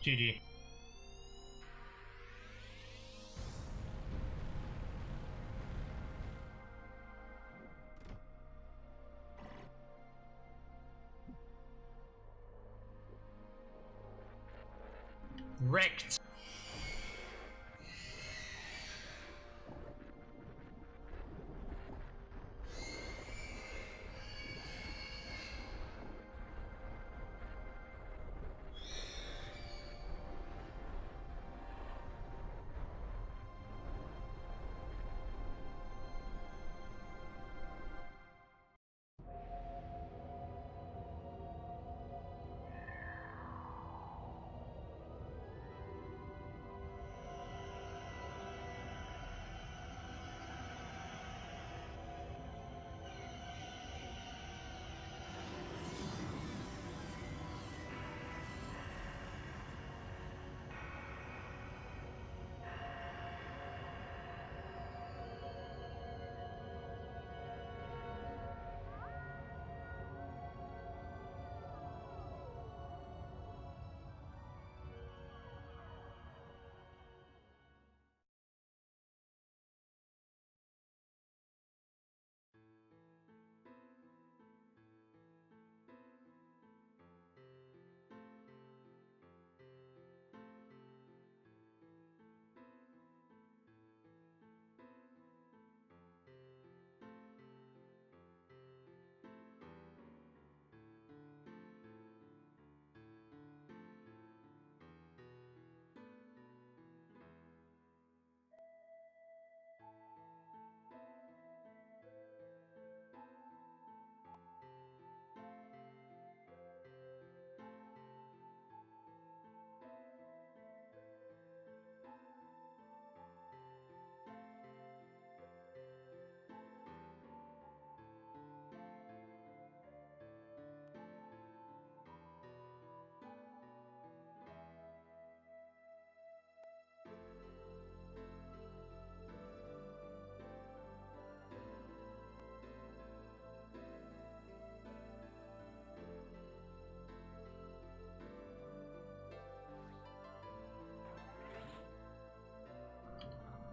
GG. Wrecked.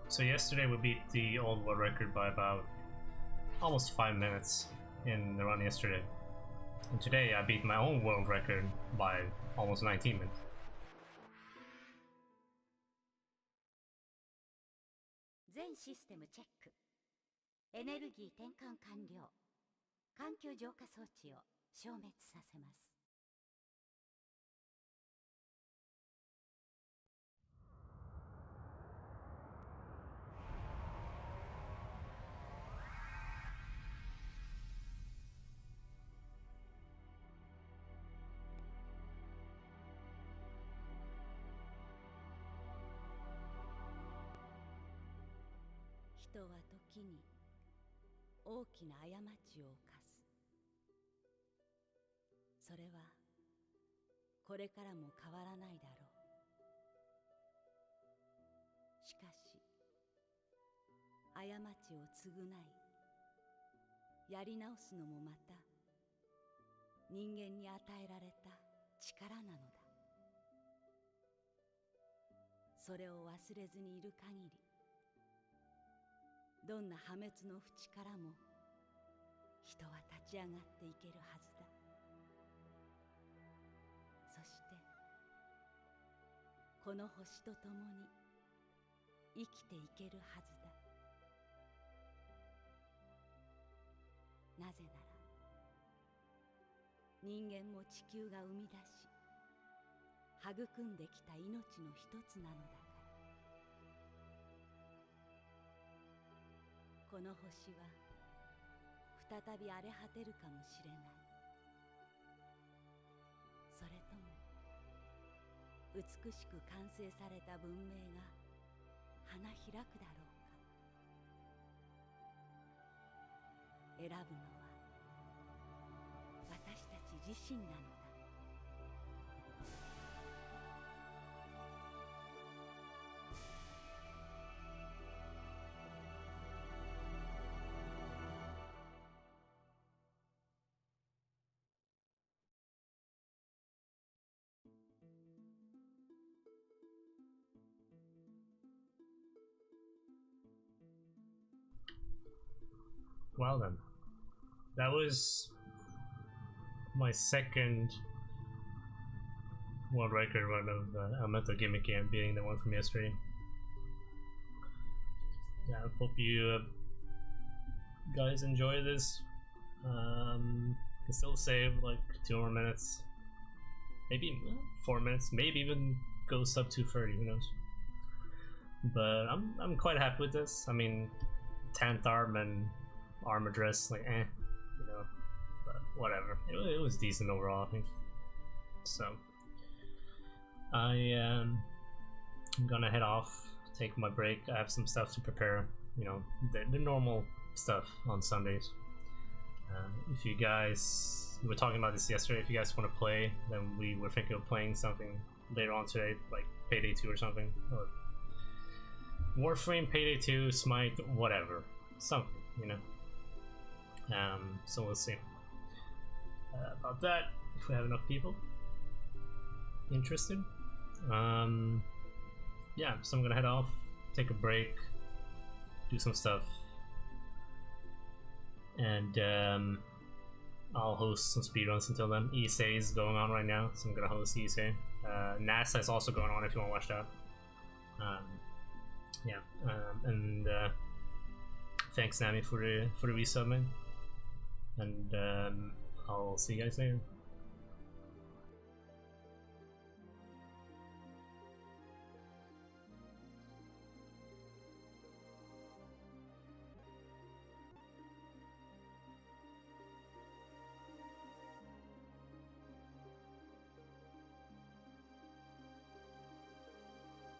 So yesterday we beat the old world record by about almost 5 minutes in the run yesterday. And today I beat my own world record by almost 19 minutes.人は時に大きな過ちを犯す。それはこれからも変わらないだろう。しかし過ちを償いやり直すのもまた人間に与えられた力なのだ。それを忘れずにいる限り、どんな破滅の淵からも人は立ち上がっていけるはずだ。そしてこの星と共に生きていけるはずだ。なぜなら人間も地球が生み出し育んできた命の一つなのだから。この星は再び荒れ果てるかもしれない。それとも美しく完成された文明が花開くだろうか。選ぶのは私たち自身なのだ。Well then, that was my second world record run of Elemental Gimmick game, beating the one from yesterday. Yeah, I hope you guys enjoy this. Can still save like 2 more minutes, maybe 4 minutes, maybe even go sub 230, who knows. But I'm quite happy with this. I mean, 10th arm and armor dress, like you know, but whatever. It was decent overall, I think. So I am gonna head off, take my break. I have some stuff to prepare, you know, the normal stuff on Sundays. If you guys, we were talking about this yesterday, if you guys want to play, then we were thinking of playing something later on today, like Payday 2 or something, or Warframe, Payday 2, Smite, whatever, something, you know. So we'll see about that, if we have enough people interested. Yeah, so I'm gonna head off, take a break, do some stuff, and I'll host some speedruns until then. ESA is going on right now, so I'm gonna host ESA. NASA is also going on if you want to watch that. Yeah, and thanks Nami for the resub, man. And I'll see you guys later.